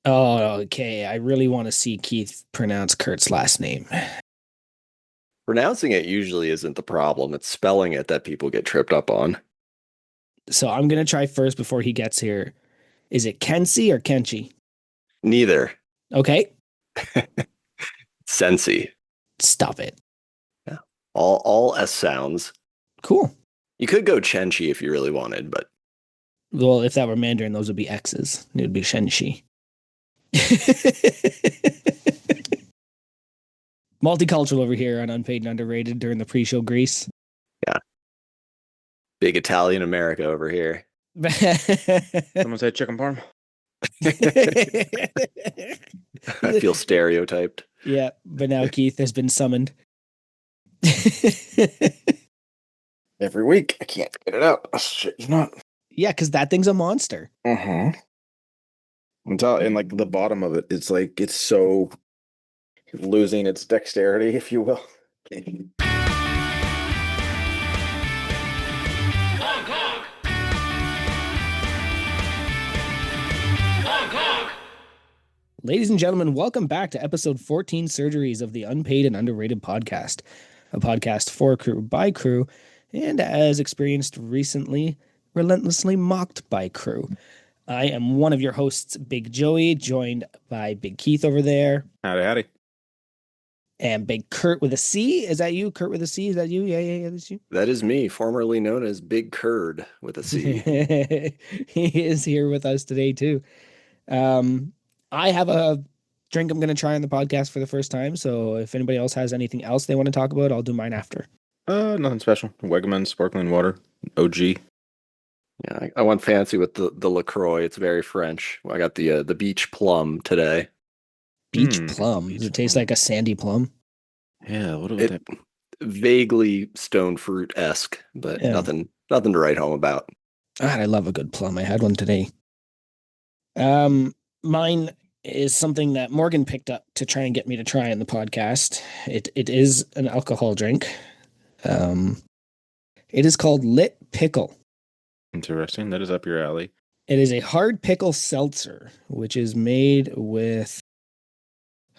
Oh, okay. I really want to see Keith pronounce Kurt's last name. Pronouncing it usually isn't the problem. It's spelling it that people get tripped up on. So I'm gonna try first before he gets here. Is it Kensi or Kenchi? Neither. Okay, Sensi. stop it. Yeah. All S sounds. Cool. You could go Chenchi if you really wanted, but Well, if that were Mandarin, those would be X's. It would be Shenshi. Multicultural over here on Unpaid and Underrated during the pre-show Grease. yeah. Big Italian America over here. Someone say chicken parm. I feel stereotyped. Yeah, but now Keith has been summoned. Every week. I can't get it out. Shit, you not. Yeah, because that thing's a monster. Uh-huh. And like the bottom of it, it's like it's so losing its dexterity, if you will. Ladies and gentlemen, welcome back to episode 14 Surgeries of the Unpaid and Underrated podcast, a podcast for crew by crew, and as experienced recently, relentlessly mocked by crew. I am one of your hosts, Big Joey, joined by Big Keith over there. Howdy. And Big Curt with a C. Is that you? Curt with a C? Is that you? Yeah, that's you. That is me, formerly known as Big Curt with a C. He is here with us today, too. I have a drink I'm going to try on the podcast for the first time, so if anybody else has anything else they want to talk about, I'll do mine after. Nothing special. Wegmans sparkling water. OG. Yeah, I went fancy with the LaCroix. It's very French. I got the beach plum today. Beach plum? Does it taste like a sandy plum? Yeah, what about that? Vaguely stone fruit-esque, but nothing to write home about. God, I love a good plum. I had one today. Mine is something that Morgan picked up to try and get me to try on the podcast. It is an alcohol drink. It is called Lit Pickle. Interesting. That is up your alley. It is a hard pickle seltzer, which is made with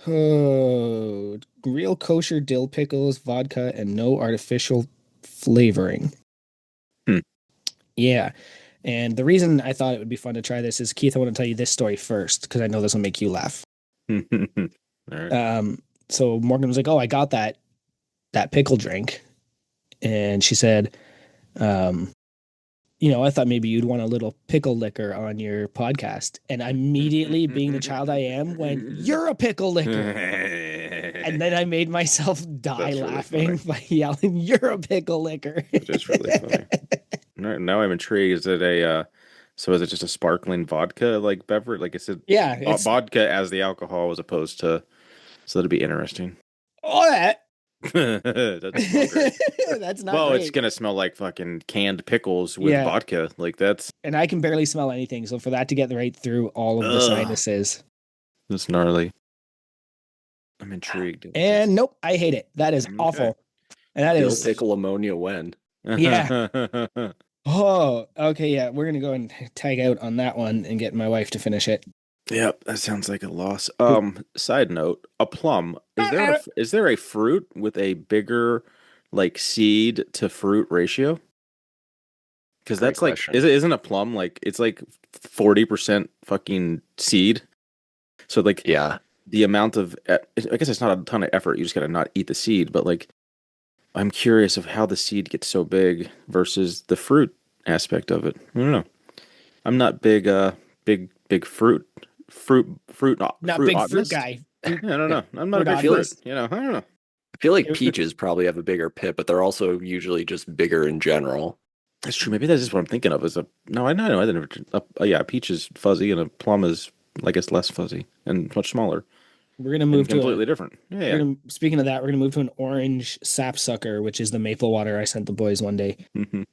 real kosher dill pickles, vodka, and no artificial flavoring. Yeah. And the reason I thought it would be fun to try this is, Keith, I want to tell you this story first, because I know this will make you laugh. All right. So Morgan was like, "Oh, I got that pickle drink," and she said, I thought maybe you'd want a little pickle liquor on your podcast. And immediately, being the child I am, went, "You're a pickle liquor." And then I made myself die laughing by yelling, "You're a pickle liquor." Which is really funny. Now I'm intrigued. Is it so is it just a sparkling vodka like beverage? Like is it vodka as the alcohol as opposed to, so that'd be interesting. All that. That's not great. It's gonna smell like fucking canned pickles with vodka. Like that's, and I can barely smell anything, so for that to get right through all of the sinuses, that's gnarly. I'm intrigued. And nope, I hate it. That is awful. And that is pickle ammonia when. Yeah. Oh, okay, yeah. We're gonna go and tag out on that one and get my wife to finish it. Yep, that sounds like a loss. Side note, a plum. Is there a fruit with a bigger like seed to fruit ratio? Because that's question. Like, isn't a plum like it's like 40% fucking seed? So like, yeah, the amount of, I guess it's not a ton of effort. You just gotta not eat the seed. But like, I'm curious of how the seed gets so big versus the fruit aspect of it. I don't know. I'm not big fruit. Not big fruit guy. I don't know. I'm not a big fruit. I don't know. I feel like peaches probably have a bigger pit, but they're also usually just bigger in general. That's true. Maybe that's just what I'm thinking of. I know. Peach is fuzzy and a plum is, I guess, less fuzzy and much smaller. We're gonna move to completely different. Speaking of that, we're gonna move to an orange sapsucker, which is the maple water I sent the boys one day. Mm-hmm.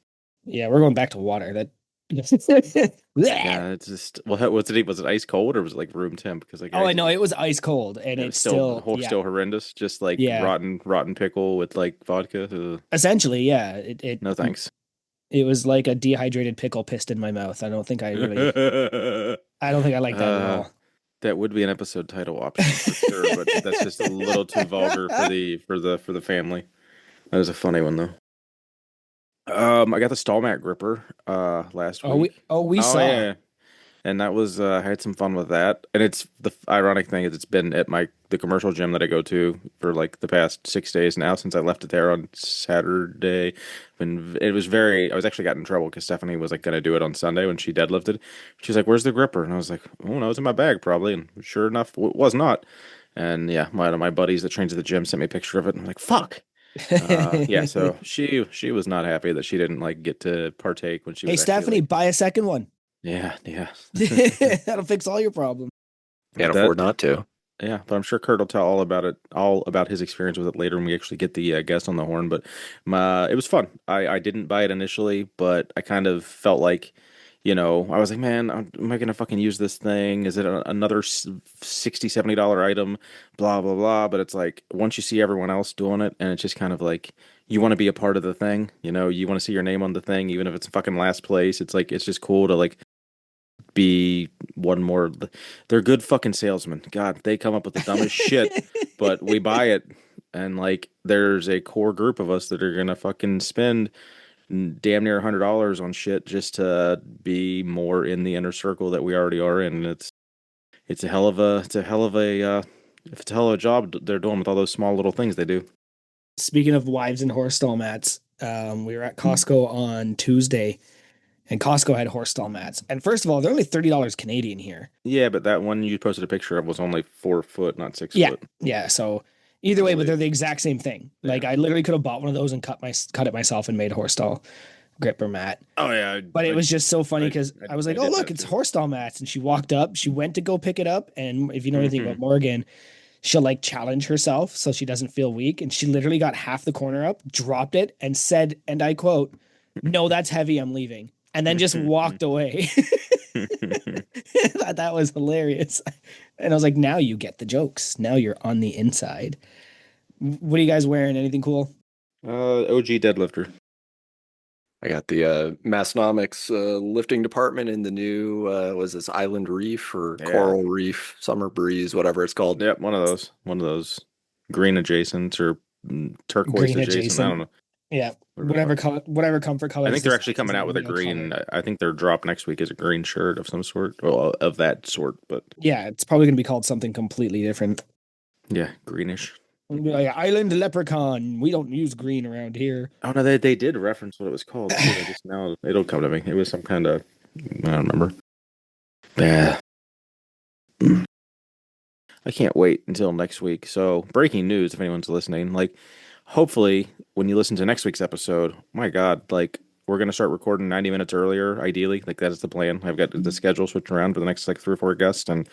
Yeah, we're going back to water. That. Yeah, it's just, what's it? Was it ice cold or was it like room temp? Because like, I know it was ice cold, and it's still horrendous. Just like rotten pickle with like vodka. Essentially, yeah. It no thanks. It was like a dehydrated pickle pissed in my mouth. I don't think I like that at all. That would be an episode title option for sure, but that's just a little too vulgar for the family. That was a funny one though. I got the stall mat gripper last week. We Oh saw. yeah, and that was I had some fun with that. And it's the ironic thing is it's been at the commercial gym that I go to for like the past 6 days now since I left it there on Saturday. And it was I was actually got in trouble because Stephanie was like going to do it on Sunday when she deadlifted. She's like, "Where's the gripper?" And I was like, "Oh no, it's in my bag probably." And sure enough, it was not. And yeah, my buddies that trains at the gym sent me a picture of it. And I'm like, "Fuck." Yeah, so she was not happy that she didn't like get to partake when she Hey was actually Stephanie, like, buy a second one. yeah. That'll fix all your problems. Can't That- afford not to. Yeah, but I'm sure Curt will tell all about his experience with it later when we actually get the guest on the horn. But it was fun. I didn't buy it initially, but I kind of felt like, I was like, man, am I gonna fucking use this thing? Is it another $60-$70 item? Blah blah blah. But it's like once you see everyone else doing it, and it's just kind of like you want to be a part of the thing. You want to see your name on the thing, even if it's fucking last place. It's like it's just cool to like be one more. They're good fucking salesmen. God, they come up with the dumbest shit, but we buy it. And like, there's a core group of us that are gonna fucking spend damn near $100 on shit just to be more in the inner circle that we already are in. And it's a hell of a job they're doing with all those small little things they do. Speaking of wives and horse stall mats, we were at Costco on Tuesday. And Costco had horse stall mats. And first of all, they're only $30 Canadian here. Yeah, but that one you posted a picture of was only 4 foot, not 6 Yeah. foot. Yeah. So either way, but they're the exact same thing. Yeah. Like I literally could have bought one of those and cut it myself and made a horse stall gripper mat. Oh yeah. But it was just so funny because I was like, I oh, did look, that it's too. horse stall mats. And she walked up, she went to go pick it up. And if you know anything about Morgan, she'll like challenge herself so she doesn't feel weak. And she literally got half the corner up, dropped it, and said, and I quote, "No, that's heavy. I'm leaving." And then just walked away. That was hilarious. And I was like, now you get the jokes. Now you're on the inside. What are you guys wearing? Anything cool? OG deadlifter. I got the Massonomics lifting department in the new was this Island Reef or Yeah. Coral Reef, Summer Breeze, whatever it's called. Yep, one of those green adjacent or turquoise Green adjacent. I don't know. Yeah. Whatever color, whatever comfort color. I think they're actually coming out with a green. I think their drop next week is a green shirt of some sort, well, of that sort. But yeah, it's probably going to be called something completely different. yeah, greenish. Like Island Leprechaun. We don't use green around here. Oh no, they did reference what it was called. I just now it'll come to me. It was some kind of I don't remember. Yeah. I can't wait until next week. So, breaking news if anyone's listening, like hopefully when you listen to next week's episode, my God, like we're going to start recording 90 minutes earlier, ideally. Like that is the plan. I've got the schedule switched around for the next like 3 or 4 guests, and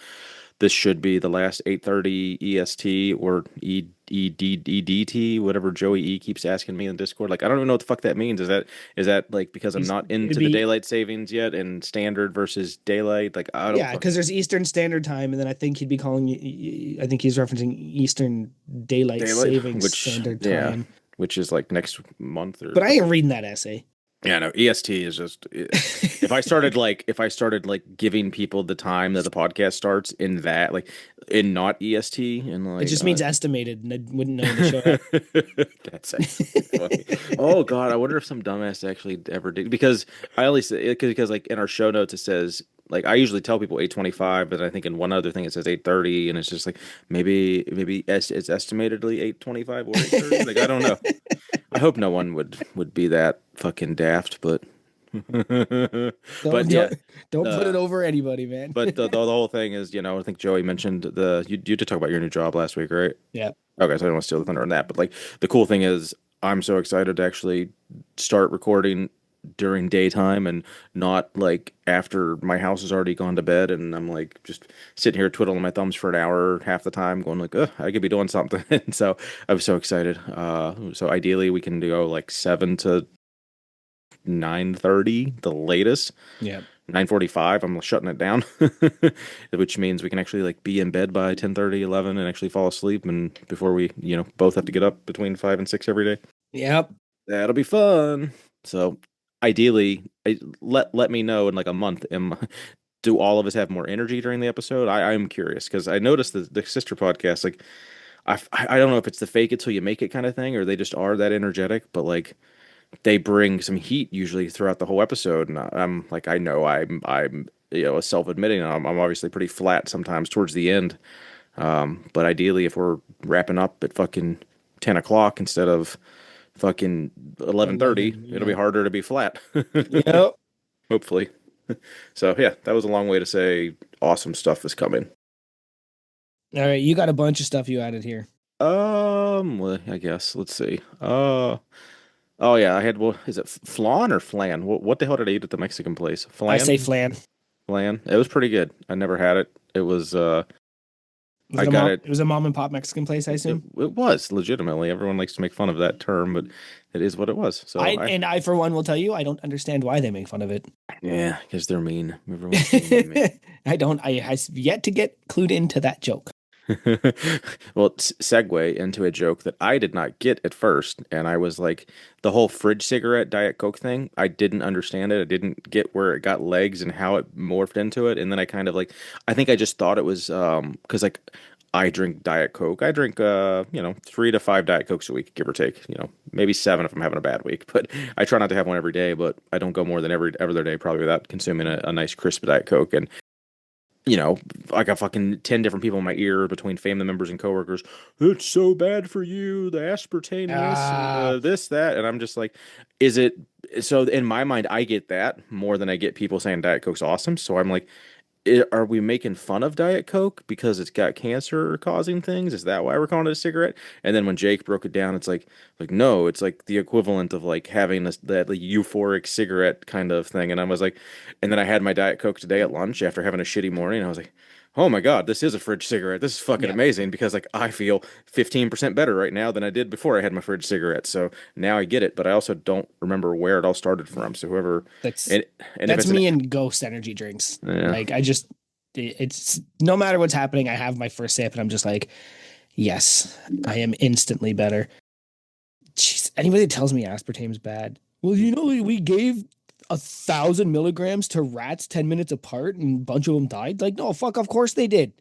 this should be the last 8:30 EST or EDT, whatever Joey E keeps asking me in Discord. Like I don't even know what the fuck that means. Is that like because I'm not into the daylight savings yet and standard versus daylight? Like I don't. Yeah, because there's Eastern Standard Time, and then I think he'd be calling you. I think he's referencing Eastern Daylight Savings Standard Time, which is like next month. But I ain't reading that essay. Yeah, no, EST is just if I started like giving people the time that the podcast starts in that like in not EST and like it just means estimated and I wouldn't know to show up. That's funny. Oh God, I wonder if some dumbass actually ever did because I always because like in our show notes it says like I usually tell people 8:25, but I think in one other thing it says 8:30, and it's just like maybe it's estimatedly 8:25 or 8:30. Like I don't know. I hope no one would be that fucking daft, but Don't put it over anybody, man. But the whole thing is, I think Joey mentioned you did talk about your new job last week, right? Yeah. Okay, so I don't want to steal the thunder on that, but like the cool thing is, I'm so excited to actually start recording during daytime and not like after my house has already gone to bed and I'm like just sitting here twiddling my thumbs for an hour half the time going like I could be doing something. And so I'm so excited. So ideally we can go like 7 to 9:30 the latest. Yeah. 9:45 I'm shutting it down. Which means we can actually like be in bed by 10:30 11 and actually fall asleep and before we both have to get up between 5 and 6 every day. Yep. That'll be fun. So ideally, let me know in like a month. do all of us have more energy during the episode? I'm curious because I noticed the sister podcast, like I don't know if it's the fake it till you make it kind of thing, or they just are that energetic, but like they bring some heat usually throughout the whole episode, and I'm like, I know I'm self-admitting I'm obviously pretty flat sometimes towards the end, but ideally if we're wrapping up at fucking 10 o'clock instead of fucking 11:30, 11, it'll be yeah. harder to be flat. Yep. Hopefully. So yeah, that was a long way to say awesome stuff is coming. All right, you got a bunch of stuff you added here. Well, I guess let's see. Oh yeah, I had is it flan or flan? What the hell did I eat at the Mexican place? I say Flan? flan. Flan. It was pretty good. I never had it. It was Was I it a got mom? it. It was a mom and pop Mexican place, I It, assume. it was legitimately. Everyone likes to make fun of that term, but it is what it was. So I for one will tell you I don't understand why they make fun of it. yeah, because they're mean. Everyone's mean to me. I have yet to get clued into that joke. Well, segue into a joke that I did not get at first, and I was like, the whole fridge cigarette Diet Coke thing, I didn't understand it. I didn't get where it got legs and how it morphed into it, and then I kind of like, I think I just thought it was because like I drink Diet Coke. I drink 3 to 5 Diet Cokes a week, give or take. Maybe 7 if I'm having a bad week, but I try not to have one every day. But I don't go more than every other day probably without consuming a nice crisp Diet Coke. And I got fucking 10 different people in my ear between family members and coworkers. It's so bad for you, the aspartame, this, that. And I'm just like, is it? So in my mind, I get that more than I get people saying Diet Coke's awesome. So I'm like, are we making fun of Diet Coke because it's got cancer causing things? Is that why we're calling it a cigarette? And then when Jake broke it down, it's like no, it's like the equivalent of like having that like euphoric cigarette kind of thing. And I was like, and then I had my Diet Coke today at lunch after having a shitty morning. And I was like, oh my God, this is a fridge cigarette. This is fucking Yeah. amazing because like I feel 15% better right now than I did before I had my fridge cigarette. So now I get it, but I also don't remember where it all started from. So whoever That's and if that's it's me and Ghost energy drinks. Yeah. Like it's no matter what's happening, I have my first sip and I'm just like, yes, I am instantly better. Jeez, anybody that tells me aspartame's bad. Well, we gave 1,000 milligrams to rats 10 minutes apart and a bunch of them died. Like, no, fuck, of course they did.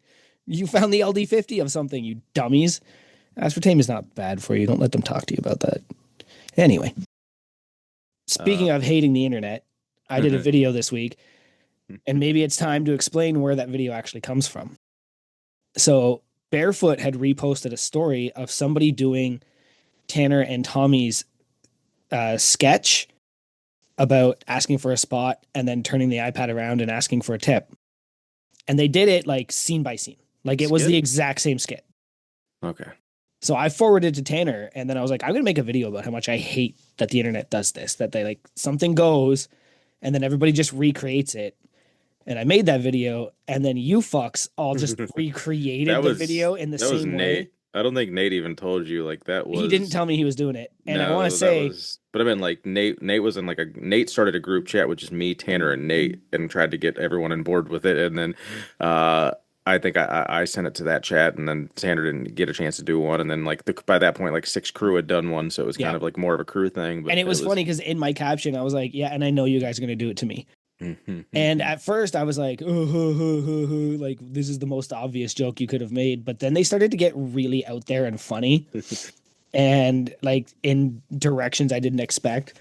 You found the LD50 of something, you dummies. Aspartame is not bad for you. Don't let them talk to you about that. Anyway, speaking of hating the internet, I did a video this week, and maybe it's time to explain where that video actually comes from. So Barefoot had reposted a story of somebody doing Tanner and Tommy's sketch about asking for a spot and then turning the iPad around and asking for a tip. And they did it like scene by scene. Like it was the exact same skit. Okay. So I forwarded to Tanner and then I was like, I'm going to make a video about how much I hate that the internet does this, that they like something goes and then everybody just recreates it. And I made that video and then you fucks all just recreated the video in the same way. I don't think Nate even told you like that was. He didn't tell me he was doing it. And I No, want to say, but I mean, like Nate was in like Nate started a group chat with just me, Tanner, and Nate, and tried to get everyone on board with it. And then I think I sent it to that chat, and then Tanner didn't get a chance to do one. And then like by that point, like 6 crew had done one, so it was kind of like more of a crew thing. But and it was funny because in my caption, I was like, yeah, and I know you guys are going to do it to me. And at first I was like, like this is the most obvious joke you could have made. But then they started to get really out there and funny and like in directions I didn't expect,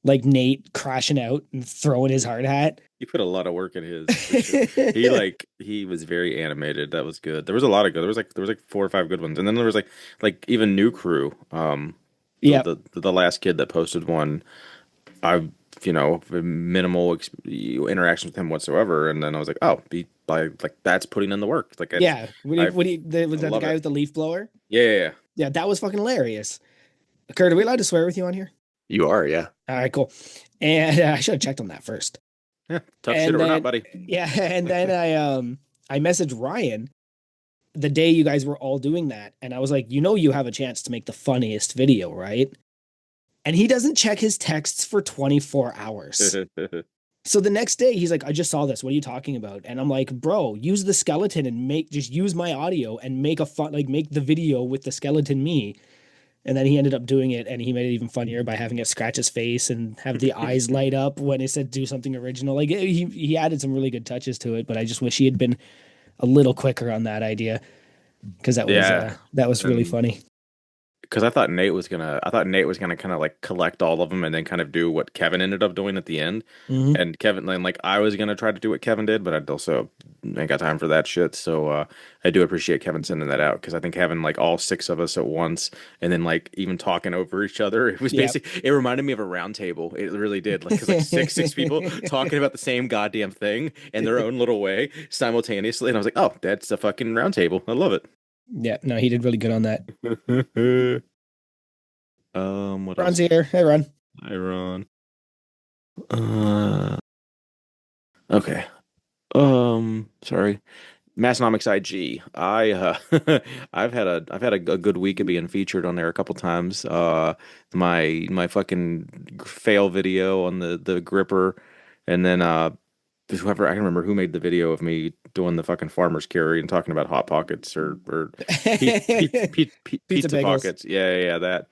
like Nate crashing out and throwing his hard hat. He put a lot of work in his. For sure. He was very animated. That was good. There was a lot of good. There was like 4 or 5 good ones. And then there was like even new crew. The last kid that posted one, I minimal interaction with him whatsoever, and then I was like, oh, that's putting in the work. Like, was that the guy with the leaf blower? Yeah. That was fucking hilarious. Curt, are we allowed to swear with you on here? You are, yeah. All right, cool. And I should have checked on that first. Yeah, tough shit or not, buddy. Yeah, and then I messaged Ryan the day you guys were all doing that, and I was like, you have a chance to make the funniest video, right? And he doesn't check his texts for 24 hours. So the next day he's like, I just saw this. What are you talking about? And I'm like, bro, use the skeleton and just use my audio and make make the video with the skeleton me. And then he ended up doing it, and he made it even funnier by having it scratch his face and have the eyes light up when it said do something original. Like he added some really good touches to it, but I just wish he had been a little quicker on that idea because Yeah, that was really and funny. because I thought Nate was gonna kind of like collect all of them and then kind of do what Kevin ended up doing at the end. Hmm. And Kevin, then like I was gonna try to do what Kevin did, but I'd also ain't got time for that shit. So I do appreciate Kevin sending that out because I think having like all six of us at once and then like even talking over each other, it was Yep. basic. It reminded me of a round table. It really did. Like because like six people talking about the same goddamn thing in their own little way simultaneously, and I was like, oh, that's a fucking round table. I love it. Yeah, no, he did really good on that. What Ron's else? here. Hey, Ron. Hi, Ron. Uh, okay. Sorry. Massonomics IG. I've had a good week of being featured on there a couple times. My fucking fail video on the gripper, and then whoever I can remember who made the video of me doing the fucking farmer's carry and talking about hot pockets or Pizza pizza bagels. pockets. Yeah, that.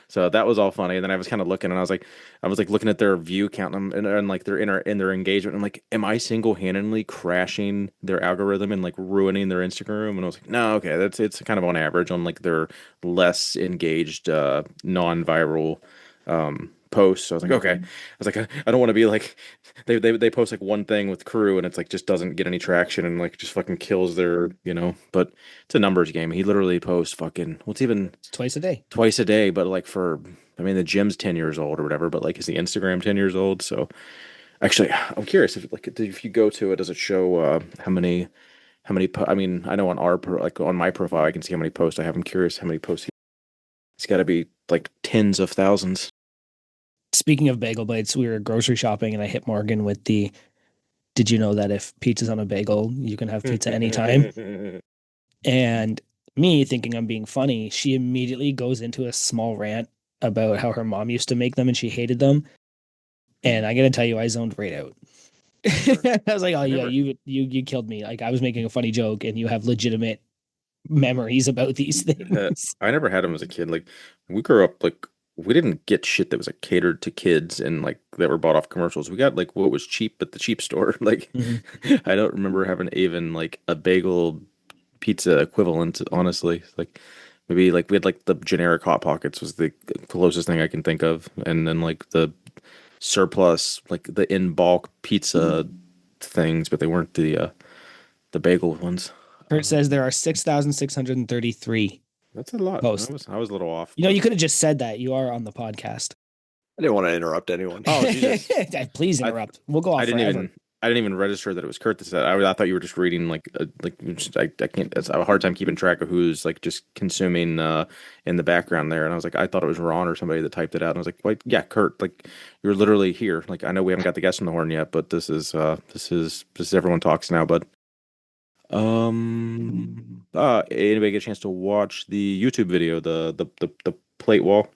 So that was all funny. And then I was kind of looking, and I was like looking at their view count and like their engagement. I'm like, am I single-handedly crashing their algorithm and like ruining their Instagram? And I was like, no, okay, it's kind of on average on like their less engaged, non-viral posts. So I was like, okay. I was like, I don't want to be like they post like one thing with crew and it's like just doesn't get any traction and like just fucking kills their. But it's a numbers game. He literally posts fucking what's even Twice a day. twice a day, but like I mean, the gym's 10 years old or whatever, but like, is the Instagram 10 years old? So actually, I'm curious if you go to it, does it show I mean, I know on like on my profile, I can see how many posts I have. I'm curious how many posts it's got to be like tens of thousands. Speaking of bagel bites, we were grocery shopping and I hit Morgan with the did you know that if pizza's on a bagel, you can have pizza anytime? And me thinking I'm being funny, she immediately goes into a small rant about how her mom used to make them and she hated them. And I gotta tell you, I zoned right out. I was like, "Oh yeah, Never. you killed me." Like I was making a funny joke, and you have legitimate memories about these things. I never had them as a kid. Like we grew up like we didn't get shit that was like catered to kids and like that were bought off commercials. We got like what was cheap at the cheap store. Like Mhm. I don't remember having even like a bagel pizza equivalent, honestly. Like maybe like we had like the generic Hot Pockets was the closest thing I can think of. And then like the surplus, like the in bulk pizza things, but they weren't the bagel ones. Kurt says there are 6,633 That's a lot. I posts. was I was a little off, You know, but you could have just said that. You are on the podcast. I didn't want to interrupt anyone. oh Jesus. Please I interrupt. We'll go I off didn't forever. even I didn't even register that it was Kurt that said. I thought you were just reading I can't. I have a hard time keeping track of who's like just consuming in the background there. And I was like, I thought it was Ron or somebody that typed it out. And I was like, wait, yeah, Kurt. Like you're literally here. Like I know we haven't got the guest on the horn yet, but this is everyone talks now. But anybody get a chance to watch the YouTube video, the plate wall,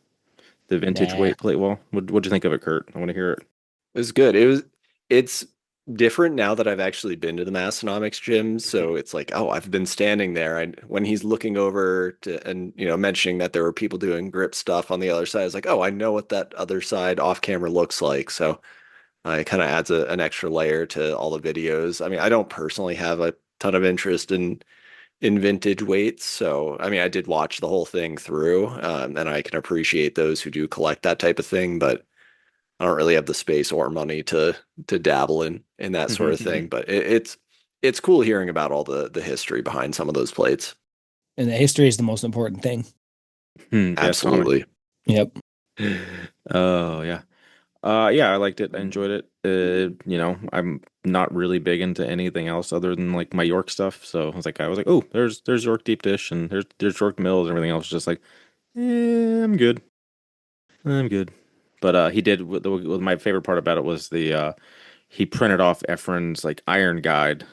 the vintage Nah. weight plate wall? What'd you think of it, Kurt? I want to hear it. It was good. It's different now that I've actually been to the Massonomics gym. So it's like, oh, I've been standing there. When he's looking over to and mentioning that there were people doing grip stuff on the other side, it's like, oh, I know what that other side off camera looks like. So it kind of adds an extra layer to all the videos. I mean, I don't personally have a ton of interest in vintage weights. So, I mean, I did watch the whole thing through, and I can appreciate those who do collect that type of thing, but I don't really have the space or money to dabble in that sort of thing. But it's cool hearing about all the history behind some of those plates. And the history is the most important thing. Gasonic. Absolutely. Yep. Oh yeah. Yeah, I liked it. I enjoyed it. I'm not really big into anything else other than like my York stuff. So I was like, oh, there's York deep dish and there's York Mills and everything else. Just like, I'm good. I'm good. But he did. My favorite part about it was he printed off Efren's like iron guide.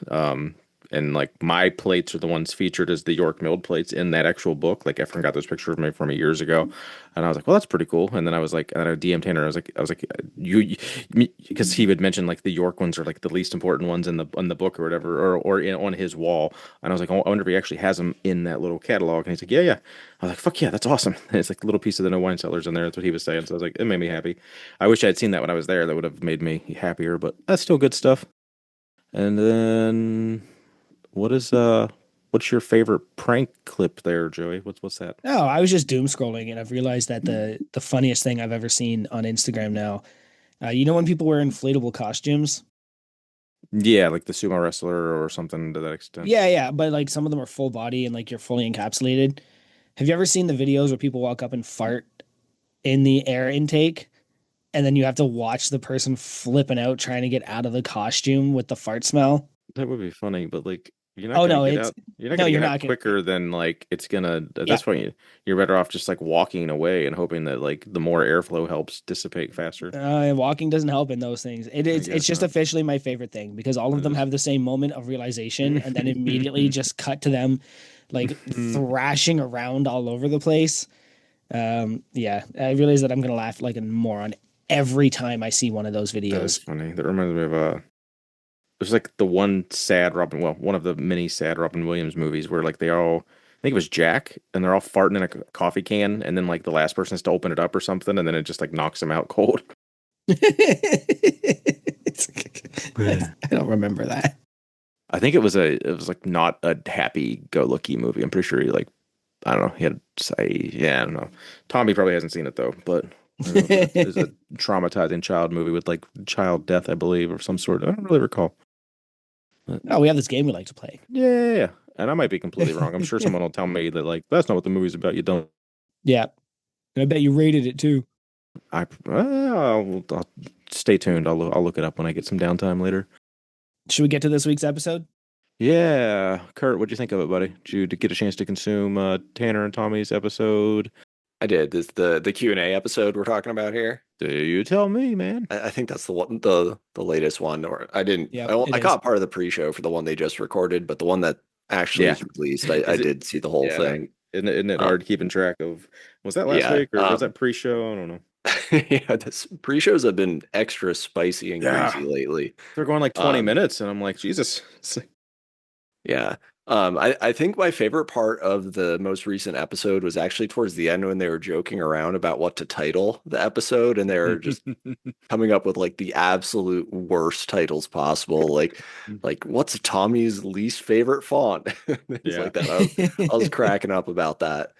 and like my plates are the ones featured as the York milled plates in that actual book. Like Efren got those pictures of me from me years ago, and I was like, well, that's pretty cool. And then I was like, and I DM'd Tanner. I was like, because he would mention like the York ones are like the least important ones in the book or whatever, on his wall. And I was like, oh, I wonder if he actually has them in that little catalog. And he's like, yeah, yeah. I was like, fuck yeah, that's awesome. And it's like a little piece of the No Wine Cellars in there. That's what he was saying. So I was like, it made me happy. I wish I had seen that when I was there. That would have made me happier. But that's still good stuff. And then what is what's your favorite prank clip there, Joey? What's that? Oh, I was just doom scrolling and I've realized that the funniest thing I've ever seen on Instagram now. You know when people wear inflatable costumes? Yeah, like the sumo wrestler or something to that extent. Yeah, yeah, but like some of them are full body and like you're fully encapsulated. Have you ever seen the videos where people walk up and fart in the air intake and then you have to watch the person flipping out trying to get out of the costume with the fart smell? That would be funny, but like you're not Oh gonna no, get it's out. You're not no, gonna you're get out not gonna. quicker than like it's gonna. At Yeah. this point, you're better off just like walking away and hoping that like the more airflow helps dissipate faster. Walking doesn't help in those things. I It's guess just not. officially my favorite thing because all of It them is. have the same moment of realization and then immediately just cut to them like thrashing around all over the place. Yeah, I realize that I'm gonna laugh like a moron every time I see one of those That is videos. funny. That reminds me of there's like the one sad Robin, well, one of the many sad Robin Williams movies where like they all, I think it was Jack, and they're all farting in a coffee can, and then like the last person has to open it up or something, and then it just like knocks them out cold. I don't remember that. I think it was like not a happy go lucky movie. I'm pretty sure he like, I don't know, he had to say, yeah, I don't know. Tommy probably hasn't seen it though, but I don't know if it was a traumatizing child movie with like child death, I believe, or some sort. I don't really recall. But, Oh, we have this game we like to play. yeah. And I might be completely wrong. I'm sure someone will tell me that like that's not what the movie's about. You don't. Yeah, and I bet you rated it too. I'll stay tuned. I'll look it up when I get some downtime later. Should we get to this week's episode? Yeah, Kurt, what'd you think of it, buddy? Did you get a chance to consume Tanner and Tommy's episode? I did. This the Q&A episode we're talking about here. Do you tell me, man? I think that's the one, the latest one. Or I didn't. Yep, it I is. caught part of the pre-show for the one they just recorded, but the one that actually Yeah. is released, I Is it? did see the whole Yeah. thing. Isn't it Um, hard keeping track of? Was that last yeah. week or was that pre-show? I don't know. Yeah. This pre-shows have been extra spicy and Yeah. greasy lately. They're going like 20 Um, minutes, and I'm like, Jesus. It's like, Yeah. I think my favorite part of the most recent episode was actually towards the end when they were joking around about what to title the episode, and they were just coming up with like the absolute worst titles possible. Like what's Tommy's least favorite font? Things Yeah. like that. I was cracking up about that.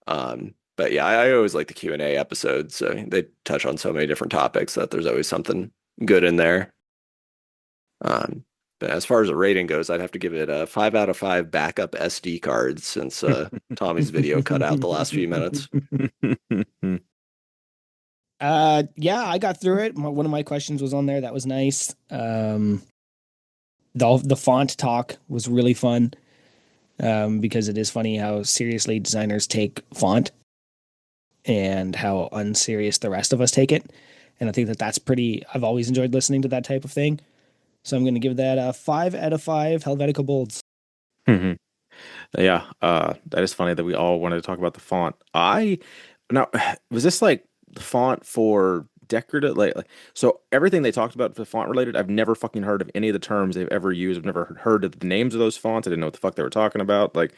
But yeah, I always like the Q&A episodes. So they touch on so many different topics that there's always something good in there. But as far as a rating goes, I'd have to give it a 5 out of 5 backup SD cards since Tommy's video cut out the last few minutes. Yeah, I got through it. One of my questions was on there. That was nice. The font talk was really fun. Because it is funny how seriously designers take font and how unserious the rest of us take it. And I think that that's pretty, I've always enjoyed listening to that type of thing. So I'm going to give that a 5 out of 5 Helvetica Bolds. Yeah, that is funny that we all wanted to talk about the font. Now was this like the font for decorative like so everything they talked about for font related, I've never fucking heard of any of the terms they've ever used. I've never heard of the names of those fonts. I didn't know what the fuck they were talking about. Like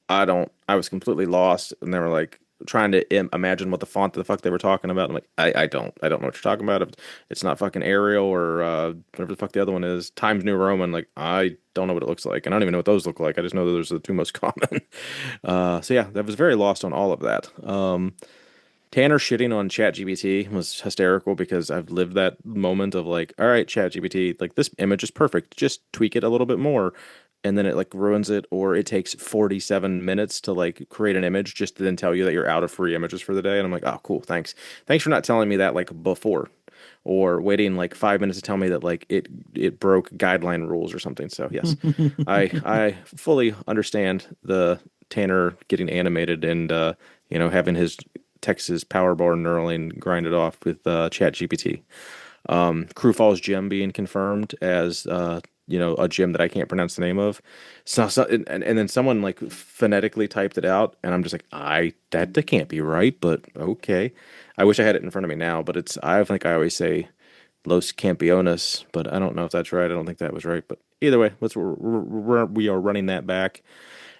I was completely lost, and they were like trying to imagine what the font the fuck they were talking about. I'm like, I don't know what you're talking about. If it's not fucking Arial or whatever the fuck the other one is, Times New Roman. Like, I don't know what it looks like, and I don't even know what those look like. I just know that those are the two most common. So yeah, that was very lost on all of that. Tanner shitting on ChatGPT was hysterical because I've lived that moment of like, all right, ChatGPT, like this image is perfect. Just tweak it a little bit more. And then it like ruins it, or it takes 47 minutes to like create an image just to then tell you that you're out of free images for the day. And I'm like, oh, cool, thanks. Thanks for not telling me that like before, or waiting like 5 minutes to tell me that like it broke guideline rules or something. So yes, I fully understand the Tanner getting animated and having his Texas Powerball knurling grinded off with ChatGPT. Crew Falls Gem being confirmed as a gym that I can't pronounce the name of. And then someone like phonetically typed it out, and I'm just like, that can't be right, but okay. I wish I had it in front of me now, but I think I always say Los Campeones, but I don't know if that's right. I don't think that was right, but either way, we are running that back.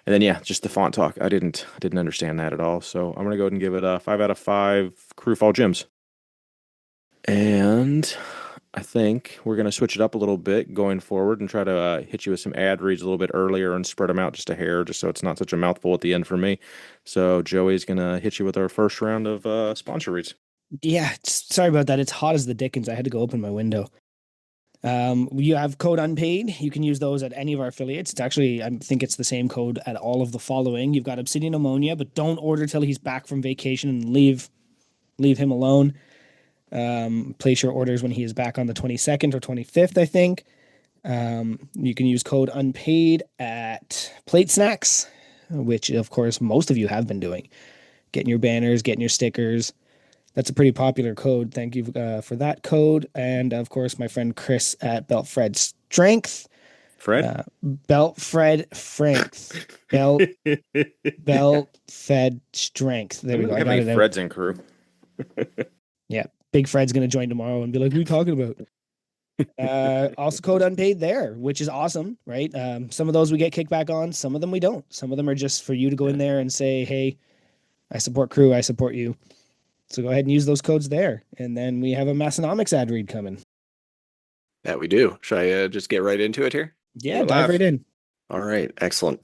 And then yeah, just the font talk. I didn't understand that at all. So I'm gonna go ahead and give it a 5 out of 5 Crew Fall Gyms. And I think we're gonna switch it up a little bit going forward and try to hit you with some ad reads a little bit earlier and spread them out just a hair, just so it's not such a mouthful at the end for me. So Joey's gonna hit you with our first round of sponsor reads. Yeah, sorry about that. It's hot as the dickens. I had to go open my window. You have code unpaid. You can use those at any of our affiliates. It's actually, I think it's the same code at all of the following. You've got Obsidian Ammonia, but don't order till he's back from vacation and leave him alone. Place your orders when he is back on the 22nd or 25th, I think. You can use code unpaid at Plate Snacks, which of course most of you have been doing. Getting your banners, getting your stickers. That's a pretty popular code. Thank you for that code. And of course, my friend Chris at Belt Fred Strength. Fred? Belt Fred Strength. Belt Fed Strength. There we go. I got it out. Fred's in crew. Yeah. Big Fred's going to join tomorrow and be like, what are you talking about? Also code unpaid there, which is awesome, right? Some of those we get kickback on. Some of them we don't. Some of them are just for you to go in there and say, hey, I support crew. I support you. So go ahead and use those codes there. And then we have a Massonomics ad read coming. That we do. Should I just get right into it here? Yeah, dive right in. All right, excellent.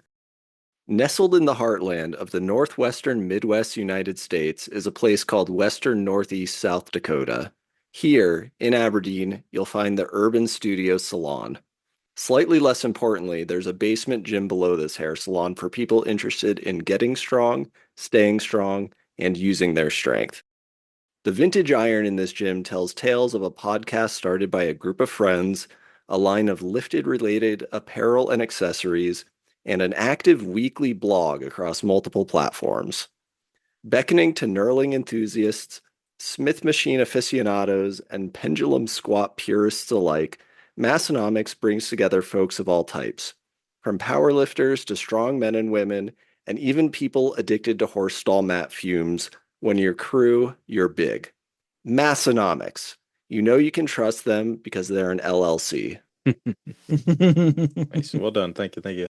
Nestled in the heartland of the northwestern Midwest United States is a place called Western Northeast South Dakota. Here, in Aberdeen, you'll find the Urban Studio Salon. Slightly less importantly, there's a basement gym below this hair salon for people interested in getting strong, staying strong, and using their strength. The vintage iron in this gym tells tales of a podcast started by a group of friends, a line of lifted-related apparel and accessories, and an active weekly blog across multiple platforms. Beckoning to knurling enthusiasts, Smith machine aficionados, and pendulum squat purists alike, Massonomics brings together folks of all types, from powerlifters to strong men and women, and even people addicted to horse stall mat fumes. When you're crew, you're big. Massonomics. You know you can trust them because they're an LLC. Nice. Well done. Thank you.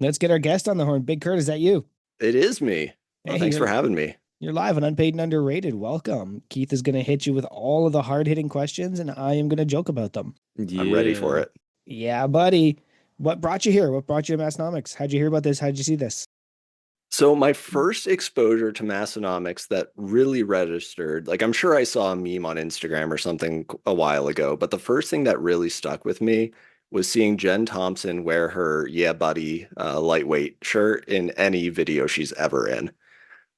Let's get our guest on the horn. Big Curt, is that you? It is me. Well, thanks for having me. You're live on Unpaid and Underrated. Welcome. Keith is going to hit you with all of the hard-hitting questions, and I am going to joke about them. Yeah. I'm ready for it. Yeah, buddy. What brought you here? What brought you to Massonomics? How'd you hear about this? How'd you see this? So my first exposure to Massonomics that really registered, like I'm sure I saw a meme on Instagram or something a while ago, but the first thing that really stuck with me was seeing Jen Thompson wear her Yeah Buddy lightweight shirt in any video she's ever in.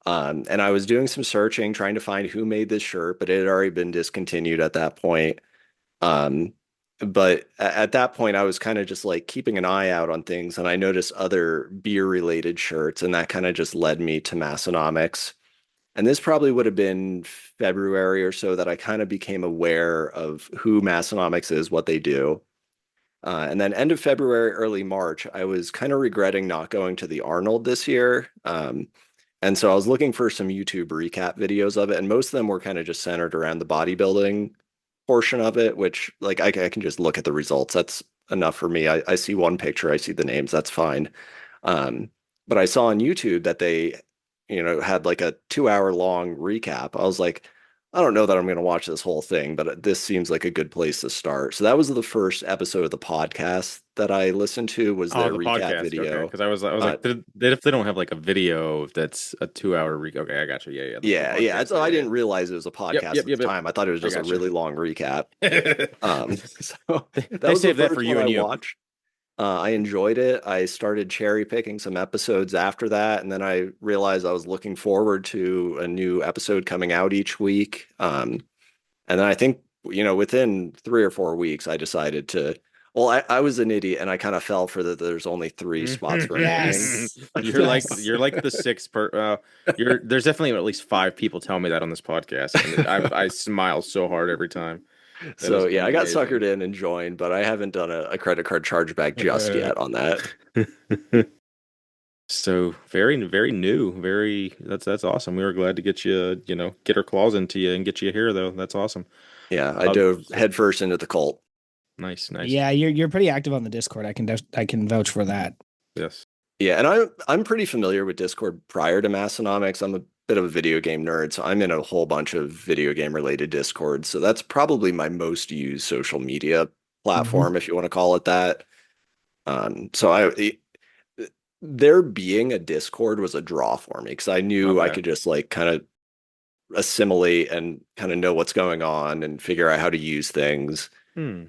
And I was doing some searching, trying to find who made this shirt, but it had already been discontinued at that point. But at that point, I was kind of just like keeping an eye out on things, and I noticed other beer-related shirts, and that kind of just led me to Massonomics. And this probably would have been February or so that I kind of became aware of who Massonomics is, what they do. And then end of February, early March, I was kind of regretting not going to the Arnold this year. And so I was looking for some YouTube recap videos of it, and most of them were kind of just centered around the bodybuilding portion of it, which like I can just look at the results. That's enough for me. I see one picture, I see the names, that's fine. But I saw on YouTube that they, had like a 2-hour long recap. I was like, I don't know that I'm going to watch this whole thing, but this seems like a good place to start. So that was the first episode of the podcast that I listened to, was their recap podcast, video. Because I was like, if they don't have like a video that's a 2-hour recap. Okay, I got you. Yeah. So I didn't realize it was a podcast at the time. I thought it was just a really long recap. So that was the first one I watched. I enjoyed it. I started cherry picking some episodes after that, and then I realized I was looking forward to a new episode coming out each week. And then I think, within 3 or 4 weeks, I decided to. Well, I was an idiot, and I kind of fell for that. There's only 3 spots remaining. Yes. You're like the sixth per. There's definitely at least 5 people tell me that on this podcast, and I smile so hard every time. That is So yeah, I got suckered amazing. in and joined, but I haven't done a credit card chargeback just yet on that. So very new, very that's awesome. We were glad to get you, get our claws into you and get you here though. That's awesome. Yeah, I Uh, dove so headfirst into the cult. nice. Yeah, you're pretty active on the Discord. I can vouch for that. Yes. Yeah, and I'm pretty familiar with Discord prior to Massonomics. I'm a bit of a video game nerd, so I'm in a whole bunch of video game related Discords. So that's probably my most used social media Hmm. platform, if you want to call it that. So there being a Discord was a draw for me because I knew I Okay. could just like kind of assimilate and kind of know what's going on and figure out how to use things. Hmm.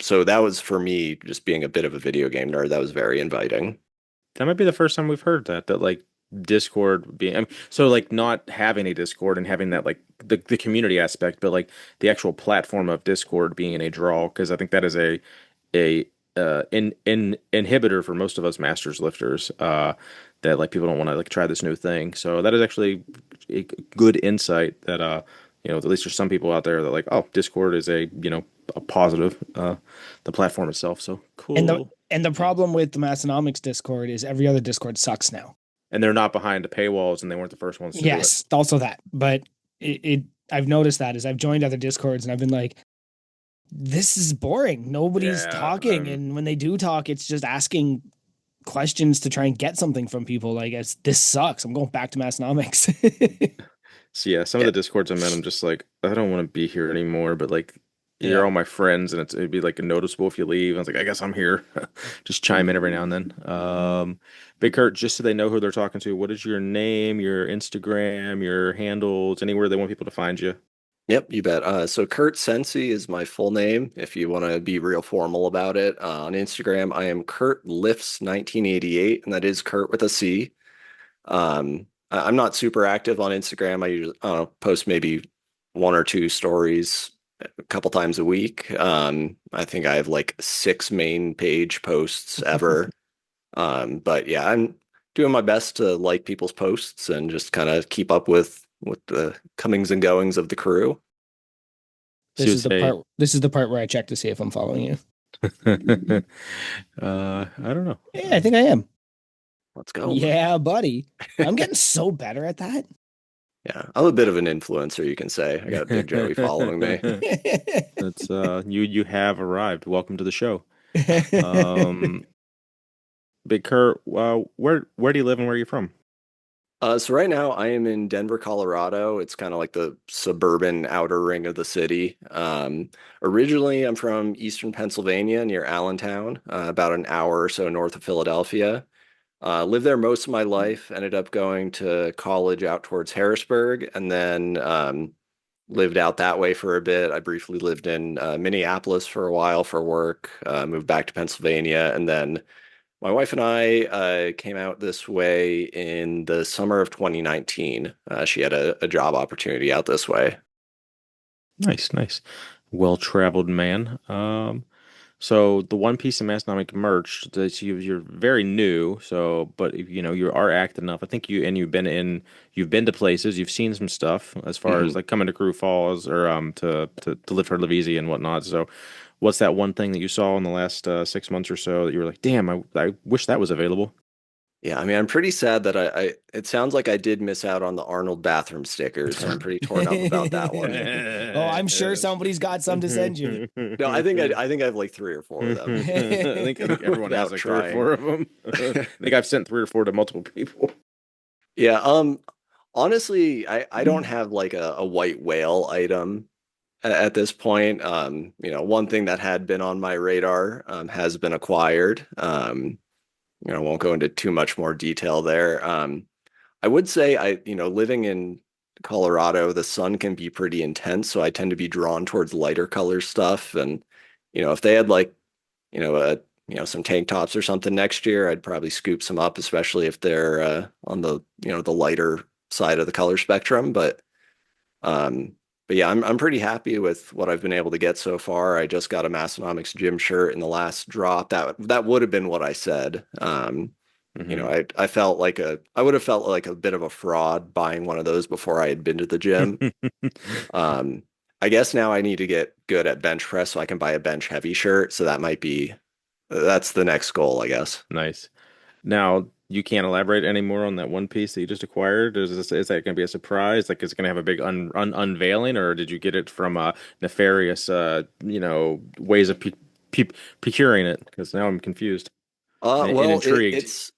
So that was for me, just being a bit of a video game nerd, that was very inviting. That might be the first time we've heard that like Discord being, I mean, so like not having a Discord and having that like the community aspect, but like the actual platform of Discord being a draw, because I think that is a in inhibitor for most of us masters lifters, that like people don't want to like try this new thing. So that is actually a good insight that at least there's some people out there that like, oh, Discord is a positive, the platform itself. So And the cool. and the problem with the Massonomics Discord is every other Discord sucks now. And they're not behind the paywalls, and they weren't the first ones to do it. Yes, also that. But it I've noticed that as I've joined other Discords and I've been like, this is boring. Nobody's Yeah, talking, and when they do talk, it's just asking questions to try and get something from people. Like, this sucks. I'm going back to Massonomics. so yeah, some of Yeah. the Discords I'm in, I'm just like, I don't want to be here anymore. But like, you're Yeah. all my friends, and it'd be like noticeable if you leave. I was like, I guess I'm here. Just chime in every now and then. Big Curt, just so they know who they're talking to. What is your name, your Instagram, your handles, anywhere they want people to find you? Yep, you bet. So Kurt Sensi is my full name, if you want to be real formal about it. On Instagram, I am Kurt Lifts 1988, and that is Kurt with a C. I'm not super active on Instagram. I usually post maybe one or two stories a couple times a week. I think I have like six main page posts ever. But yeah, I'm doing my best to like people's posts and just kind of keep up with the comings and goings of the crew. So you would say, This is the part where I check to see if I'm following you. I don't know. Yeah, I think I am. Let's go. Yeah, buddy. I'm getting so better at that. Yeah, I'm a bit of an influencer, you can say. I got a big Joey following me. That's you have arrived. Welcome to the show. Um, Big Curt, where do you live and where are you from? So right now I am in Denver, Colorado. It's kind of like the suburban outer ring of the city. Originally, I'm from Eastern Pennsylvania near Allentown, about an hour or so north of Philadelphia. Lived there most of my life, ended up going to college out towards Harrisburg, and then lived out that way for a bit. I briefly lived in Minneapolis for a while for work, moved back to Pennsylvania, and then my wife and I came out this way in the summer of 2019. She had a job opportunity out this way. Nice. Well-traveled man. So the one piece of Massonomic merch that you're very new, so but you are active enough. I think you've been to places, you've seen some stuff as far as Mhm. like coming to Crew Falls or to live for Live Easy and whatnot. So what's that one thing that you saw in the last 6 months or so that you were like, damn, I wish that was available? Yeah, I mean, I'm pretty sad that it sounds like I did miss out on the Arnold bathroom stickers, so I'm pretty torn up about that one. Oh, I'm sure somebody's got some to send you. No, I think I have like three or four of them I think everyone has without like three or trying. four of them. I think I've sent three or four to multiple people. Yeah, honestly, I don't have like a white whale item at this point. One thing that had been on my radar has been acquired. I won't go into too much more detail there. I would say living in Colorado, the sun can be pretty intense, so I tend to be drawn towards lighter color stuff. And if they had like, some tank tops or something next year, I'd probably scoop some up, especially if they're on the lighter side of the color spectrum. Um, but yeah, I'm pretty happy with what I've been able to get so far. I just got a Massonomics gym shirt in the last drop. That would have been what I said. Hmm. I felt like I would have felt like a bit of a fraud buying one of those before I had been to the gym. Um, I guess now I need to get good at bench press so I can buy a bench heavy shirt. So that's the next goal, I guess. Nice. Now, you can't elaborate any more on that one piece that you just acquired? Is that going to be a surprise? Like, is it going to have a big unveiling, or did you get it from nefarious, ways of procuring it? Because now I'm confused and Well, intrigued.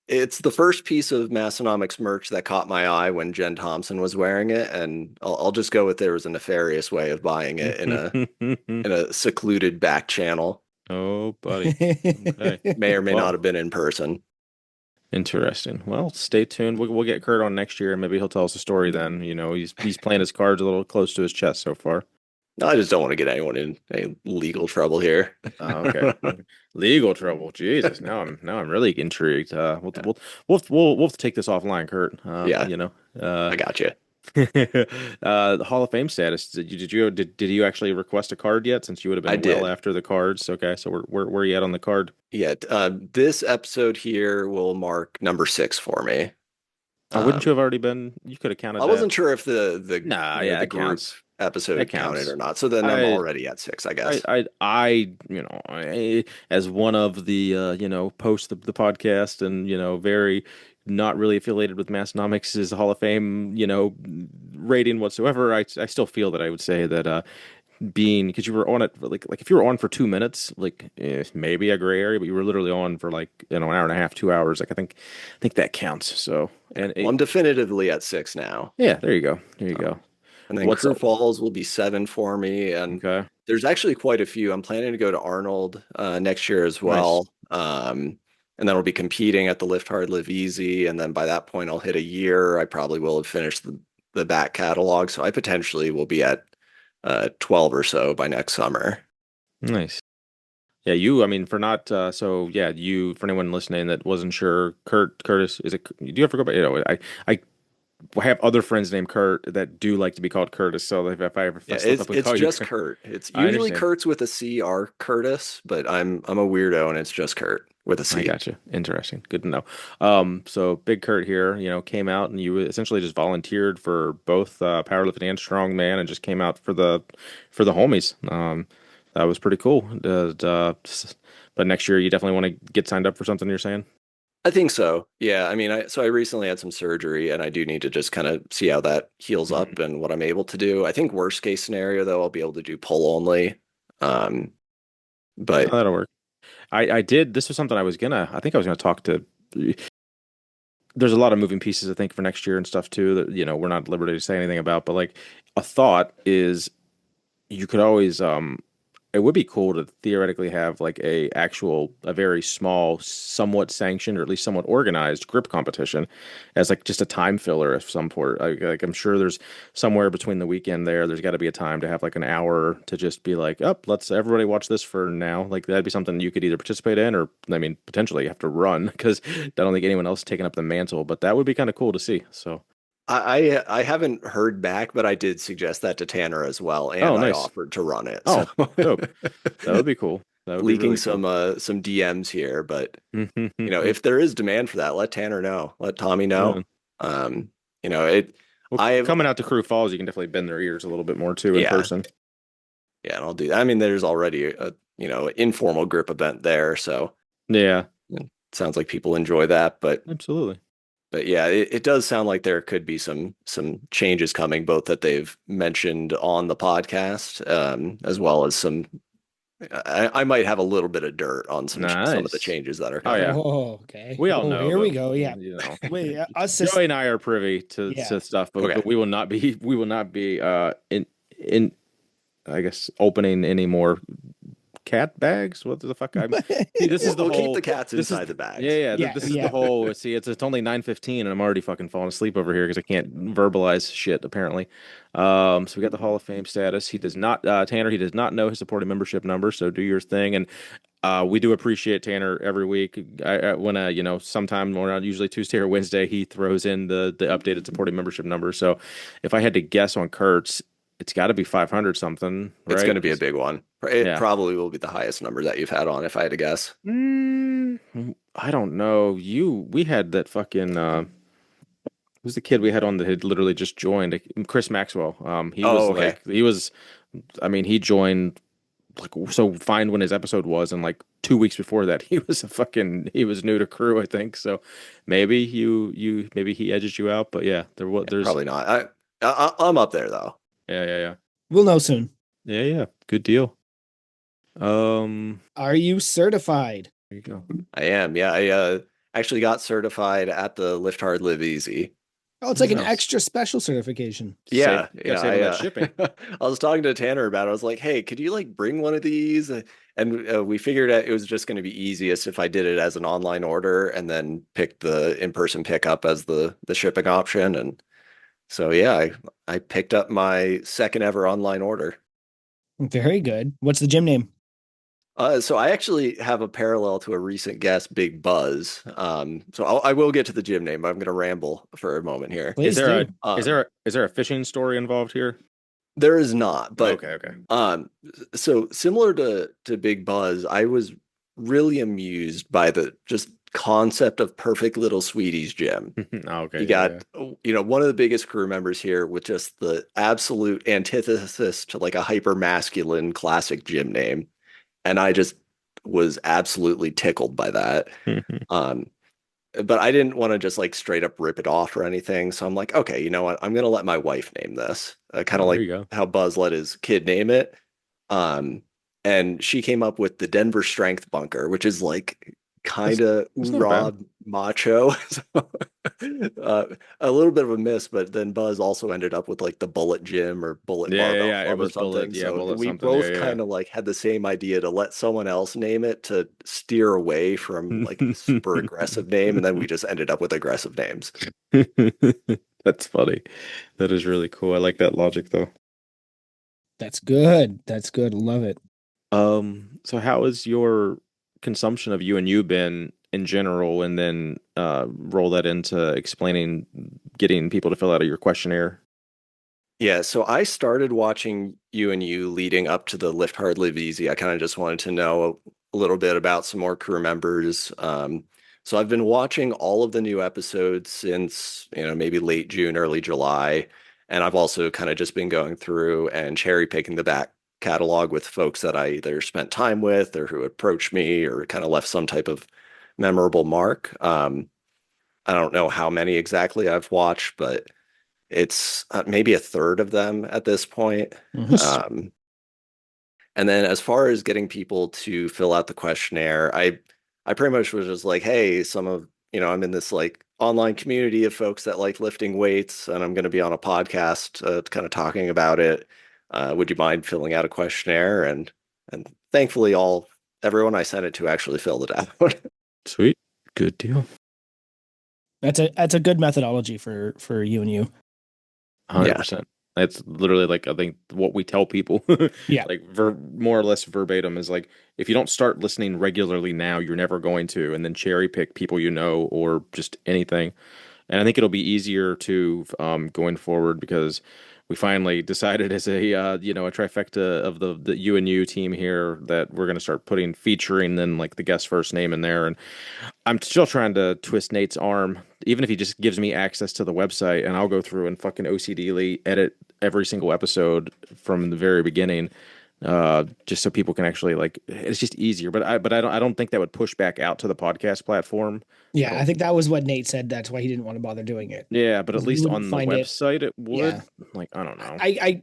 it's the first piece of Massonomics merch that caught my eye when Jen Thompson was wearing it, and I'll just go with there was a nefarious way of buying it in a secluded back channel. Oh, buddy. Okay. May or may not Well, have been in person. interesting. Well, stay tuned. We'll get Kurt on next year, and maybe he'll tell us a story then. He's playing his cards a little close to his chest so far. No, I just don't want to get anyone in any legal trouble here. Okay. Legal trouble. Jesus. Now I'm really intrigued. We'll have to take this offline, Kurt. Yeah, I got you. The Hall of Fame status. Did you actually request a card yet? Since you would have I been well did. after the cards. Okay, so where are you at on the card? Yeah, this episode here will mark number 6 for me. Wouldn't you Um, have already been? You could have counted I that. wasn't sure if the Nah, you know yeah, the it group counts. That episode counted counts. or not. So then I'm I already at 6, I I guess. as one of the post the podcast and very not really affiliated with Massonomics' Hall of Fame rating whatsoever. I still feel that I would say that being because you were on it for like if you were on for 2 minutes, like maybe a gray area, but you were literally on for like an hour and a half, 2 hours. Like I think that counts. So and Well, I'm definitively at 6 now. yeah, there you go, there you Um, go. and then What's Crew up? Falls will be 7 for me. And Okay, there's actually quite a few. I'm planning to go to Arnold next year as nice. well. And then I'll be competing at the Lift Hard, Live Easy. And then by that point, I'll hit a year. I probably will have finished the back catalog. So I potentially will be at 12 or so by next summer. Nice. Yeah, I mean, for not, so yeah, for anyone listening that wasn't sure, Curtis, do you ever go back? I have other friends named Kurt that do like to be called Curtis. So if I ever Yeah, slip up and it's call you just Kurt, Curt. It's I usually understand. Kurt's with a C or Curtis, but I'm a weirdo and it's just Curt with a I C. got you. Interesting. Good to know. So Big Curt here, came out and you essentially just volunteered for both powerlifting and strongman and just came out for the homies. That was pretty cool. But next year you definitely want to get signed up for something you're saying? I think so. Yeah, I mean, I recently had some surgery and I do need to just kind of see how that heals Mhm. up and what I'm able to do. I think worst case scenario though, I'll be able to do pull only. Um, Oh, but that'll work. I did. This was something I think I was gonna talk to. There's a lot of moving pieces, I think, for next year and stuff too that, we're not at liberty to say anything about, but like a thought is you could always it would be cool to theoretically have like a very small, somewhat sanctioned or at least somewhat organized grip competition as like just a time filler of some sort. Like I'm sure there's somewhere between the weekend there's got to be a time to have like an hour to just be like, oh, let's everybody watch this for now. Like that'd be something you could either participate in or I mean potentially you have to run because I don't think anyone else is taking up the mantle, but that would be kind of cool to see. So I haven't heard back, but I did suggest that to Tanner as well, and oh I nice. offered to run it. So Oh, dope. That would be cool. That would be leaking really cool. some DMs here, but if there is demand for that, let Tanner know. Let Tommy know. Yeah. Um, it Well, I've coming out to Crew Falls, you can definitely bend their ears a little bit more too in yeah, person. yeah, and I'll do that. I mean, there's already a informal grip event there, so Yeah, it sounds like people enjoy that. absolutely. But yeah, it does sound like there could be some changes coming, both that they've mentioned on the podcast, as well as some. I might have a little bit of dirt on some of the Nice. changes that are Oh yeah, coming. Oh, okay. we all Oh, know, here we but go. Yeah. Wait, Joey and I are privy yeah. to stuff, but, Okay. but we will not be in I guess opening any more cat bags. What the fuck? See, this is the We'll keep whole. the cats This is inside the bags. yeah. Yeah, This is the yeah. whole. See, it's only 9:15, and I'm already fucking falling asleep over here because I can't verbalize shit apparently. So we got the Hall of Fame status. He does not, Tanner. He does not know his supporting membership number. So do your thing, and we do appreciate Tanner every week. When sometime or not usually Tuesday or Wednesday, he throws in the updated supporting membership number. So if I had to guess on Kurt's, it's got to be 500 something, It's going right? to be a big one. It Yeah. probably will be the highest number that you've had on, if I had to guess. I don't know. We had that fucking Who's the kid we had on that had literally just joined? Chris Maxwell. He was Oh, okay. like he was. I mean, he joined like so fine when his episode was, and like 2 weeks before that, he was new to crew, I think. So maybe maybe he edges you out, but yeah, there's Probably not. I'm up there though. yeah. We'll know soon. Yeah. Good deal. Are you certified? There you go. I am. Yeah, I actually got certified at the Lift Hard Live Easy. Oh, it's like an Nice. extra special certification. Yeah, Gotta save on that shipping. I was talking to Tanner about it. I was like, "Hey, could you like bring one of these?" And we figured out it was just going to be easiest if I did it as an online order and then picked the in-person pickup as the shipping option. And so yeah, I picked up my second ever online order. Very good. What's the gym name? So I actually have a parallel to a recent guest, Big Buzz. So I will get to the gym name, but I'm going to ramble for a moment here. Please do. Is there a fishing story involved here? There is not, but Okay. so similar to Big Buzz, I was really amused by the just concept of Perfect Little Sweeties Gym. Okay. You got, one of the biggest crew members here with just the absolute antithesis to like a hyper masculine classic gym name. And I just was absolutely tickled by that. Um, but I didn't want to just like straight up rip it off or anything. So I'm like, okay, you know what? I'm gonna let my wife name this. Kind of There like you go. how Buzz let his kid name it. Um, and she came up with the Denver Strength Bunker, which is like kind of That's not raw bad. macho. A little bit of a miss, but then Buzz also ended up with like the Bullet Gym or Bullet Barbell Yeah. It Club or was Bullet. something. Yeah, So Bullet we something. both kind of like had the same idea to let someone else name it to steer away from like a super aggressive name, and then we just ended up with aggressive names. That's funny. That is really cool. I like that logic though. That's good. That's good. Love it. So how has your consumption of UNU been in general, and then roll that into explaining, getting people to fill out your questionnaire? Yeah, so I started watching you and you leading up to the Lift Hard Live Easy. I kind of just wanted to know a little bit about some more crew members. So I've been watching all of the new episodes since, maybe late June, early July. And I've also kind of just been going through and cherry picking the back catalog with folks that I either spent time with or who approached me or kind of left some type of memorable mark. I don't know how many exactly I've watched, but it's maybe a third of them at this point. Mhm. Um, and then as far as getting people to fill out the questionnaire, I pretty much was just like, hey, I'm in this like online community of folks that like lifting weights, and I'm going to be on a podcast kind of talking about it. Would you mind filling out a questionnaire? And thankfully, everyone I sent it to actually filled it out. Sweet. Good deal. That's a good methodology for you and you. 100%. That's literally like I think what we tell people. Yeah. Like more or less verbatim is like if you don't start listening regularly now, you're never going to, and then cherry pick people or just anything. And I think it'll be easier to going forward because we finally decided as a trifecta of the UNU team here that we're going to start featuring then like the guest first name in there. And I'm still trying to twist Nate's arm, even if he just gives me access to the website, and I'll go through and fucking OCDly edit every single episode from the very beginning, just so people can actually like. It's just easier, but I don't think that would push back out to the podcast platform. Yeah, I think that was what Nate said. That's why he didn't want to bother doing it. Yeah, but at You least wouldn't on the find it. website it would. Yeah. Like I don't know.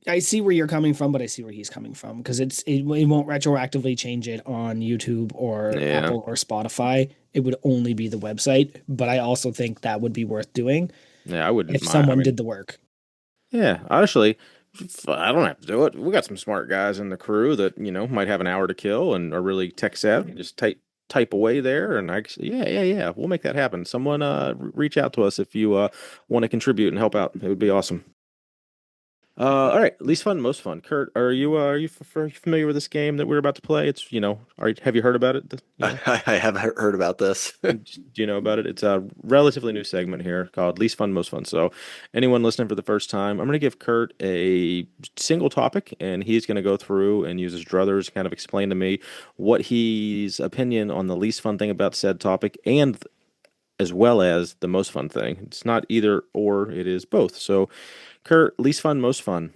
I see where you're coming from, but I see where he's coming from because it won't retroactively change it on YouTube or Yeah. Apple or Spotify. It would only be the website, but I also think that would be worth doing Yeah, I wouldn't if mind. someone did the work. Yeah, honestly, I don't have to do it. We got some smart guys in the crew that might have an hour to kill and are really tech savvy. Just type away there, and yeah, we'll make that happen. Someone reach out to us if you want to contribute and help out. It would be awesome. All right, least fun, most fun. Curt, are you familiar with this game that we're about to play? It's have you heard about it? I have heard about this. Do you know about it? It's a relatively new segment here called Least Fun, Most Fun. So, anyone listening for the first time, I'm going to give Curt a single topic, and he's going to go through and use his druthers to kind of explain to me what his opinion on the least fun thing about said topic and as well as the most fun thing. It's not either or, it is both. So, Curt, least fun, most fun.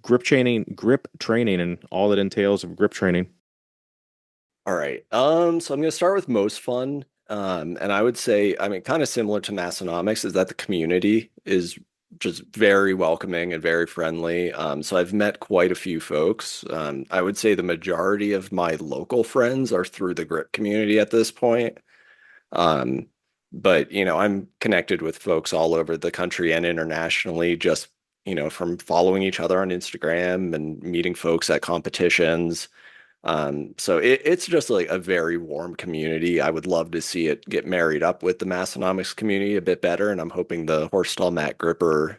Grip training, and all that entails of grip training. All right. So I'm gonna start with most fun. And I would say, I mean, kind of similar to Massonomics, is that the community is just very welcoming and very friendly. So I've met quite a few folks. I would say the majority of my local friends are through the grip community at this point. Um, but I'm connected with folks all over the country and internationally, just from following each other on Instagram and meeting folks at competitions. So it's just like a very warm community. I would love to see it get married up with the Massonomics community a bit better, and I'm hoping the horse stall mat gripper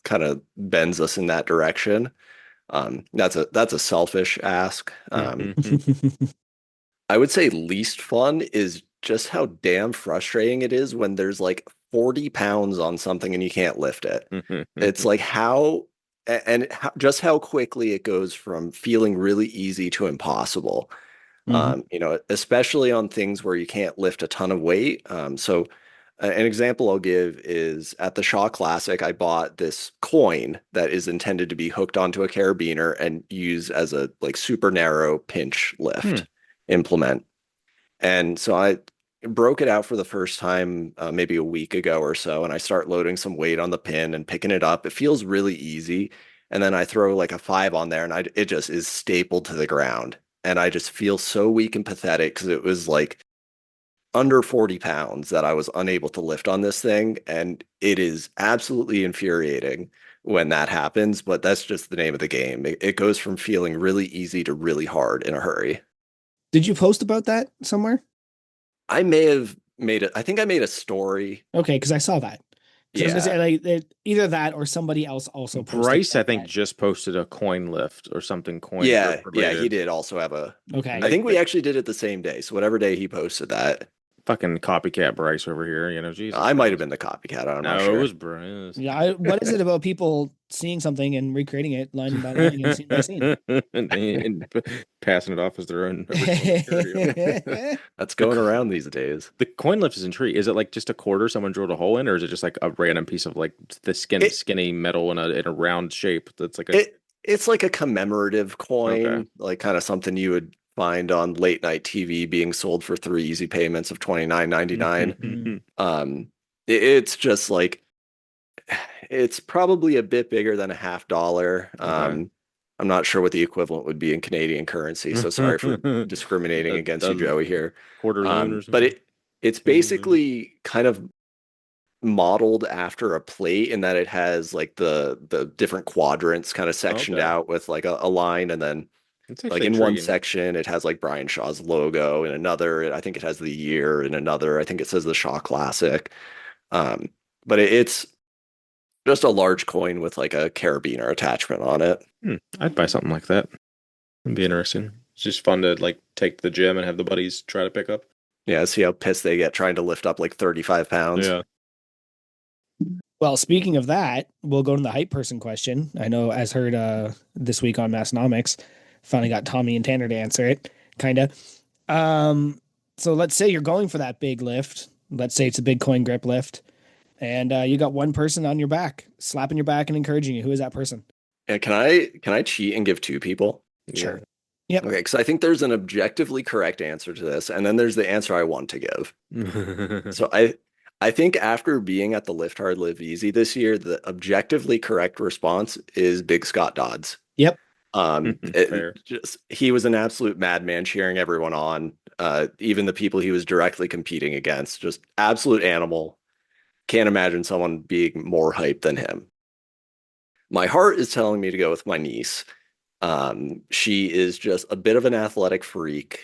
kind of bends us in that direction. That's a selfish ask. I would say least fun is just how damn frustrating it is when there's like 40 pounds on something and you can't lift it. It's like just how quickly it goes from feeling really easy to impossible. Especially on things where you can't lift a ton of weight. An example I'll give is at the Shaw Classic, I bought this coin that is intended to be hooked onto a carabiner and used as a like super narrow pinch lift implement. And so I broke it out for the first time maybe a week ago or so, and I start loading some weight on the pin and picking it up. It feels really easy. And then I throw like a 5 on there, and it just is stapled to the ground. And I just feel so weak and pathetic because it was like under 40 pounds that I was unable to lift on this thing. And it is absolutely infuriating when that happens, but that's just the name of the game. It goes from feeling really easy to really hard in a hurry. Did you post about that somewhere? I may have made it. I think I made a story. Okay, because I saw that. I was gonna Yeah. say like either that or somebody else also posted Bryce, I about think, that. just posted a coin lift or something coin Yeah, grip yeah, he related. did also have a. Okay. I think we actually did it the same day. So whatever day he posted that, Fucking copycat Bryce over here, Jesus I might have Christ. been the copycat. I'm not No, sure. it was Bryce. Yeah, what is it about people seeing something and recreating it line by line and scene by scene? and passing it off as their own original material. That's going around these days. The coin lift is intriguing. Is it like just a quarter someone drilled a hole in, or is it just like a random piece of like the It skinny metal in a round shape? That's like a it's like a commemorative okay. coin, like kind of something you would find on late night TV being sold for 3 easy payments of $29.99. It's just like it's probably a bit bigger than a $50. Okay. I'm not sure what the equivalent would be in Canadian currency, so sorry for discriminating against you, A Joey, here. quarter loon or But something. it's basically kind of modeled after a plate in that it has like the different quadrants kind of sectioned Okay. out with like a line, and then It's like actually in one intriguing. section it has like Brian Shaw's logo, in another I think it has the year, in another I think it says the Shaw Classic. um but it's just a large coin with like a carabiner attachment on it. I'd buy something like that. It'd be interesting. It's just fun to like take to the gym and have the buddies try to pick up. Yeah, see how pissed they get trying to lift up like 35 pounds. Yeah. Well, speaking of that, we'll go to the hype person question. I know, as heard this week on Massonomics, finally got Tommy and Tanner to answer it, kind of. So let's say you're going for that big lift. Let's say it's a big coin grip lift, and you got one person on your back, slapping your back and encouraging you. Who is that person? And can I cheat and give 2 people? Sure. Yep. Okay, because I think there's an objectively correct answer to this, and then there's the answer I want to give. So I think after being at the Lift Hard Live Easy this year, the objectively correct response is Big Scott Dodds. Yep. Fair. He was an absolute madman, cheering everyone on, even the people he was directly competing against. Just absolute animal. Can't imagine someone being more hyped than him. My heart is telling me to go with my niece. She is just a bit of an athletic freak,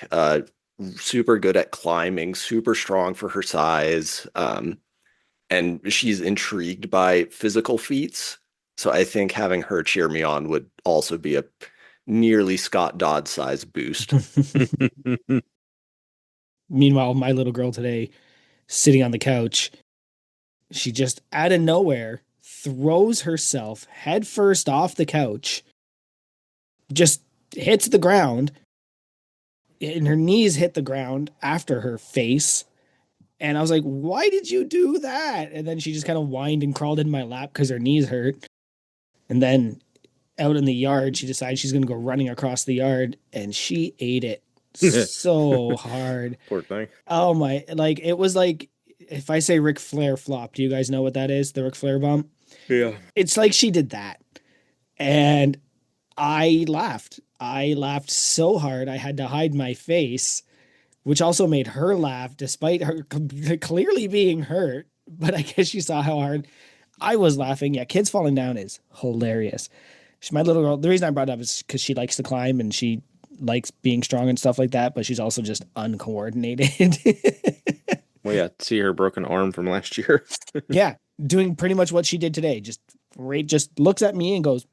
super good at climbing, super strong for her size, and she's intrigued by physical feats. So I think having her cheer me on would also be a nearly Scott Dodd size boost. Meanwhile, my little girl today, sitting on the couch, she just out of nowhere throws herself headfirst off the couch, just hits the ground, and her knees hit the ground after her face, And I was like, why did you do that? And then she just kind of whined and crawled in my lap because her knees hurt. And then out in the yard, she decides she's going to go running across the yard, and she ate it so hard. Poor thing. Oh my, like it was like if I say Ric Flair flop, do you guys know what that is? The Ric Flair bump? Yeah. It's like she did that. And I laughed. I laughed so hard I had to hide my face, which also made her laugh despite her clearly being hurt. But I guess she saw how hard I was laughing. Yeah, kids falling down is hilarious. My little girl, the reason I brought it up is because she likes to climb and she likes being strong and stuff like that, but she's also just uncoordinated. Well, yeah, see her broken arm from last year. Yeah, doing pretty much what she did today. Just looks at me and goes,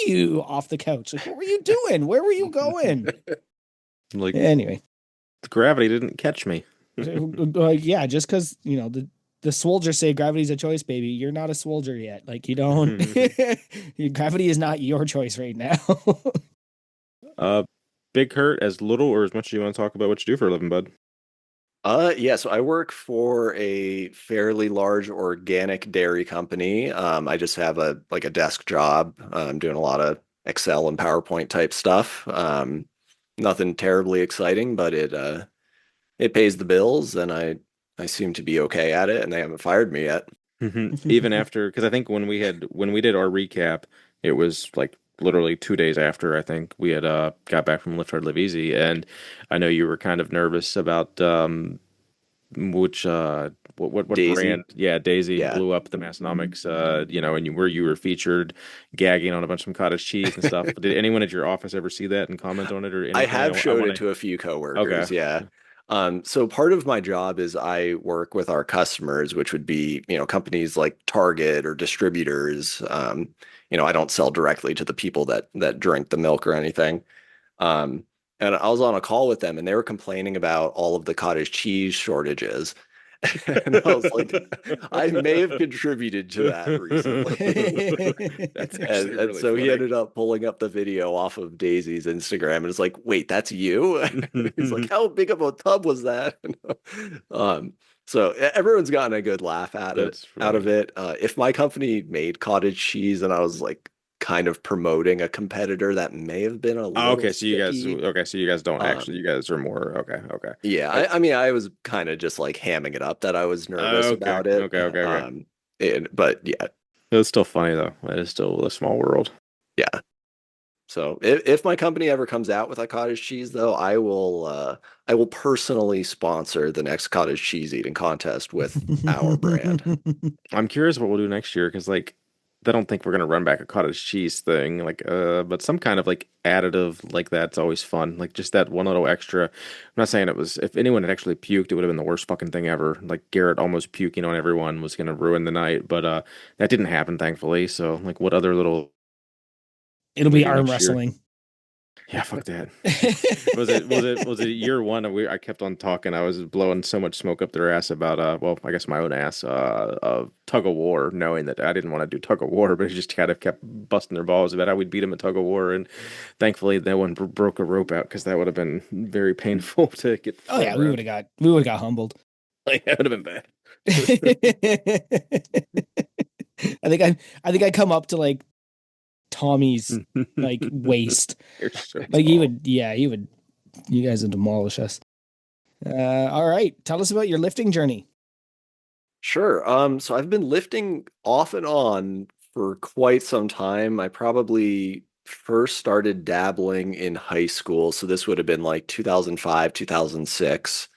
"Pew," off the couch. Like, what were you doing? Where were you going? Like, Anyway, gravity didn't catch me. yeah, just because the soldiers say gravity's a choice, baby. You're not a soldier yet. Like you don't. Gravity is not your choice right now. Big Curt, as little or as much as you want to talk about what you do for a living, bud. Yeah, so I work for a fairly large organic dairy company. I just have a desk job. I'm doing a lot of Excel and PowerPoint type stuff. Nothing terribly exciting, but it pays the bills, and I seem to be okay at it, and they haven't fired me yet. Even after, because I think when we did our recap, it was like literally 2 days after I think we had got back from Lift Hard Live Easy, and I know you were kind of nervous about which what Daisy. brand? Yeah, Daisy Yeah. blew up the Massonomics, and you were featured gagging on a bunch of cottage cheese and stuff. Did anyone at your office ever see that and comment on it or anything? I have showed it to a few coworkers. Okay. Yeah. So part of my job is I work with our customers, which would be, companies like Target or distributors. I don't sell directly to the people that drink the milk or anything. And I was on a call with them, and they were complaining about all of the cottage cheese shortages. And I was like, I may have contributed to that recently. That's And, actually and really so he funny. ended up pulling up the video off of Daisy's Instagram, and it's like, wait, that's you? And he's like, how big of a tub was that? So everyone's gotten a good laugh out That's of funny. it. If my company made cottage cheese and I was like kind of promoting a competitor, that may have been a Oh, little okay, so you guys, sticky. don't actually, Um, you guys are more okay. yeah, I, I mean, I was kind of just like hamming it up that I was nervous okay, about it. okay. But yeah, It's still funny though. It is still a small world. yeah. So if my company ever comes out with a cottage cheese, though, I will personally sponsor the next cottage cheese eating contest with our brand. I'm curious what we'll do next year because like I don't think we're gonna run back a cottage cheese thing like but some kind of like additive like that's always fun like just that one little extra. I'm not saying it was if anyone had actually puked it would have been the worst fucking thing ever. Like Garrett almost puking on everyone was gonna ruin the night, but that didn't happen thankfully. So like what other little It'll can we be do arm next year? wrestling. Yeah, fuck that. Was it year one? I kept on talking. I was blowing so much smoke up their ass about well, I guess my own ass of tug of war, knowing that I didn't want to do tug of war, but it just kind of kept busting their balls about how we'd beat them at tug of war, and thankfully no one broke a rope out because that would have been very painful to get. Oh yeah, we would have got humbled. Like, that would have been bad. I think I come up to like Tommy's like waist. You're so Like small. you guys would demolish us. All right. Tell us about your lifting journey. Sure. So I've been lifting off and on for quite some time. I probably first started dabbling in high school, so this would have been like 2005, 2006.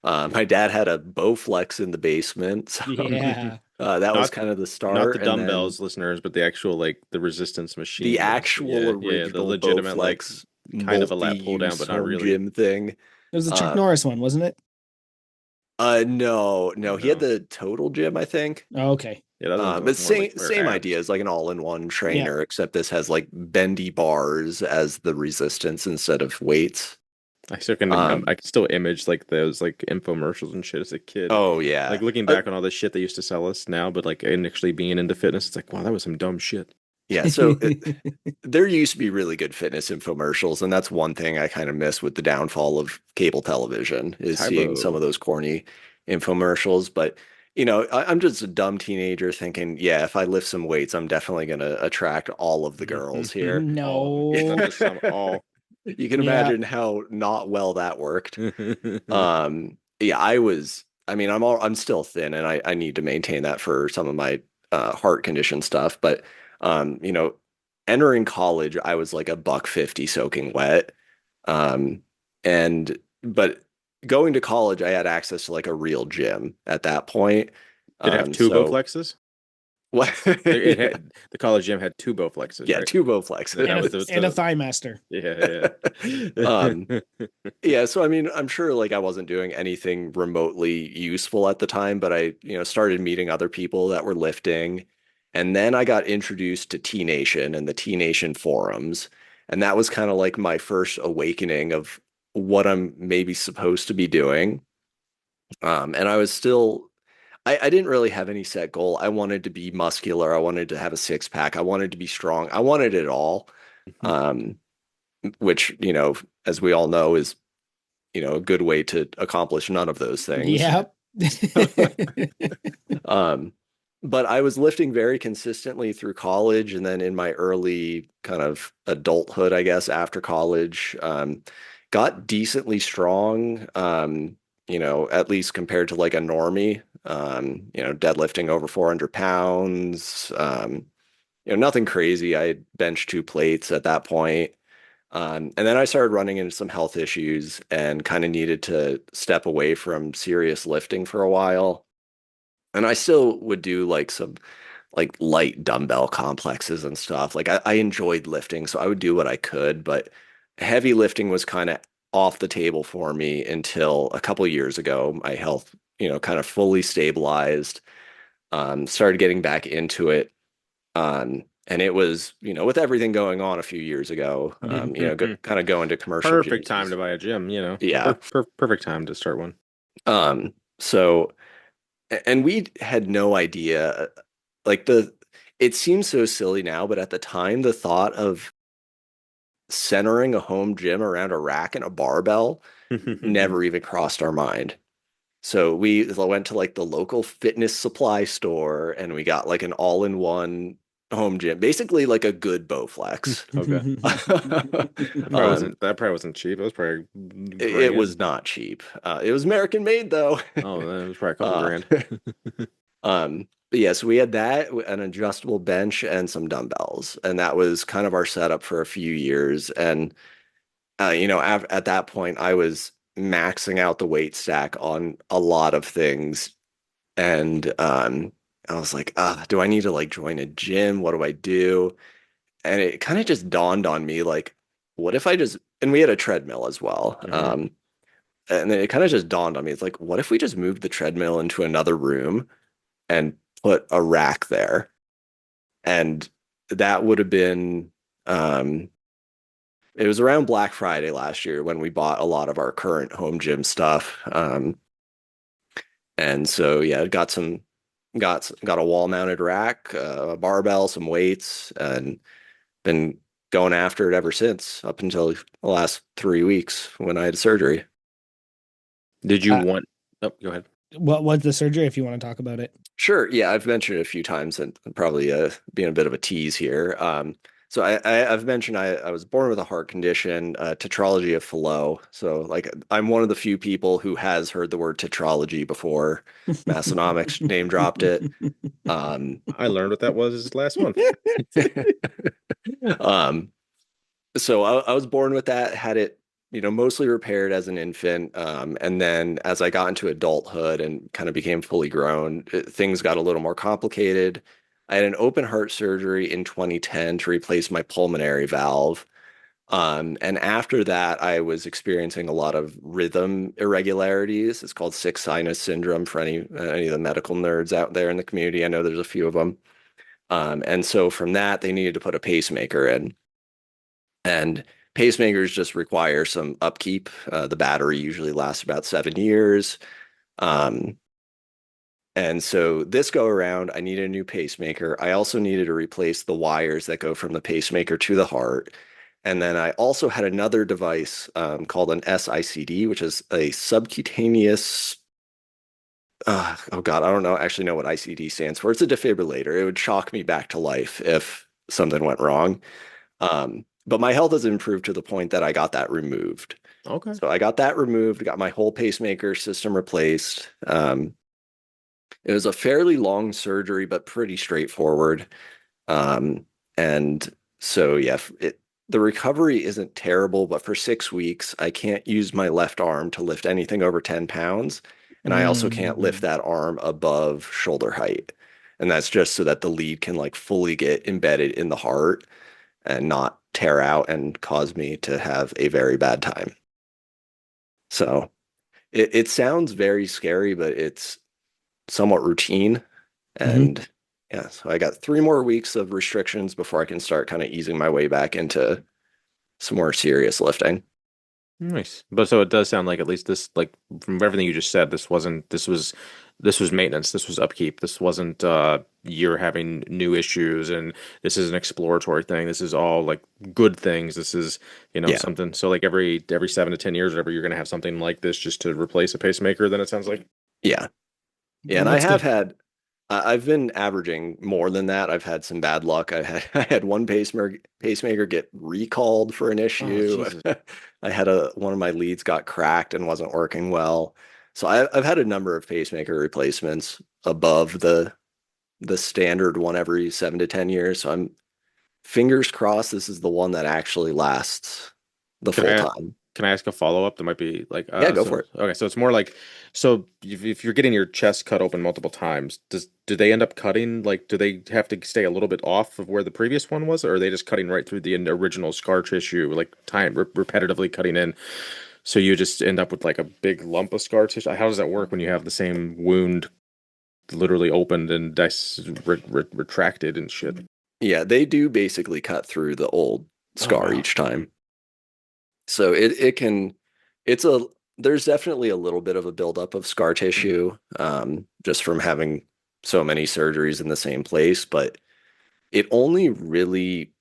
My dad had a Bowflex in the basement, so Yeah. that was Not kind of the start. not the And then dumbbells, listeners, but the actual like the resistance machine. the actual Yeah, the original legitimate like Bowflex kind of a lat pull down, multi-use but not home really. gym thing. It was the Chuck Uh, Norris one, wasn't it? no, he had No. the Total Gym, I think. Oh, okay. Yeah, that one's But more like same for idea. abs. It's like an all-in-one Yeah. trainer, except this has like bendy bars as the resistance instead of weights. I still can I can still image like those like infomercials and shit as a kid. Oh yeah. Like looking back on all the shit they used to sell us now, but like initially being into fitness, it's like, wow, that was some dumb shit. Yeah, so there used to be really good fitness infomercials, and that's one thing I kind of miss with the downfall of cable television is seeing some Tybo. of those corny infomercials, but I'm just a dumb teenager thinking, yeah, if I lift some weights, I'm definitely going to attract all of the girls here. All of them. No. Just some all. You can Yeah. imagine how not well that worked. Yeah, I mean, I'm still thin and I need to maintain that for some of my heart condition stuff. But you know, entering college, I was like a buck 50 soaking wet. Um, and but going to college, I had access to like a real gym at that point. Did it have two So Bowflexes? what? It had, the college gym had two Bowflexes, Yeah, right? two Bowflex. That And was a thigh master. yeah. Yeah, so I mean, I'm sure like I wasn't doing anything remotely useful at the time, but I, started meeting other people that were lifting. And then I got introduced to T Nation and the T Nation forums. And that was kind of like my first awakening of what I'm maybe supposed to be doing. And I was still, I didn't really have any set goal. I wanted to be muscular. I wanted to have a six pack. I wanted to be strong. I wanted it all. Um, which, as we all know, is a good way to accomplish none of those things. Yep. Um, but I was lifting very consistently through college, and then in my early kind of adulthood, I guess, after college, got decently strong, at least compared to like a normie, deadlifting over 400 pounds, nothing crazy. I benched 2 plates at that point. And then I started running into some health issues and kind of needed to step away from serious lifting for a while. And I still would do like some like light dumbbell complexes and stuff. Like I enjoyed lifting, so I would do what I could, but heavy lifting was kind of off the table for me until a couple years ago. My health, kind of fully stabilized. Started getting back into it. And it was, with everything going on a few years ago, kind of going to commercial Perfect gyms. time to buy a gym, Yeah. Perfect time to start one. So, and we had no idea, like it seems so silly now, but at the time, the thought of centering a home gym around a rack and a barbell never even crossed our mind. So we went to like the local fitness supply store and we got like an all-in-one home gym, basically like a good Bowflex. Okay. That probably wasn't cheap. It was probably It was not cheap. It was American made though. Oh, it was probably a couple grand. But yeah, so we had that, an adjustable bench and some dumbbells, and that was kind of our setup for a few years. And at that point, I was maxing out the weight stack on a lot of things, and I was like, do I need to like join a gym? What do I do? And it kind of just dawned on me, like, what if I just, and we had a treadmill as well. Mhm. And then it kind of just dawned on me, it's like, what if we just moved the treadmill into another room and put a rack there? And that would have been, it was around Black Friday last year when we bought a lot of our current home gym stuff. And so, yeah, got a wall mounted rack, a barbell, some weights, and been going after it ever since, up until the last 3 weeks when I had surgery. Did you want? Oh, go ahead. What was the surgery, if you want to talk about it? Sure. Yeah, I've mentioned it a few times and probably being a bit of a tease here. So I've mentioned I was born with a heart condition, tetralogy of Fallot. So like I'm one of the few people who has heard the word tetralogy before. Massonomics name dropped it. I learned what that was last month. So I was born with that, had it, mostly repaired as an infant. And then as I got into adulthood and kind of became fully grown, things got a little more complicated. I had an open heart surgery in 2010 to replace my pulmonary valve. And after that, I was experiencing a lot of rhythm irregularities. It's called sick sinus syndrome for any of the medical nerds out there in the community. I know there's a few of them. And so from that, they needed to put a pacemaker in. And pacemakers just require some upkeep. The battery usually lasts about 7 years. Um, and so this go around, I needed a new pacemaker. I also needed to replace the wires that go from the pacemaker to the heart. And then I also had another device called an SICD, which is a subcutaneous Oh God, I don't know actually know what ICD stands for. It's a defibrillator. It would shock me back to life if something went wrong. But my health has improved to the point that I got that removed. Okay. So I got that removed, got my whole pacemaker system replaced. It was a fairly long surgery, but pretty straightforward. Um, and so yeah, the recovery isn't terrible, but for 6 weeks, I can't use my left arm to lift anything over 10 pounds. And I also can't lift Mm. that arm above shoulder height. And that's just so that the lead can like fully get embedded in the heart and not tear out and cause me to have a very bad time. So it sounds very scary, but it's somewhat routine. Hmm. And yeah, so I got 3 more weeks of restrictions before I can start kind of easing my way back into some more serious lifting. Nice. But so it does sound like at least this, like from everything you just said, this was maintenance, this was upkeep. This wasn't you're having new issues and this is an exploratory thing. This is all like good things. This is, Yeah, something. So like every 7 to 10 years or whatever, you're gonna have something like this just to replace a pacemaker, then it sounds like. yeah, yeah. And I That's have good. had, I've been averaging more than that. I've had some bad luck. I had one pacemaker get recalled for an Oh, issue. Jesus. I had one of my leads got cracked and wasn't working well. So I've had a number of pacemaker replacements above the standard one every 7 to 10 years. So I'm fingers crossed this is the one that actually lasts the Can full I time. can I ask a follow-up that might be like Yeah, go so for it. okay, so it's more like so if you're getting your chest cut open multiple times, do they end up cutting like do they have to stay a little bit off of where the previous one was, or are they just cutting right through the original scar tissue, like time repetitively cutting in, so you just end up with like a big lump of scar tissue? How does that work when you have the same wound literally opened and retracted and shit? Yeah, they do basically cut through the old Oh scar wow. each time. So it can it's a there's definitely a little bit of a buildup of scar Mhm. tissue just from having so many surgeries in the same place, but it only really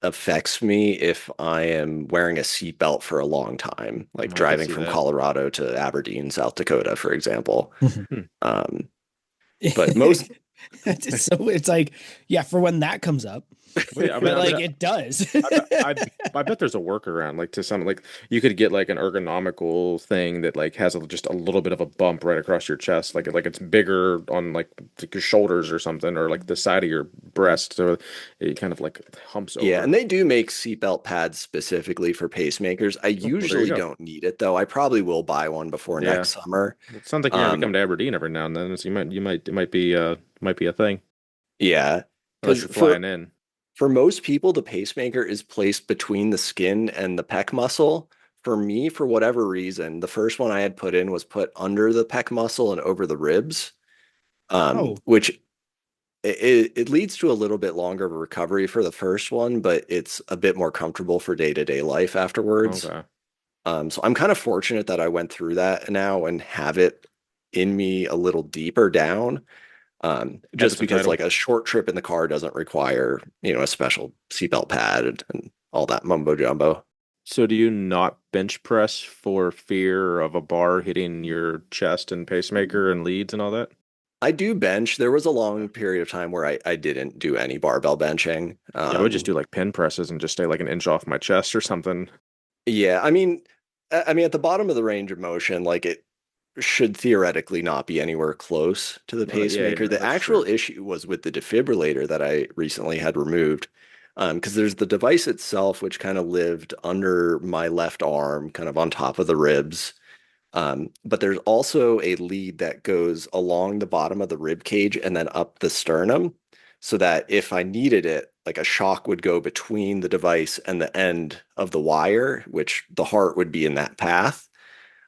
affects me if I am wearing a seatbelt for a long time, like I could driving see from that. Colorado to Aberdeen, South Dakota, for example. Hmm. Um, but most It's like, yeah, for when that comes up, Well, yeah, but like it does. I bet there's a workaround, like to some, like you could get like an ergonomical thing that like has just a little bit of a bump right across your chest, like it's bigger on like your shoulders or something, or like the side of your breast, so it kind of like humps Yeah, over. and they do make seatbelt pads specifically for pacemakers. I Oh, well, there you usually go. don't need it though. I probably will buy one before Yeah, next summer. it sounds like you're gonna be coming Um, to Aberdeen every now and then, so it might be a thing yeah, unless because you're flying in. for most people, the pacemaker is placed between the skin and the pec muscle. For me, for whatever reason, the first one I had put in was put under the pec muscle and over the ribs, Oh, which it leads to a little bit longer of a recovery for the first one, but it's a bit more comfortable for day-to-day life afterwards. Okay, So I'm kind of fortunate that I went through that now and have it in me a little deeper down. Just episode because title. like a short trip in the car doesn't require, a special seatbelt pad and all that mumbo jumbo. So do you not bench press for fear of a bar hitting your chest and pacemaker and leads and all that? I do bench. There was a long period of time where I didn't do any barbell benching. Yeah, I would just do like pin presses and just stay like an inch off my chest or something. Yeah, I mean at the bottom of the range of motion, like it should theoretically not be anywhere close to the Yeah, pacemaker. yeah, The that's true. actual issue was with the defibrillator that I recently had removed. Because there's the device itself, which kind of lived under my left arm, kind of on top of the ribs. But there's also a lead that goes along the bottom of the rib cage and then up the sternum, so that if I needed it, like a shock would go between the device and the end of the wire, which the heart would be in that path.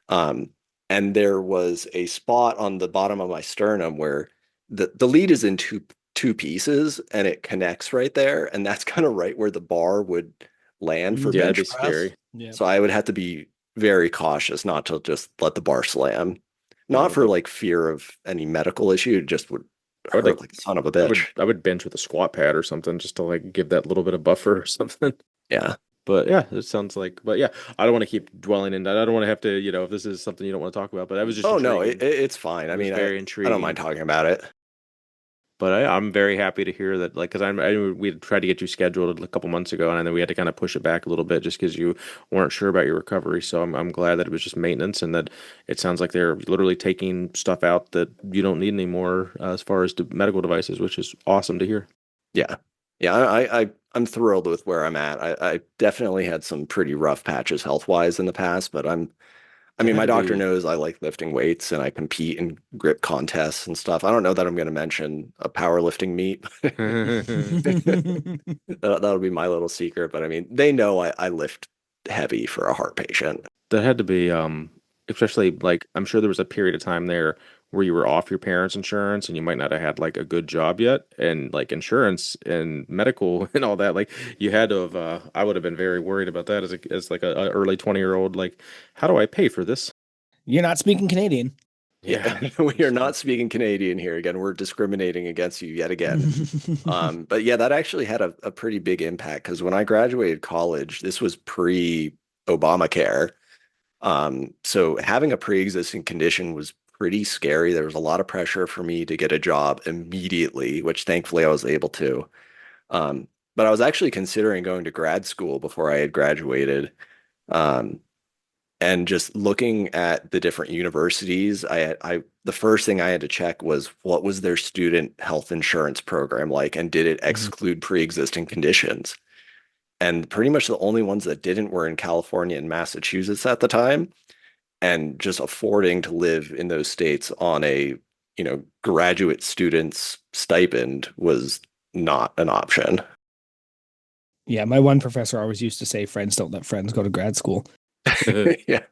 Um, and there was a spot on the bottom of my sternum where the lead is in two pieces and it connects right there, and that's kind of right where the bar would land for Yeah, that'd Mm, be bench press. scary. yeah. So I would have to be very cautious not to just let the bar slam. Yeah, Not for like fear of any medical issue, it just would I would like hurt like the son of a bitch. I would bench with a squat pad or something just to like give that little bit of buffer or something. Yeah. But yeah, it sounds like. But yeah, I don't want to keep dwelling in that. I don't want to have to, if this is something you don't want to talk about. But that was just Oh no, intriguing. it's fine. I It was mean, very I don't mind intriguing. talking about it. But I'm very happy to hear that, like, because we had tried to get you scheduled a couple months ago, and then we had to kind of push it back a little bit just because you weren't sure about your recovery. So I'm glad that it was just maintenance, and that it sounds like they're literally taking stuff out that you don't need anymore as far as medical devices, which is awesome to hear. Yeah. Yeah, I'm thrilled with where I'm at. I definitely had some pretty rough patches health wise in the past, but I That mean, had my to doctor be. knows I like lifting weights and I compete in grip contests and stuff. I don't know that I'm going to mention a powerlifting meet. That'll be my little secret, but I mean, they know I lift heavy for a heart patient. That had to be, especially like I'm sure there was a period of time there where you were off your parents' insurance and you might not have had like a good job yet, and like insurance and medical and all that. Like you had to have. I would have been very worried about that as like a early 20-year-old. Like, how do I pay for this? You're not speaking Canadian. Yeah. Yeah, we are not speaking Canadian here again. We're discriminating against you yet again. But yeah, that actually had a pretty big impact because when I graduated college, this was pre-Obamacare. So having a pre-existing condition was pretty scary. There was a lot of pressure for me to get a job immediately, which thankfully I was able to. Um, but I was actually considering going to grad school before I had graduated. Um, and just looking at the different universities, the first thing I had to check was what was their student health insurance program like, and did it Mhm. exclude pre-existing conditions? And pretty much the only ones that didn't were in California and Massachusetts at the time. And just affording to live in those states on a, graduate student's stipend was not an option. Yeah, my one professor always used to say, "Friends don't let friends go to grad school." I've Yeah.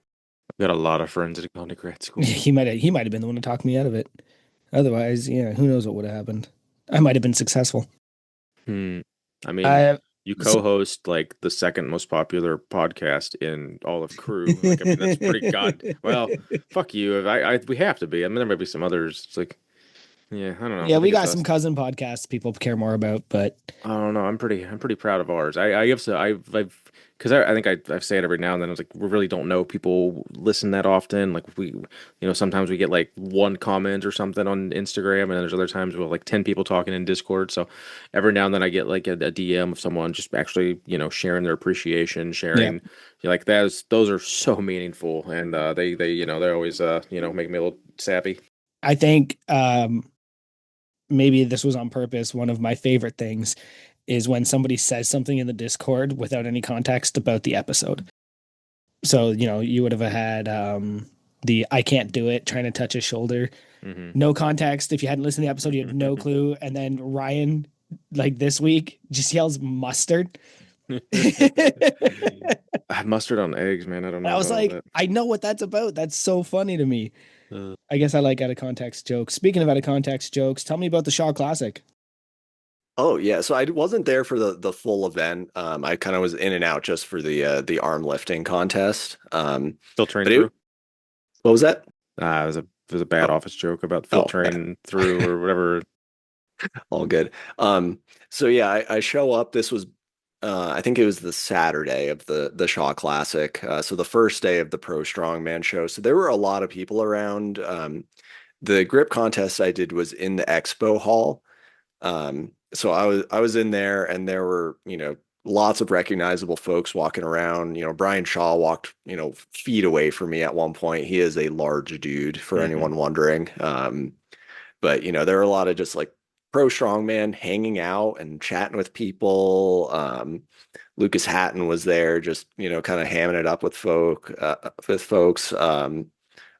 got a lot of friends that have gone to grad school. He might have been the one to talk me out of it. Otherwise, yeah, who knows what would have happened? I might have been successful. Hmm. I mean, Uh, you so, co-host like the second most popular podcast in all of Crew. Like, I mean, that's pretty god. Well, fuck you. If we have to be. I mean, there might be some others. It's like, yeah, I don't know. yeah, I we think it's got some us. cousin podcasts people care more about, but I don't know. I'm pretty proud of ours. I have to. Because I think I say it every now and then. I was like, we really don't know people listen that often. Like sometimes we get like one comment or something on Instagram, and then there's other times we'll have like 10 people talking in Discord. So every now and then I get like a DM of someone just actually sharing their appreciation, yeah, sharing like those are so meaningful, and they're always make me a little sappy. I think maybe this was on purpose. One of my favorite things is when somebody says something in the Discord without any context about the episode. So, you would have had the "I can't do it" trying to touch his shoulder. Hmm. No context. If you hadn't listened to the episode, you had no clue. And then Ryan, like this week, just yells mustard. Mustard on eggs, man. I don't And know I was about all like, that. I know what that's about. That's so funny to me. Uh, I guess I like out of context jokes. Speaking of out of context jokes, tell me about the Shaw Classic. Oh yeah, so I wasn't there for the full event. I kind of was in and out just for the arm lifting contest. filtering But it through. what was that? It was a bad Oh, office joke about oh, filtering through or whatever. all good. So yeah, I show up. This was I think it was the Saturday of the Shaw Classic. So the first day of the Pro Strongman show. So there were a lot of people around. The grip contest I did was in the expo hall. So I was in there and there were, lots of recognizable folks walking around. Brian Shaw walked, feet away from me at one point. He is a large dude for Hmm. anyone wondering. But there were a lot of just like pro strongman hanging out and chatting with people. Lucas Hatton was there, just kind of hamming it up with folks.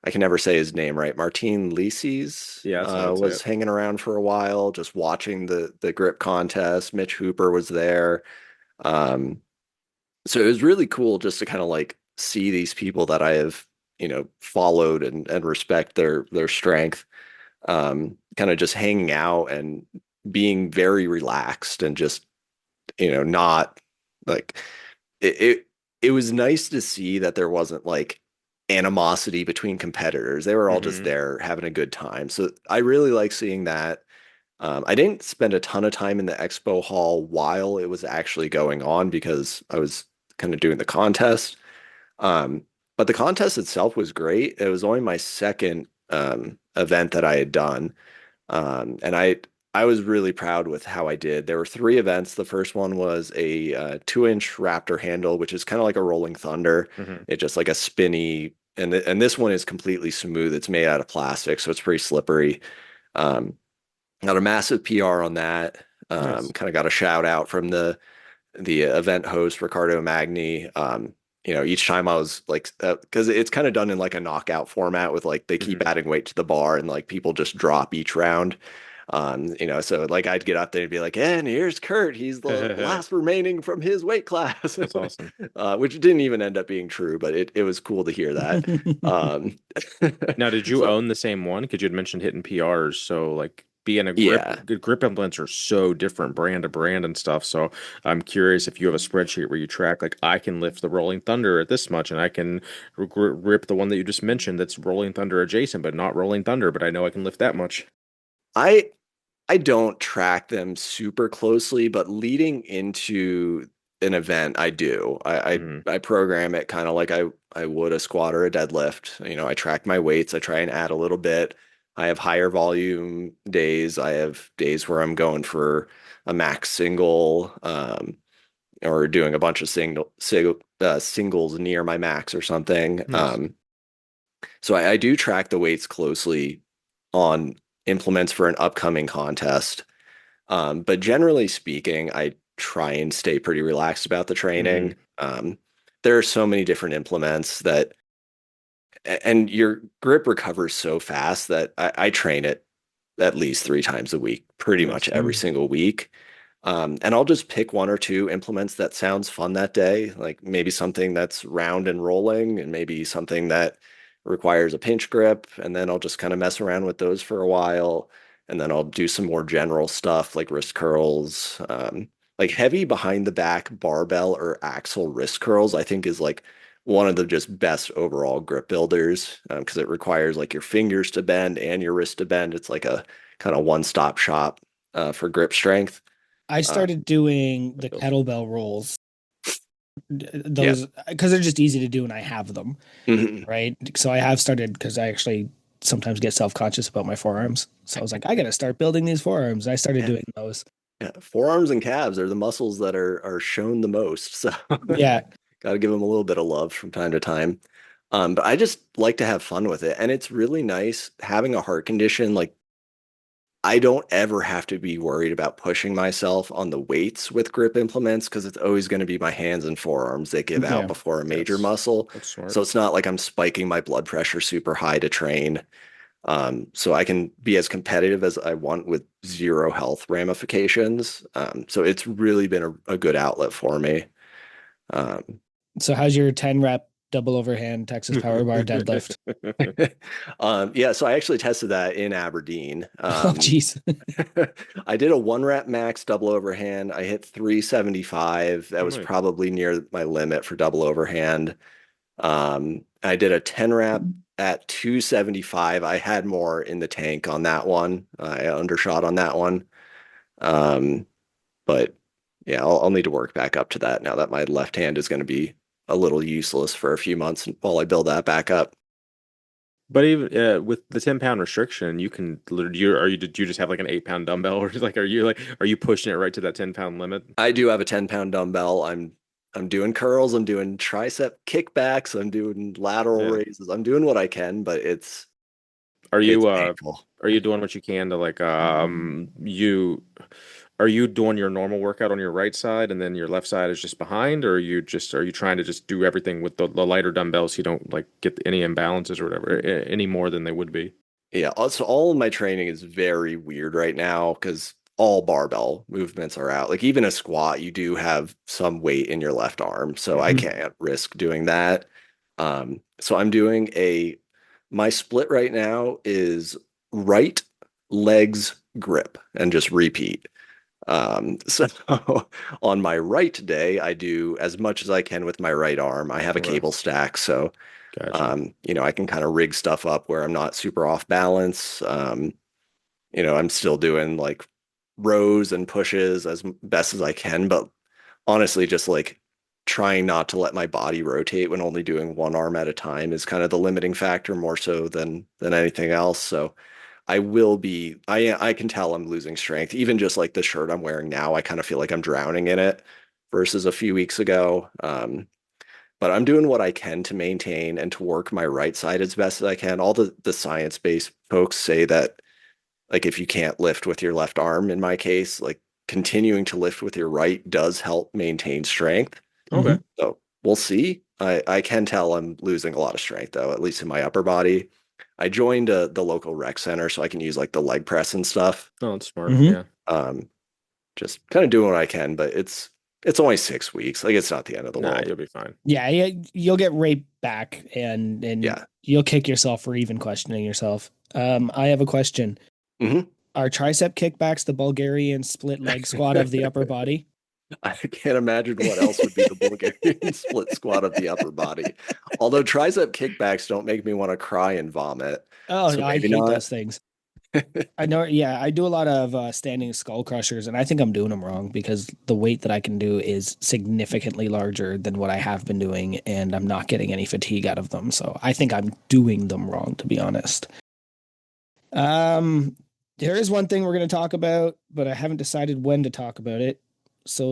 I can never say his name right. Martin Lises Yeah, that's how I'd say was it. hanging around for a while, just watching the grip contest. Mitch Hooper was there. Um, so it was really cool just to kind of like see these people that I have, followed and respect their strength. Kind of just hanging out and being very relaxed and just, not like it it was nice to see that there wasn't like animosity between competitors. They were all just Hmm. there having a good time. So I really like seeing that. I didn't spend a ton of time in the expo hall while it was actually going on because I was kind of doing the contest. But the contest itself was great. It was only my second event that I had done. And I was really proud with how I did. There were three events. The first one was a 2-inch Raptor handle, which is kind of like a Rolling Thunder. Hmm. It's just like a spinny, and this one is completely smooth. It's made out of plastic, so it's pretty slippery. Um, Got a massive PR on that. Nice. Kind of got a shout out from the event host Ricardo Magni. Each time I was like, because it's kind of done in like a knockout format with like they keep Hmm. adding weight to the bar and like people just drop each round. So like I'd get up there and be like, and here's Curt. He's the last remaining from his weight class, That's awesome. which didn't even end up being true, but it was cool to hear that. Um, Now, did you so own the same one? Because you had mentioned hitting PRs. So, like, being a yeah, grip implants are so different brand to brand and stuff. So, I'm curious if you have a spreadsheet where you track, like, I can lift the Rolling Thunder at this much, and I can rip the one that you just mentioned that's Rolling Thunder adjacent, but not Rolling Thunder, but I know I can lift that much. I I don't track them super closely, but leading into an event, I do. Hmm. I program it kind of like I would a squat or a deadlift. I track my weights. I try and add a little bit. I have higher volume days. I have days where I'm going for a max single, or doing a bunch of singles near my max or something. Nice. So I do track the weights closely on implements for an upcoming contest. But generally speaking, I try and stay pretty relaxed about the Hmm. training. There are so many different implements and your grip recovers so fast that I train it at least 3 times a week, pretty much Nice. every single week. And I'll just pick one or two implements that sounds fun that day, like maybe something that's round and rolling, and maybe something that requires a pinch grip. And then I'll just kind of mess around with those for a while. And then I'll do some more general stuff like wrist curls, like heavy behind the back barbell or axle wrist curls, I think is like one of the just best overall grip builders because it requires like your fingers to bend and your wrist to bend. It's like a kind of one-stop shop for grip strength. I Uh, started doing the Feels- kettlebell rolls, yeah. those because they're just easy to do and I have them, Mhm. right? So I have started because I actually sometimes get self-conscious about my forearms. So I was like, I gotta start building these forearms. I started Yeah. doing those. Yeah. Forearms and calves are the muscles that are shown the most. So Yeah. got to give them a little bit of love from time to time. But I just like to have fun with it. And it's really nice having a heart condition. Like I don't ever have to be worried about pushing myself on the weights with grip implements because it's always going to be my hands and forearms that give out Yeah. before a major That's muscle. that's smart. So it's not like I'm spiking my blood pressure super high to train. So I can be as competitive as I want with zero health ramifications. So it's really been a good outlet for me. Um, So how's your 10 rep double overhand Texas power bar deadlift? yeah, so I actually tested that in Aberdeen. Oh, geez. I did a 1 rep max double overhand. I hit 375. That Oh, was nice. probably near my limit for double overhand. I did a 10 rep at 275. I had more in the tank on that one. I undershot on that one. Um, but yeah, I'll need to work back up to that now that my left hand is going to be a little useless for a few months while I build that back up. But even with the 10 pound restriction, you can literally, did you just have like an 8 pound dumbbell or like are you pushing it right to that 10 pound limit? I do have a 10-pound dumbbell. I'm doing curls, I'm doing tricep kickbacks, I'm doing lateral Yeah. raises. I'm doing what I can, but Are it's you painful. are you doing what you can to like you are you doing your normal workout on your right side and then your left side is just behind, or are you trying to just do everything with the lighter dumbbells so you don't like get any imbalances or whatever any more than they would be? Yeah, also all of my training is very weird right now because all barbell movements are out. Like even a squat, you do have some weight in your left arm, so I Hmm. can't risk doing that. So I'm doing my split right now is right legs grip and just repeat. So on my right day, I do as much as I can with my right arm. I have a Okay, cable stack, so gotcha. I can kind of rig stuff up where I'm not super off balance. I'm still doing like rows and pushes as best as I can, but honestly, just like trying not to let my body rotate when only doing one arm at a time is kind of the limiting factor more so than anything else. So I can tell I'm losing strength. Even just like the shirt I'm wearing now, I kind of feel like I'm drowning in it versus a few weeks ago. But I'm doing what I can to maintain and to work my right side as best as I can. All the science-based folks say that like if you can't lift with your left arm, in my case, like continuing to lift with your right does help maintain strength. Okay. So we'll see. I can tell I'm losing a lot of strength though, at least in my upper body. I joined the local rec center so I can use like the leg press and stuff. Oh, that's smart. Mhm. Yeah. Just kind of doing what I can, but it's only 6 weeks. Like it's not the end of the Nah, world. you'll be fine. Yeah, you'll get right back, and Yeah. you'll kick yourself for even questioning yourself. I have a question. Mhm. Are tricep kickbacks the Bulgarian split leg squat of the upper body? I can't imagine what else would be the Bulgarian split squat of the upper body. Although tricep kickbacks don't make me want to cry and vomit. Oh, So I maybe hate not. those things. I know. Yeah, I do a lot of standing skull crushers, and I think I'm doing them wrong because the weight that I can do is significantly larger than what I have been doing, and I'm not getting any fatigue out of them. So I think I'm doing them wrong, to be honest. There is one thing we're going to talk about, but I haven't decided when to talk about it. So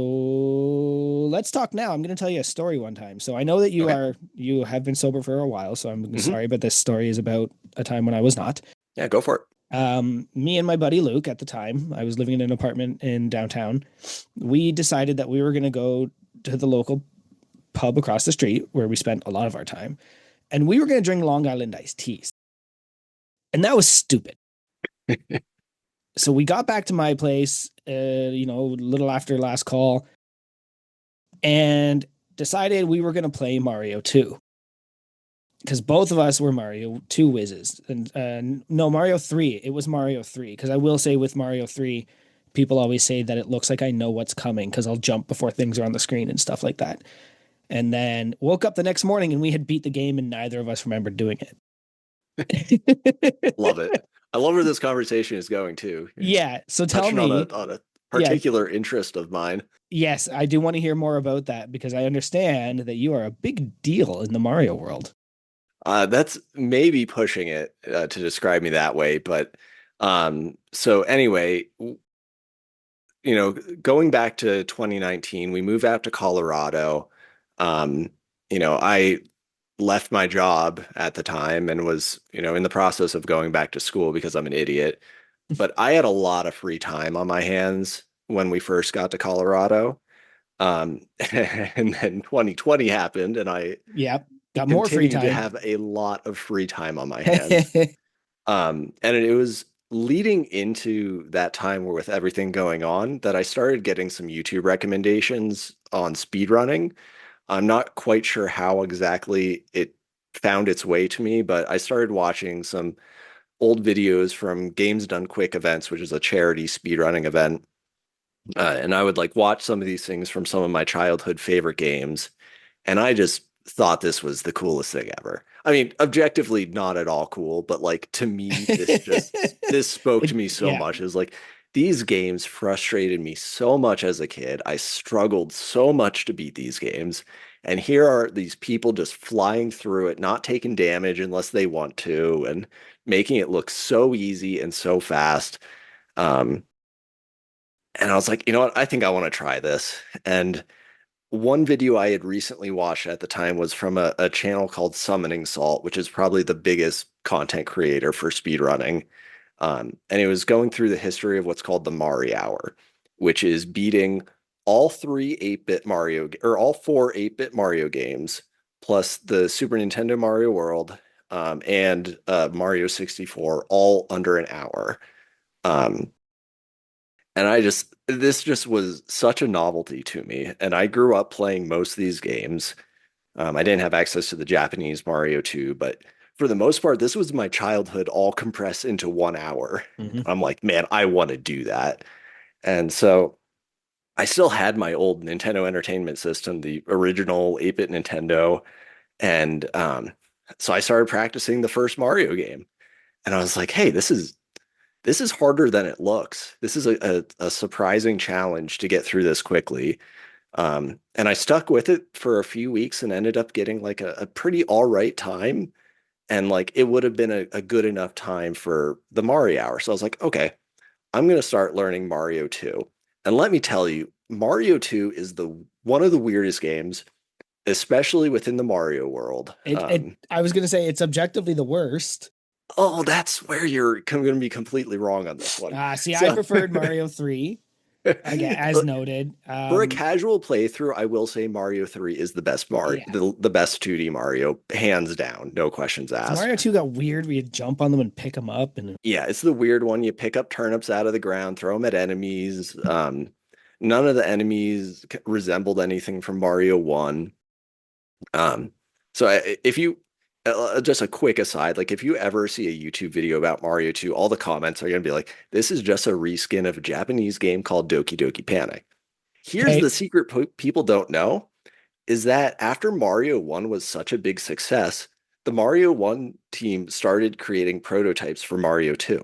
let's talk now. I'm going to tell you a story one time. So I know that Okay. you have been sober for a while, so I'm Mhm. sorry, but this story is about a time when I was not. Yeah, go for it. Me and my buddy Luke at the time, I was living in an apartment in downtown. We decided that we were going to go to the local pub across the street where we spent a lot of our time, and we were going to drink Long Island iced teas. And that was stupid. So we got back to my place, a little after last call, and decided we were going to play Mario 2. Because both of us were Mario 2 whizzes. And no, Mario 3. It was Mario 3. Because I will say with Mario 3, people always say that it looks like I know what's coming because I'll jump before things are on the screen and stuff like that. And then woke up the next morning and we had beat the game and neither of us remembered doing it. Love it. I love where this conversation is going too. You're Yeah. So tell touching me. on a Yeah. particular interest of mine. Yes, I do want to hear more about that because I understand that you are a big deal in the Mario world. That's maybe pushing it to describe me that way, but so anyway, going back to 2019, we moved out to Colorado. Um, I left my job at the time and was, in the process of going back to school because I'm an idiot. But I had a lot of free time on my hands when we first got to Colorado. And then 2020 happened, and I Yeah, got more free continued to time. have a lot of free time on my hands. And it was leading into that time where with everything going on that I started getting some YouTube recommendations on speedrunning. I'm not quite sure how exactly it found its way to me, but I started watching some old videos from Games Done Quick events, which is a charity speedrunning event. And I would like watch some of these things from some of my childhood favorite games. And I just thought this was the coolest thing ever. I mean, objectively not at all cool, but like to me, this spoke to me so Yeah. much. It was like these games frustrated me so much as a kid. I struggled so much to beat these games. And here are these people just flying through it, not taking damage unless they want to, and making it look so easy and so fast. Um, and I was like, you know what? I think I want to try this. And one video I had recently watched at the time was from a channel called Summoning Salt, which is probably the biggest content creator for speedrunning. And it was going through the history of what's called the Mari Hour, which is beating all three 8-bit Mario or all four 8-bit Mario games, plus the Super Nintendo Mario World and Mario 64, all under an hour. Um, and this just was such a novelty to me. And I grew up playing most of these games. I didn't have access to the Japanese Mario 2, but for the most part, this was my childhood all compressed into 1 hour. Mhm. I'm like, man, I want to do that. And so I still had my old Nintendo Entertainment System, the original 8-bit Nintendo. And so I started practicing the first Mario game. And I was like, hey, this is harder than it looks. This is a surprising challenge to get through this quickly. And I stuck with it for a few weeks and ended up getting like a pretty all right time. And like it would have been a good enough time for the Mario hour. So I was like, okay, I'm going to start learning Mario 2. And let me tell you, Mario 2 is the one of the weirdest games, especially within the Mario world. I was gonna say it's objectively the worst. Oh, that's where you're going to be completely wrong on this one. See, I So preferred Mario 3, again, as noted. for a casual playthrough, I will say Mario 3 is the best Mario, Yeah. the best 2D Mario, hands down, no questions So asked. Mario 2 got weird where you jump on them and pick them up, and Yeah, it's the weird one. You pick up turnips out of the ground, throw them at enemies. None of the enemies resembled anything from Mario 1. Um, so if you just a quick aside, like if you ever see a YouTube video about Mario 2, all the comments are going to be like, this is just a reskin of a Japanese game called Doki Doki Panic. Here's okay, the secret people don't know is that after Mario 1 was such a big success, the Mario 1 team started creating prototypes for Mario 2.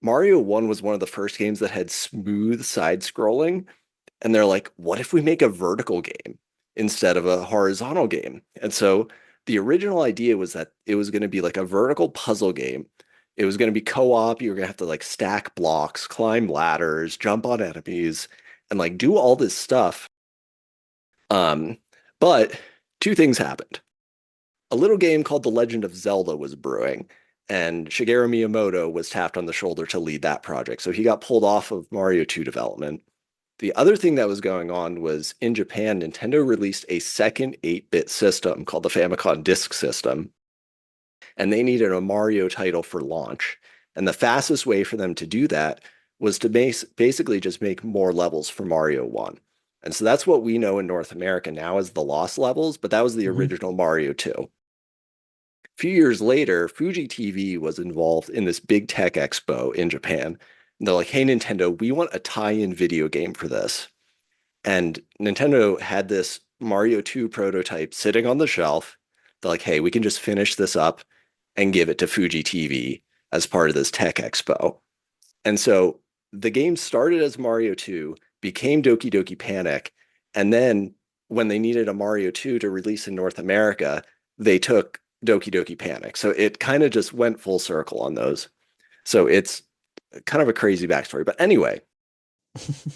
Mario 1 was one of the first games that had smooth side scrolling, and they're like, what if we make a vertical game instead of a horizontal game? And so the original idea was that it was going to be like a vertical puzzle game. It was going to be co-op. You were going to have to like stack blocks, climb ladders, jump on enemies, and like do all this stuff. Um, but two things happened. A little game called The Legend of Zelda was brewing, and Shigeru Miyamoto was tapped on the shoulder to lead that project. So he got pulled off of Mario 2 development. The other thing that was going on was in Japan, Nintendo released a second 8-bit system called the Famicom Disk System, and they needed a Mario title for launch. And the fastest way for them to do that was to basically just make more levels for Mario 1. And so that's what we know in North America now as the Lost levels, but that was the original Mario 2. A few years later, Fuji TV was involved in this big tech expo in Japan. And they're like, hey, Nintendo, we want a tie-in video game for this. And Nintendo had this Mario 2 prototype sitting on the shelf. They're like, hey, we can just finish this up and give it to Fuji TV as part of this tech expo. And so the game started as Mario 2, became Doki Doki Panic, and then when they needed a Mario 2 to release in North America, they took Doki Doki Panic. So it kind of just went full circle on those. So it's kind of a crazy backstory. But anyway,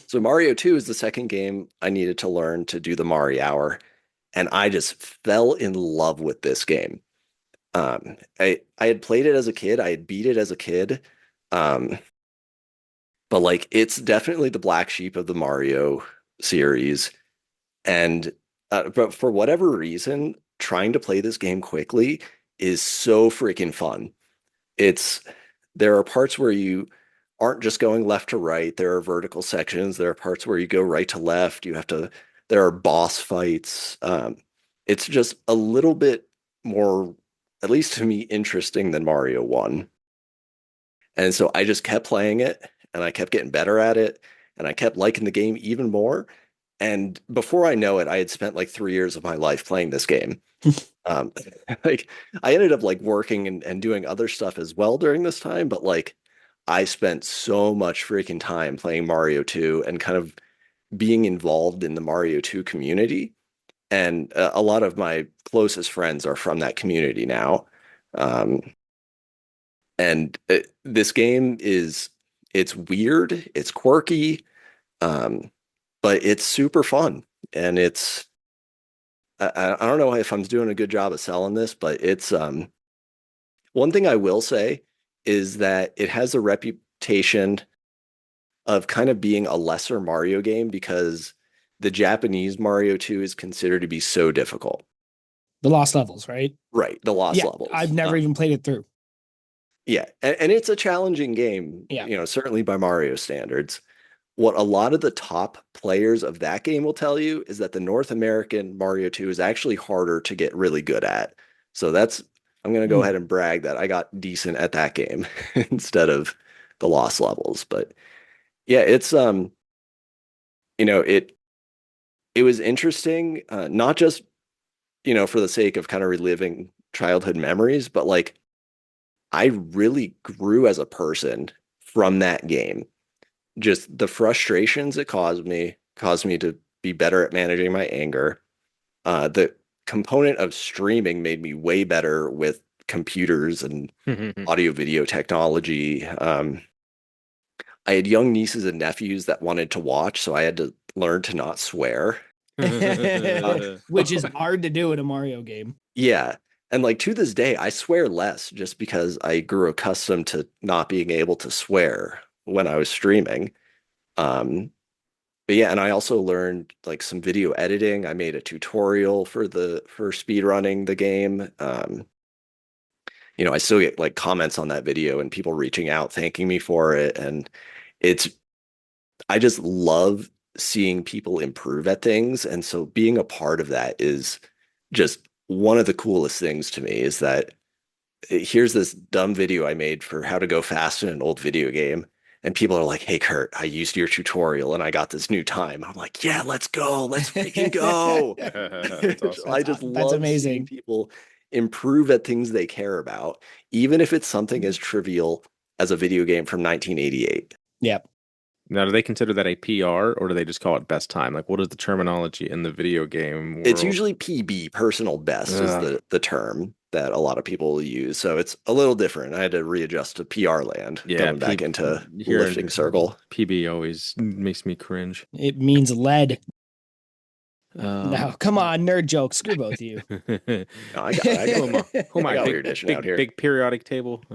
so Mario 2 is the second game I needed to learn to do the Mario Hour, and I just fell in love with this game. I had played it as a kid, I had beat it as a kid, um, but like it's definitely the black sheep of the Mario series. And but for whatever reason, trying to play this game quickly is so freaking fun. It's there are parts where you aren't just going left to right. There are vertical sections. There are parts where you go right to left. There are boss fights. It's just a little bit more, at least to me, interesting than Mario 1. And so I just kept playing it and I kept getting better at it and I kept liking the game even more. And before I know it, I had spent like 3 years of my life playing this game. Um, like I ended up like working and doing other stuff as well during this time, but like I spent so much freaking time playing Mario 2 and kind of being involved in the Mario 2 community. And a lot of my closest friends are from that community now. Um, and this game it's weird, it's quirky, um, but it's super fun. And I don't know if I'm doing a good job of selling this, but it's one thing I will say is that it has a reputation of kind of being a lesser Mario game because the Japanese Mario 2 is considered to be so difficult. the lost levels, right? Right, the lost Yeah, levels. I've never even played it through. Yeah, and it's a challenging game, Yeah. Certainly by Mario standards. What a lot of the top players of that game will tell you is that the North American Mario 2 is actually harder to get really good at. So I'm going to go ahead and brag that I got decent at that game instead of the lost levels. But yeah, it's it was interesting, not just for the sake of kind of reliving childhood memories, but like I really grew as a person from that game. Just the frustrations it caused me to be better at managing my anger. The component of streaming made me way better with computers and audio video technology. I had young nieces and nephews that wanted to watch, so I had to learn to not swear. Which is hard to do in a Mario game. Yeah. And like to this day, I swear less just because I grew accustomed to not being able to swear when I was streaming. Um, but yeah, and I also learned like some video editing. I made a tutorial for speed running the game. I still get like comments on that video and people reaching out thanking me for it. And it's I just love seeing people improve at things. And so being a part of that is just one of the coolest things to me is that here's this dumb video I made for how to go fast in an old video game. And people are like, hey, Curt, I used your tutorial and I got this new time. I'm like, yeah, let's go. Let's freaking go. That's awesome. I just That's love amazing. seeing people improve at things they care about, even if it's something as trivial as a video game from 1988. Yep. Now, do they consider that a PR or do they just call it best time? Like, what is the terminology in the video game world? It's usually PB, personal best, is the term that a lot of people use. So it's a little different. I had to readjust to PR land, coming back into lifting circle. PB always makes me cringe. It means lead. No, come on, nerd joke. Screw both of you. No, I got Who am I? what you're dishing out here. Big periodic table.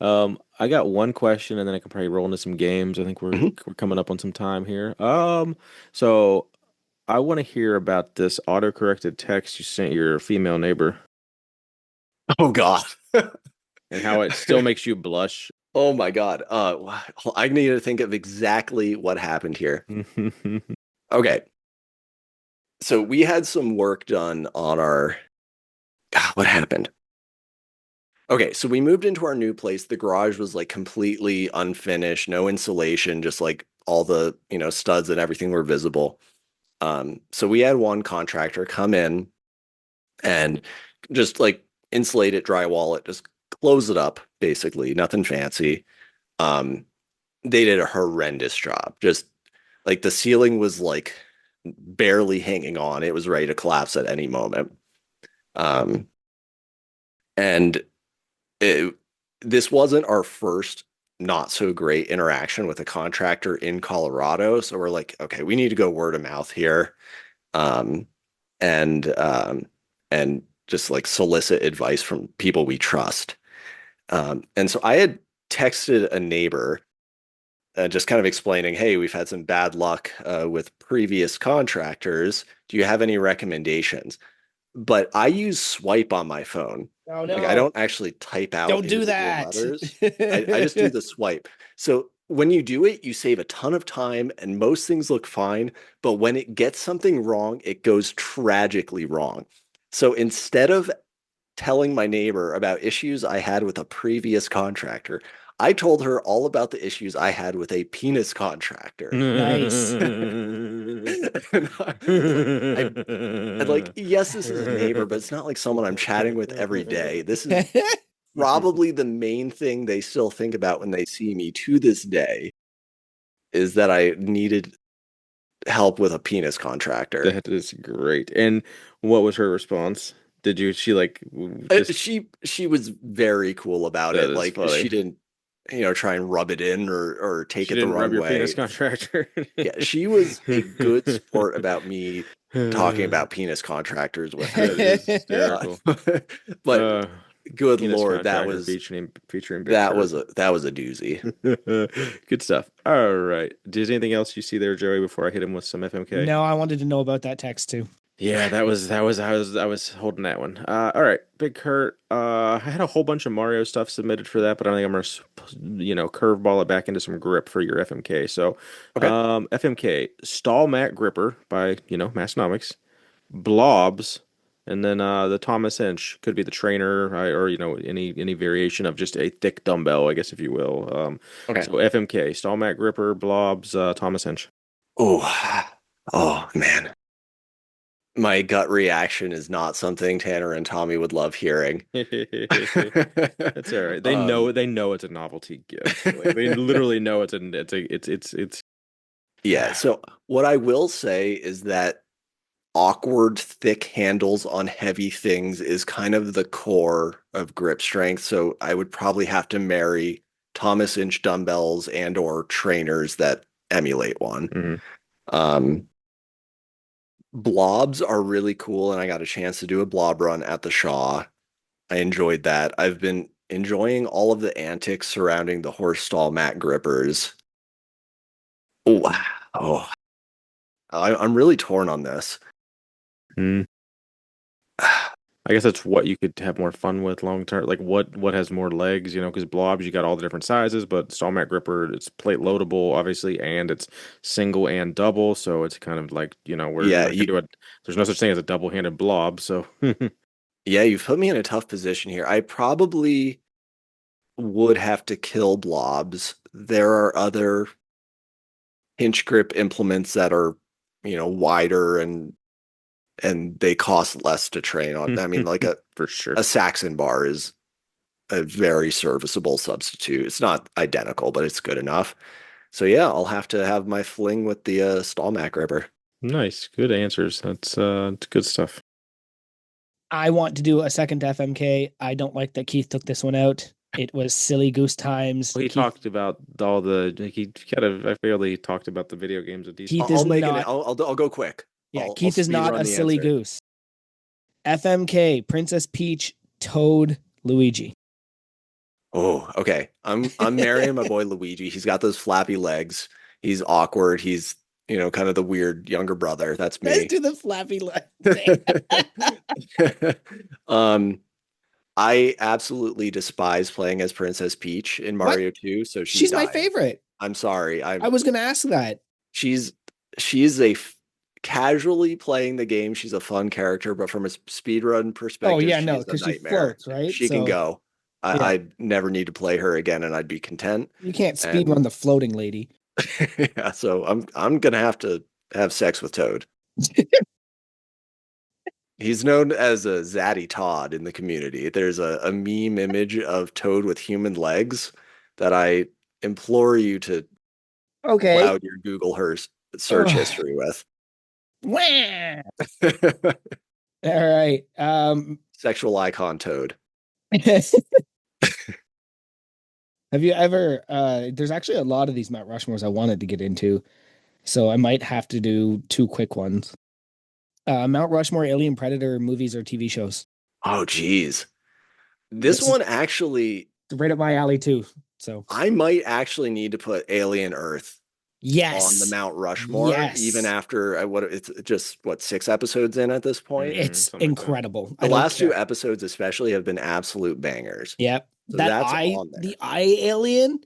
I got one question, and then I can probably roll into some games. I think we're coming up on some time here. So I want to hear about this auto-corrected text you sent your female neighbor. Oh God. And how it still makes you blush. Oh my God. I need to think of exactly what happened here. Okay. So we had some work done on our. What happened? Okay, so we moved into our new place. The garage was like completely unfinished, no insulation, just like all the, studs and everything were visible. So we had one contractor come in and just like insulate it, drywall it, just close it up, basically, nothing fancy. They did a horrendous job. Just like the ceiling was like barely hanging on. It was ready to collapse at any moment. And this wasn't our first not so great interaction with a contractor in Colorado. So we're like, okay, we need to go word of mouth here. And just like solicit advice from people we trust. And so I had texted a neighbor just kind of explaining, hey, we've had some bad luck with previous contractors. Do you have any recommendations? But I use swipe on my phone. Oh, no. Like I don't actually type out. Don't do that. Letters. I just do the swipe. So when you do it, you save a ton of time and most things look fine. But when it gets something wrong, it goes tragically wrong. So instead of telling my neighbor about issues I had with a previous contractor, I told her all about the issues I had with a penis contractor. Nice. And like, yes, this is a neighbor, but it's not like someone I'm chatting with every day. This is probably the main thing they still think about when they see me to this day is that I needed help with a penis contractor. That is great. And what was her response? She like she was very cool about it. Like funny. She didn't try and rub it in or take it the wrong rub your way. Penis contractor. Yeah, she was a good sport about me talking about penis contractors with her. That is hysterical. But good Lord, that was featuring that was a doozy. Good stuff. All right. Is anything else you see there, Joey, before I hit him with some FMK? No, I wanted to know about that text too. Yeah, I was holding that one. All right, Big Curt. I had a whole bunch of Mario stuff submitted for that, but I think I'm gonna, curveball it back into some grip for your FMK. So, okay. FMK stall mat gripper by Massonomics, blobs, and then the Thomas Inch could be the trainer or any variation of just a thick dumbbell, I guess if you will. Okay. So FMK stall mat gripper, blobs, Thomas Inch. Oh man. My gut reaction is not something Tanner and Tommy would love hearing. That's all right. They know it's a novelty gift. Like, they literally know it's Yeah. So what I will say is that awkward, thick handles on heavy things is kind of the core of grip strength. So I would probably have to marry Thomas Inch dumbbells and or trainers that emulate one. Mhm. Um, Blobs are really cool, and I got a chance to do a blob run at the Shaw. I enjoyed that. I've been enjoying all of the antics surrounding the horse stall mat grippers. Oh, oh, I'm really torn on this. Mm. I guess that's what you could have more fun with long term. Like what has more legs, you know, because blobs you got all the different sizes, but stall mat gripper it's plate loadable obviously, and it's single and double, so it's kind of like where you're Yeah, not gonna do it. There's no such thing as a double handed blob, so yeah, you've put me in a tough position here. I probably would have to kill blobs. There are other hinge grip implements that are, wider and they cost less to train on. I mean, like for sure. a Saxon bar is a very serviceable substitute. It's not identical, but it's good enough. So yeah, I'll have to have my fling with the stall mat gripper. Nice, good answers. It's good stuff. I want to do a second FMK. I don't like that Keith took this one out. It was silly goose times. Well, he Keith, talked about all the he kind of I feel he talked about the video games a decent. Keith I'll is make it. not. I'll go quick. Yeah, I'll Keith is speed not run a the silly answer. goose. FMK, Princess Peach, Toad, Luigi. Oh, okay. I'm marrying my boy Luigi. He's got those flappy legs. He's awkward. He's, kind of the weird younger brother. That's Let's me. do the flappy leg thing. um, I absolutely despise playing as Princess Peach in What? Mario 2, so she's She's my dying. favorite. I'm sorry. I was going to ask that. She's she's casually playing the game. She's a fun character, but from a speedrun Oh, perspective, yeah, no, she's a because she nightmare. floats, right? She can So, go. yeah, I'd never need to play her again, and I'd be content. you can't speed And run the floating lady. yeah, so I'm gonna have to have sex with Toad. He's known as a Zaddy Todd in the community. There's a meme image of Toad with human legs that I implore you to Okay. cloud your Google search Ugh. history with. Wah! All right. Sexual icon Toad. Have you ever there's actually a lot of these Mount Rushmores I wanted to get into, so I might have to do two quick ones. Mount Rushmore Alien Predator movies or TV shows. Oh, geez. This This is one actually, right up my alley too. So, I might actually need to put Alien Earth on the yes. Mount Rushmore, even Yes. after it's just what 6 episodes in at this point. It's Something like that. incredible. The I don't last two care. episodes, especially, have been absolute bangers. Yep. So that's on there. The eye alien.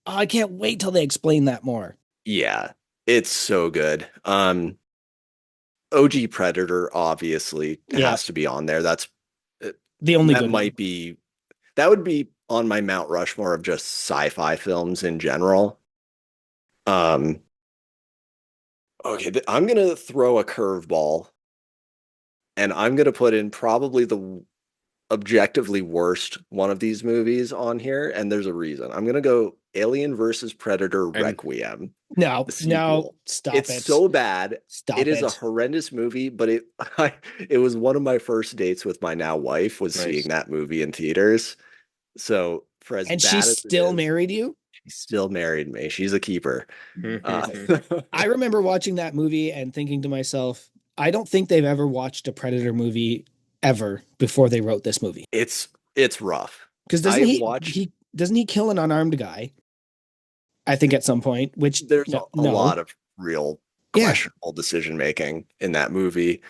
Oh, I can't wait till they explain that more. Yeah, it's so good. OG Predator obviously Yeah. has to be on there. The only That good one. might be that would be on my Mount Rushmore of just sci-fi films in general. Um, okay, I'm gonna throw a curveball, and I'm gonna put in probably the objectively worst one of these movies on here, and there's a reason. I'm gonna go Alien versus Predator And Requiem, No, the no, sequel. stop It's it. so bad. Stop It is a it. horrendous movie, but it was one of my first dates with my now wife was nice. seeing that movie in theaters. So for as And she bad as it still is, married you? she still married me. She's a keeper. Uh, I remember watching that movie and thinking to myself, I don't think they've ever watched a Predator movie ever before they wrote this movie. it's rough. Because I've watched. doesn't he kill an unarmed guy? I think at some point, which There's no, a no. lot of real Yeah. questionable decision making in that movie.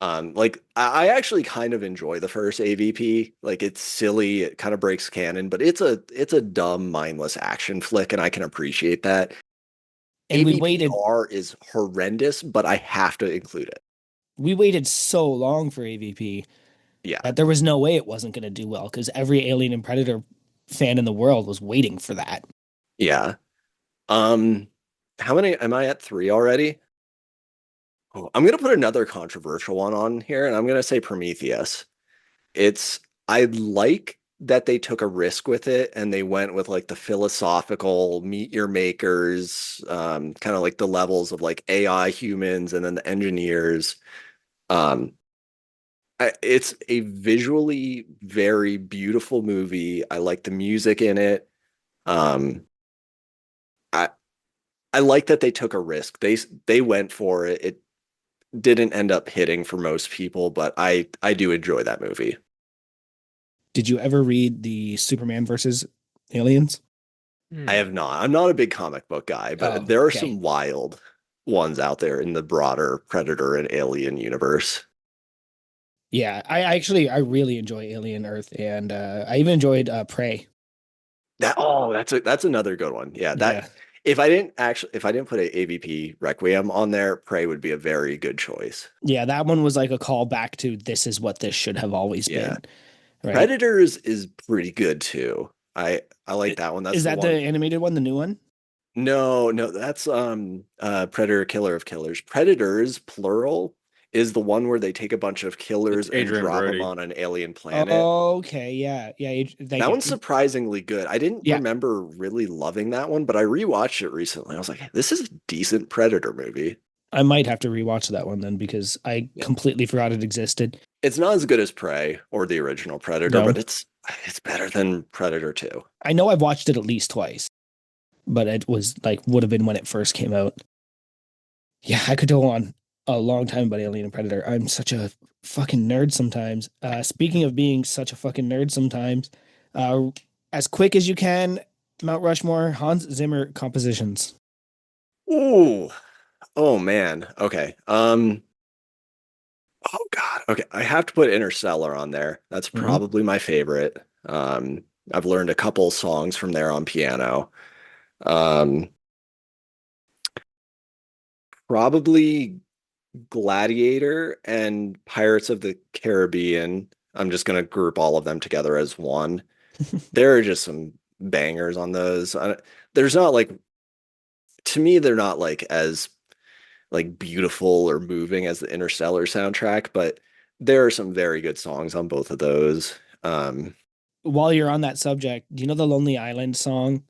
Like I actually kind of enjoy the first AVP. Like it's silly, it kind of breaks canon, but it's a dumb, mindless action flick, and I can appreciate that. And AVPR is horrendous, but I have to include it. we waited so long for AVP Yeah, that there was no way it wasn't going to do well because every Alien and Predator fan in the world was waiting for that. yeah. Um, how many am I at? 3 already? Oh, I'm gonna put another controversial one on here, and I'm gonna say Prometheus. It's I like that they took a risk with it and they went with like the philosophical meet your makers, kind of like the levels of like AI humans and then the engineers. Um, it's a visually very beautiful movie. I like the music in it. Um, I I like that they took a risk. They went for it. It didn't end up hitting for most people, but I do enjoy that movie. Did you ever read the Superman versus Aliens? I Hmm. have not. I'm not a big comic book guy, Oh, but there are okay. some wild ones out there in the broader Predator and Alien universe. Yeah, I really enjoy Alien Earth, and I even enjoyed Prey. That's another good one. Yeah, that Yeah, if I didn't put a AVP Requiem on there, Prey would be a very good choice. yeah, that one was like a call back to this is what this should have always Yeah. been, right? Predators is pretty good too. I like that one. That's Is the that the one. animated one, the new one? No, no, that's Predator Killer of Killers. Predators, plural, is the one where they take a bunch of It's killers and Adrian drop them Brody. on an alien planet. Okay, yeah, yeah. Thank That you. one's surprisingly good. I didn't Yeah, remember really loving that one, but I rewatched it recently. I was like, "Hey, this is a decent Predator movie." I might have to rewatch that one then because I Yeah. completely forgot it existed. It's not as good as Prey or the original Predator, No, but it's better than Predator 2. I know I've watched it at least twice, but it was like would have been when it first came out. Yeah, I could go on a long time about Alien and Predator. I'm such a fucking nerd sometimes. Speaking of being such a fucking nerd sometimes, uh, as quick as you can, Mount Rushmore, Hans Zimmer compositions. Ooh. Oh man. Okay. Oh God. Okay. I have to put Interstellar on there. That's Mhm. probably my favorite. I've learned a couple songs from there on piano. Um, Probably Gladiator and Pirates of the Caribbean. I'm just gonna group all of them together as one. There are just some bangers on those. There's not like to me, they're not like as like beautiful or moving as the Interstellar soundtrack, but there are some very good songs on both of those. While you're on that subject, do you know the Lonely Island song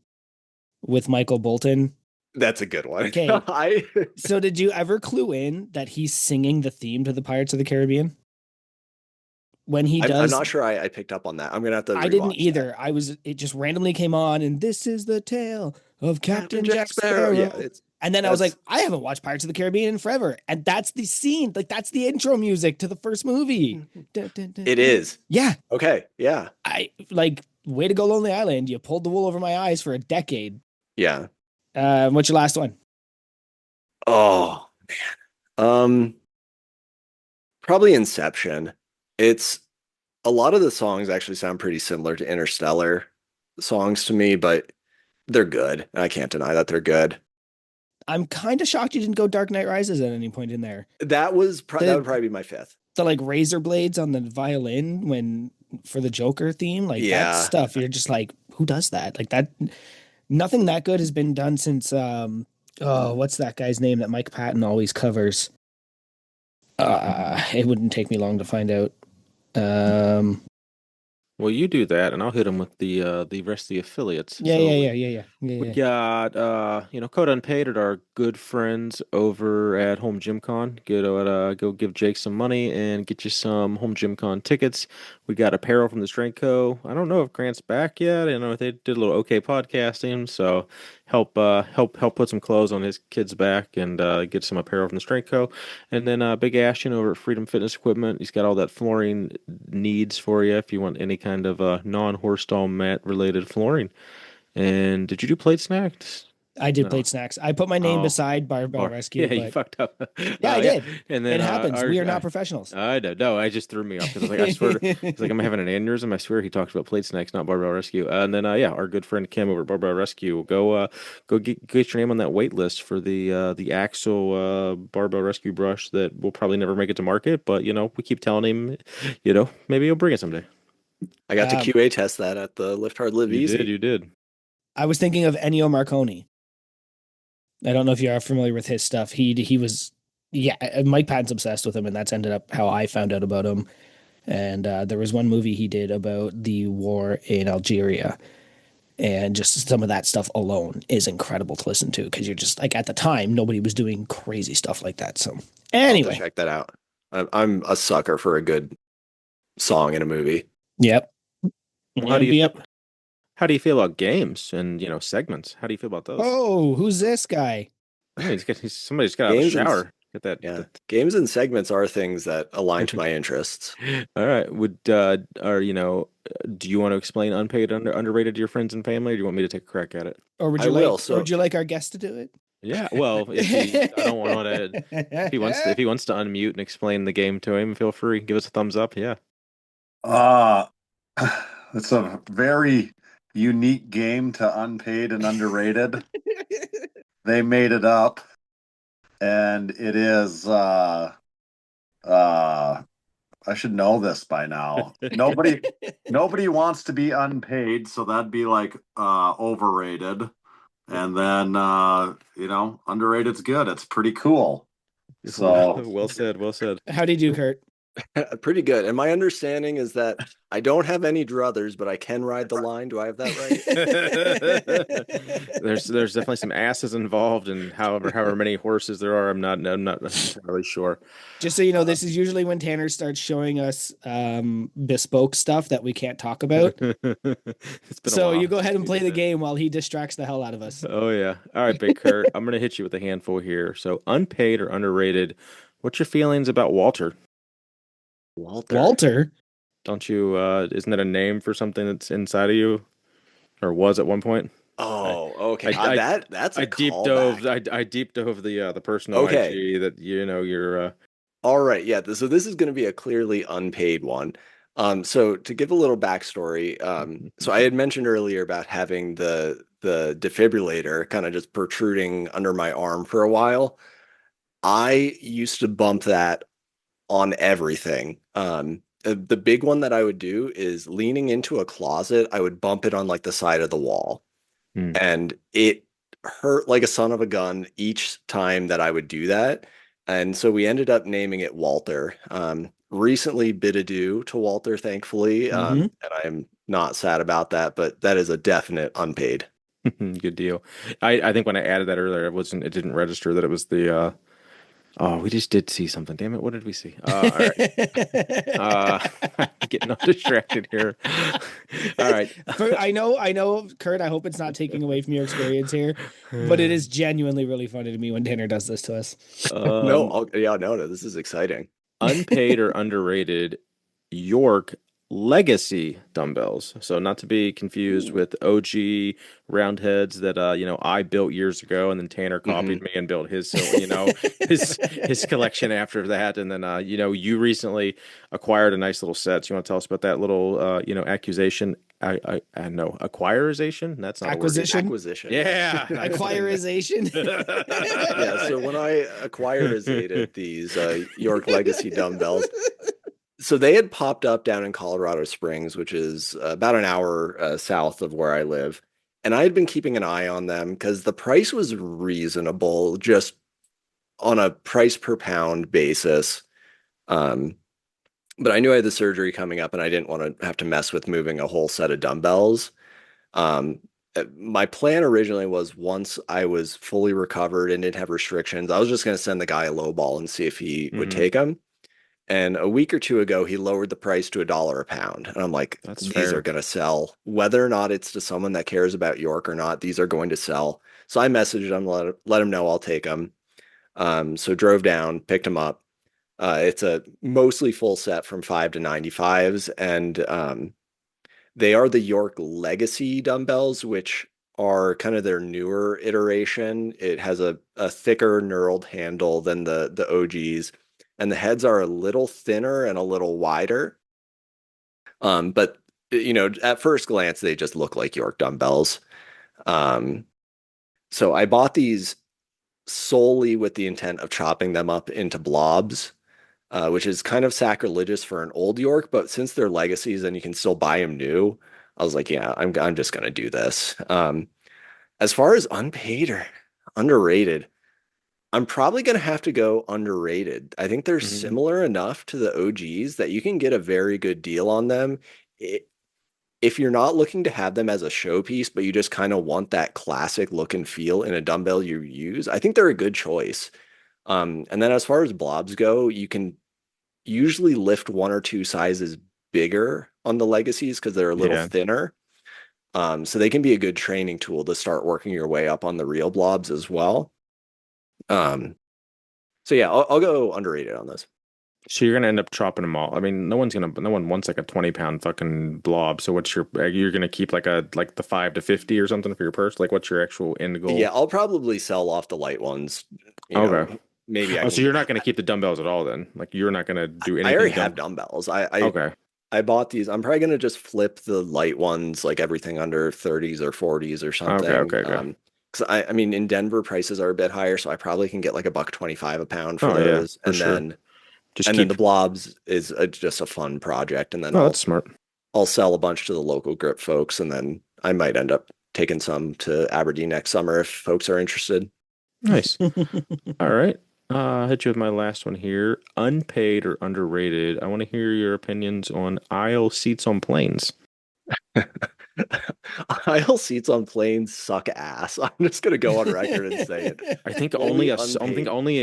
with Michael Bolton? That's a good one. Okay, I so did you ever clue in that he's singing the theme to the Pirates of the Caribbean? When he I'm does, not sure I picked up on that. I'm gonna have to I didn't rewatch that. either. It just randomly came on, and this is the tale of Captain Captain Jack Jack Sparrow. Yeah, Sparrow. And then I was like, that's I haven't watched Pirates of the Caribbean in forever. And that's the scene. Like, that's the intro music to the first movie. Dun, dun, dun, it dun. is. Yeah. Okay, yeah. I like, way to go, Lonely Island. You pulled the wool over my eyes for a decade. Yeah. What's your last one? Oh man. Probably Inception. It's a lot of the songs actually sound pretty similar to Interstellar songs to me, but they're good. I can't deny that they're good. I'm kind of shocked you didn't go Dark Knight Rises at any point in there. That would The probably be my fifth. the like razor blades on the violin when for the Joker theme, like that Yeah. stuff, you're just like, who does that? Like that nothing that good has been done since oh, what's that guy's name that Mike Patton always covers? It wouldn't take me long to find out. Um Well, you do that, and I'll hit him with the rest of the affiliates. yeah, So yeah, we yeah, yeah, yeah. Yeah, we yeah. got Code Unpaid at our good friends over at Home Gym Con. Go give Jake some money and get you some Home Gym Con tickets. We got apparel from the Strength Co. I don't know if Grant's back yet. I know they did a little okay podcasting, so help put some clothes on his kid's back and get some apparel from the Strength Co. And then Big Ashton over at Freedom Fitness Equipment. He's got all that flooring needs for you if you want any kind of non-horse stall mat related flooring. And did you do plate snacks? I did No. plate snacks. I put my name Oh, beside Barbell Rescue, yeah, you but fucked up. yeah, I Yeah, did. and then It happens. We are not our professionals. I don't know. I just threw me off because I was like, I swear, he's like, I'm having an aneurysm. I swear he talks about plate snacks, not barbell rescue. And then yeah, our good friend Kim over at Barbell Rescue, go get your name on that wait list for the Axel barbell rescue brush that will probably never make it to market, but we keep telling him, maybe he'll bring it someday. I got to Um, QA test that at the Lift Hard Live Easy. You did. I was thinking of Ennio Marconi. I don't know if you are familiar with his stuff. He was yeah, Mike Patton's obsessed with him, and that's ended up how I found out about him. And there was one movie he did about the war in Algeria. And just some of that stuff alone is incredible to listen to because you're just like at the time, nobody was doing crazy stuff like that. So, I'll have to anyway, check that out. I'm a sucker for a good song in a movie. yep. Well, Yep, yep. how do you feel about games and segments? How do you feel about those? Oh, who's this guy? Yeah, somebody's got out of the Games and shower. Get that. Yeah, games and segments are things that align to my interests. All right. Do you want to explain unpaid underrated to your friends and family, or do you want me to take a crack at it? Or would I you will. like, or So would you like our guest to do it? Yeah. Well, I don't want to. If he wants to unmute and explain the game to him, feel free. Give us a thumbs up. Yeah. Uh, it's a very unique game to unpaid and underrated. They made it up, and it is I should know this by now. Nobody wants to be unpaid, so that'd be like overrated. And then underrated's good. It's pretty cool. So Well said. Well said. How do you do, Curt? Pretty good. And my understanding is that I don't have any druthers, but I can ride the line. Do I have that right? There's definitely some asses involved, and however many horses there are, I'm not entirely sure. Just so you know, this is usually when Tanner starts showing us bespoke stuff that we can't talk about. So you go ahead and play the game while he distracts the hell out of us. Oh yeah. All right, Big Curt. I'm gonna hit you with a handful here. So unpaid or underrated. What's your feelings about Walter? Walter? Don't you isn't that a name for something that's inside of you? Or was at one point? Oh, okay. That's a I deep dove the personal IG that you're All right, yeah. So this is going to be a clearly unpaid one. So to give a little backstory, so I had mentioned earlier about having the defibrillator kind of just protruding under my arm for a while. I used to bump that on everything. The big one that I would do is leaning into a closet, I would bump it on like the side of the wall. And it hurt like a son of a gun each time that I would do that. And so we ended up naming it Walter. Recently bid adieu to Walter, thankfully. And I'm not sad about that, but that is a definite unpaid. Good deal. I think when I added that earlier, it didn't register that it was the oh, we just did see something. Damn it. What did we see? All right. Getting all distracted here. All right. I know, Curt, I hope it's not taking away from your experience here, but it is genuinely really funny to me when Tanner does this to us. No, this is exciting. Unpaid or underrated York legacy dumbbells. So not to be confused with OG round heads that I built years ago, and then Tanner copied me and built his his collection after that. And then you recently acquired a nice little set. So you want to tell us about that little accusation? I know acquirization. That's not acquisition. Acquisition. Yeah, acquirization. Yeah. So when I acquirized these York Legacy dumbbells, so they had popped up down in Colorado Springs, which is about an hour south of where I live, and I had been keeping an eye on them because the price was reasonable, just on a price per pound basis. But I knew I had the surgery coming up and I didn't want to have to mess with moving a whole set of dumbbells. My plan originally was once I was fully recovered and didn't have restrictions, I was just going to send the guy a low ball and see if he would take them. And a week or two ago, he lowered the price to $1 a pound. And I'm like, these are going to sell. Whether or not it's to someone that cares about York or not, these are going to sell. So I messaged him, let him know I'll take them. So drove down, picked them up. It's a mostly full set from 5 to 95s, and they are the York Legacy dumbbells, which are kind of their newer iteration. It has a thicker knurled handle than the OGs, and the heads are a little thinner and a little wider. But at first glance, they just look like York dumbbells. So I bought these solely with the intent of chopping them up into blobs. Which is kind of sacrilegious for an old York, but since they're legacies and you can still buy them new, I was like, yeah, I'm just gonna do this. As far as unpaid or underrated, I'm probably gonna have to go underrated. I think they're Mhm. similar enough to the OGs that you can get a very good deal on them. I if you're not looking to have them as a showpiece, but you just kind of want that classic look and feel in a dumbbell you use, I think they're a good choice. And then as far as blobs go, you can usually lift one or two sizes bigger on the legacies because they're a little Yeah. thinner. So they can be a good training tool to start working your way up on the real blobs as well. Um, so yeah, I'll go underrated on this. So you're gonna end up chopping them all. I mean, no one wants like a 20 pound fucking blob. So what's you're gonna keep like the 5 to 50 or something for your purse? Like what's your actual end Yeah, goal? I'll probably sell off the light ones. You Okay. know, maybe I Oh, can so you're get. not gonna keep the dumbbells at all then? Like you're not gonna do I already anything have dumb. dumbbells. I Okay. I bought these. I'm probably gonna just flip the light ones, like everything under 30s or 40s or Okay. something. Okay. Okay. Because I mean, in Denver prices are a bit higher, so I probably can get like a buck 25 a pound for Oh yeah, those, for sure. Just and then keep. the blobs is just a fun project, and then Oh, that's smart. I'll sell a bunch to the local grip folks, and then I might end up taking some to Aberdeen next summer if folks are interested. Nice. All right. I'll hit you with my last one here. Unpaid or underrated? I want to hear your opinions on aisle seats on planes. Aisle seats on planes suck ass. I'm just gonna go on record and say it. I think Fully I think unpaid. only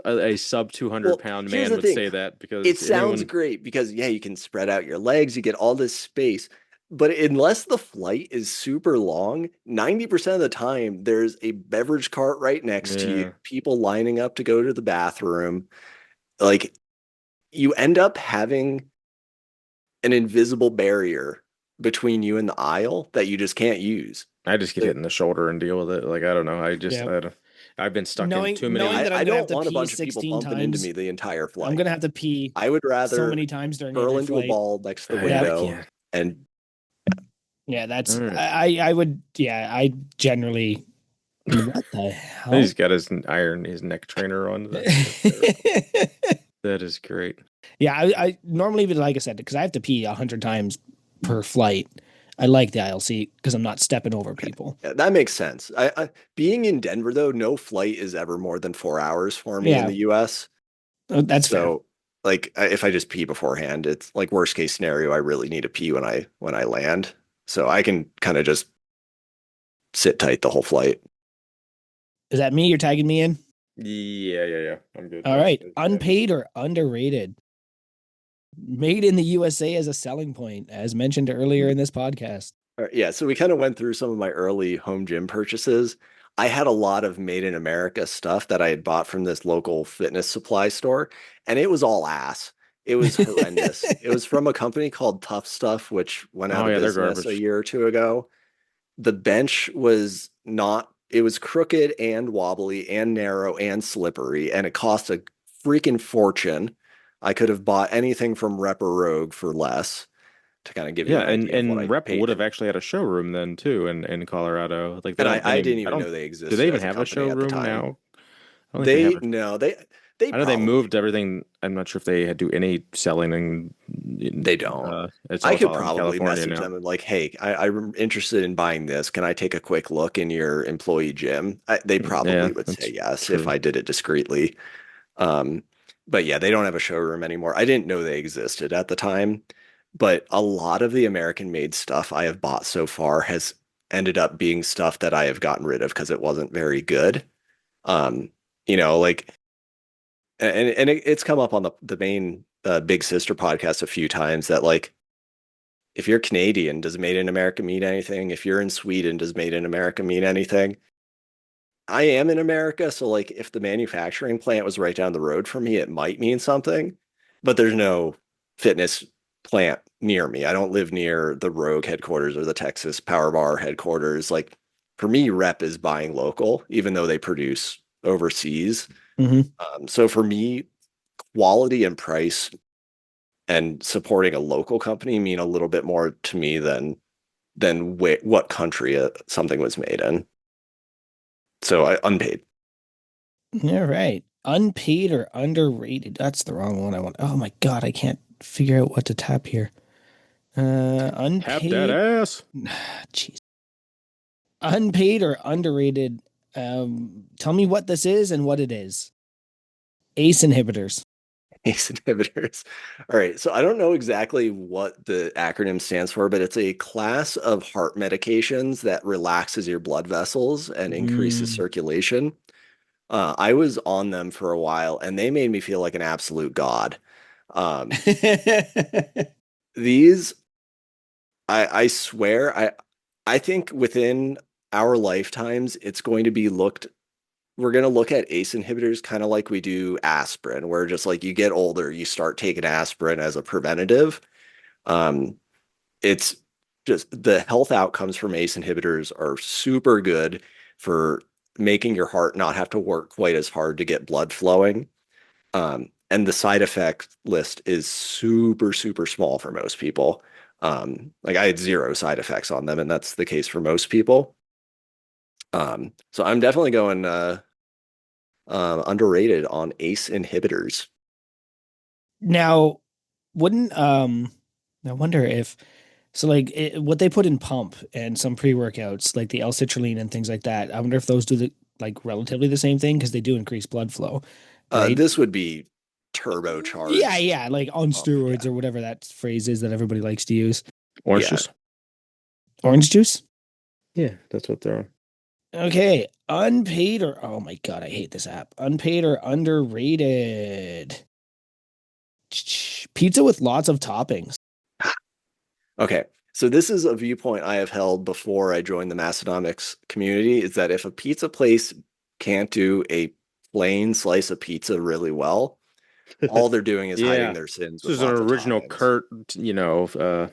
a sub 200 Well, pound here's man the would thing. say that It because sounds anyone, great because yeah, you can spread out your legs, you get all this space. But unless the flight is super long, 90% of the time there's a beverage cart right next to you, yeah, people lining up to go to the bathroom. Like you end up having an invisible barrier between you and the aisle that you just can't use. I just get Like, hit in the shoulder and deal with it. Like I don't know. Yeah. I don't, I've been stuck in too Knowing many. that I'm I gonna have don't to want a pee bunch of people 16 bumping into me times, the entire I'm flight. gonna have to pee I would so rather many times during curl every into a flight. ball next to the Yeah. I window can't. and Yeah, All that's right. I would yeah, I generally what the He's hell? got his neck trainer on. That's hysterical. That is great. Yeah, I normally, like I said, because I have to pee 100 times per flight. I like the aisle seat because I'm not stepping over people. yeah, that makes sense. Being in Denver though, no flight is ever more than 4 hours for me in Yeah, the US. that's fair. So like if I just pee beforehand, it's like worst case scenario, I really need to pee when I land. So I can kind of just sit tight the whole flight. Is that me? You're tagging me in? Yeah. I'm good. All right. Yeah. Unpaid or underrated? Made in the USA as a selling point, as mentioned earlier in this podcast. Yeah, so we kind of went through some of my early home gym purchases. I had a lot of made in America stuff that I had bought from this local fitness supply store, and it was all ass. It was horrendous. It was from a company called Tough Stuff, which went out Oh of yeah, they're business a garbage. year or two ago. The bench was not, it was crooked and wobbly and narrow and slippery, and it cost a freaking fortune. I could have bought anything from Rep or Rogue for less to kind of give you Yeah, an idea of what and I Rep paid would have for. actually had a showroom then too in Colorado. Like they And don't I any didn't I even don't know they do they existed even as a have a company at the showroom time. now? I don't think they have a They I know they probably moved everything. I'm not sure if they do any selling they don't. It's I could all out in probably California message now. them and like, hey, I'm interested in buying this. Can I take a quick look in your employee gym? They Yeah, probably would say that's yes if true. I did it discreetly. Um, but yeah, they don't have a showroom anymore. I didn't know they existed at the time, but a lot of the American made stuff I have bought so far has ended up being stuff that I have gotten rid of because it wasn't very good. Um, like and it's come up on the main Big Sister podcast a few times that like if you're Canadian, does Made in America mean anything? If you're in Sweden, does Made in America mean anything? I am in America, so like if the manufacturing plant was right down the road from me, it might mean something, but there's no fitness plant near me. I don't live near the Rogue headquarters or the Texas Power Bar headquarters. Like for me, Rep is buying local, even though they produce overseas. Mm-hmm. So for me, quality and price and supporting a local company mean a little bit more to me than what country something was made in. So I unpaid. All right. Unpaid or underrated? That's the wrong one I want. Oh my God, I can't figure out what to tap here. Tap that Unpaid. ass. Jeez. Unpaid or underrated? Tell me what this is and what it is. ACE inhibitors. ACE inhibitors. All right. So I don't know exactly what the acronym stands for, but it's a class of heart medications that relaxes your blood vessels and increases Mm. circulation. I was on them for a while and they made me feel like an absolute god. Um, these, I swear, I think within our lifetimes, it's going to be we're going to look at ACE inhibitors kind of like we do aspirin, where just like you get older, you start taking aspirin as a preventative. Um, it's just the health outcomes from ACE inhibitors are super good for making your heart not have to work quite as hard to get blood flowing. And the side effect list is super, super small for most people. Like I had zero side effects on them, and that's the case for most people. So I'm definitely going underrated on ACE inhibitors. Now, wouldn't I wonder if so like what they put in pump and some pre-workouts like the L-citrulline and things like that. I wonder if those do the like relatively the same thing because they do increase blood flow, right? This would be Yeah, turbocharged. yeah, like on steroids Yeah. or whatever that phrase is that everybody likes to use. Orange Yeah. juice. Orange juice? Yeah, that's what they're on. Okay, unpaid or oh my God, I hate this app. Unpaid or underrated? Pizza with lots of toppings. Okay. So this is a viewpoint I have held before I joined the Massonomics community, is that if a pizza place can't do a plain slice of pizza really well, all they're doing is hiding Yeah. their sins This with is an lots of original toppings. Curt, you know. Oh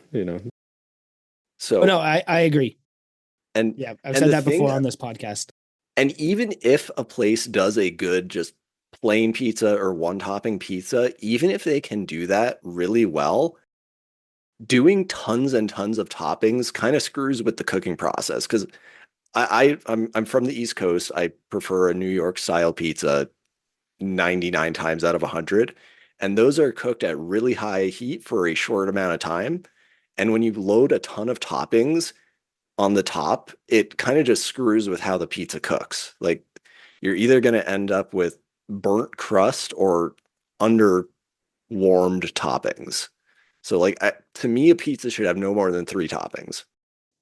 So no, I agree. and Yeah, I've and said the that thing before on this podcast. and even if a place does a good just plain pizza or one topping pizza, even if they can do that really well, doing tons and tons of toppings kind of screws with the cooking process because I'm from the East Coast. I prefer a New York style pizza 99 times out of 100. And those are cooked at really high heat for a short amount of time. And when you load a ton of toppings on the top, it kind of just screws with how the pizza cooks. Like you're either going to end up with burnt crust or under warmed toppings. So like to me, a pizza should have no more than 3 toppings.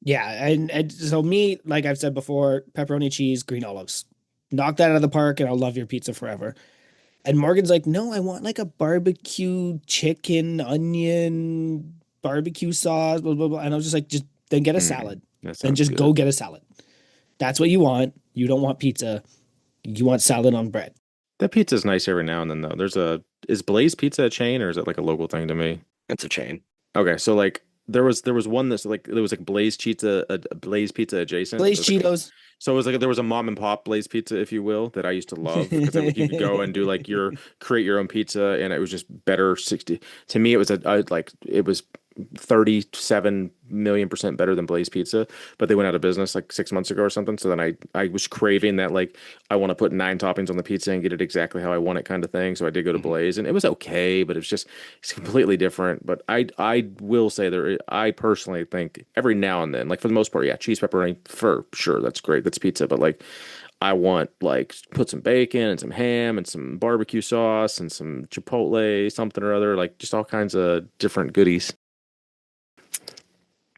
Yeah, and so me, like I've said before, pepperoni, cheese, green olives. Knock that out of the park and I'll love your pizza forever. And Morgan's like, no, I want like a barbecue chicken, onion, barbecue sauce, blah, blah, blah. And I was just like, just then get a salad. That Then sounds just go good. get a salad. That's what you want. You don't want pizza. You want salad on bread. That pizza's nice every now and then though. Is Blaze Pizza a chain or is it like a local thing to me? It's a chain. Okay, so like there was one that's like there was like Blaze Pizza adjacent. Blaze Cheetos. So it was like there was a mom and pop Blaze Pizza, if you will, that I used to love because like you could go and do like your create your own pizza, and it was just better. 60 to me, it was like it was 37 million% better than Blaze Pizza, but they went out of business like 6 months ago or something. So then I was craving that like I want to put 9 toppings on the pizza and get it exactly how I want it kind of thing. So I did go to Mhm. Blaze, and it was okay, but it's completely different. But I will say I personally think every now and then, like for the most part, yeah, cheese pepperoni for sure, that's great, that's pizza. But like I want like put some bacon and some ham and some barbecue sauce and some chipotle something or other, like just all kinds of different goodies.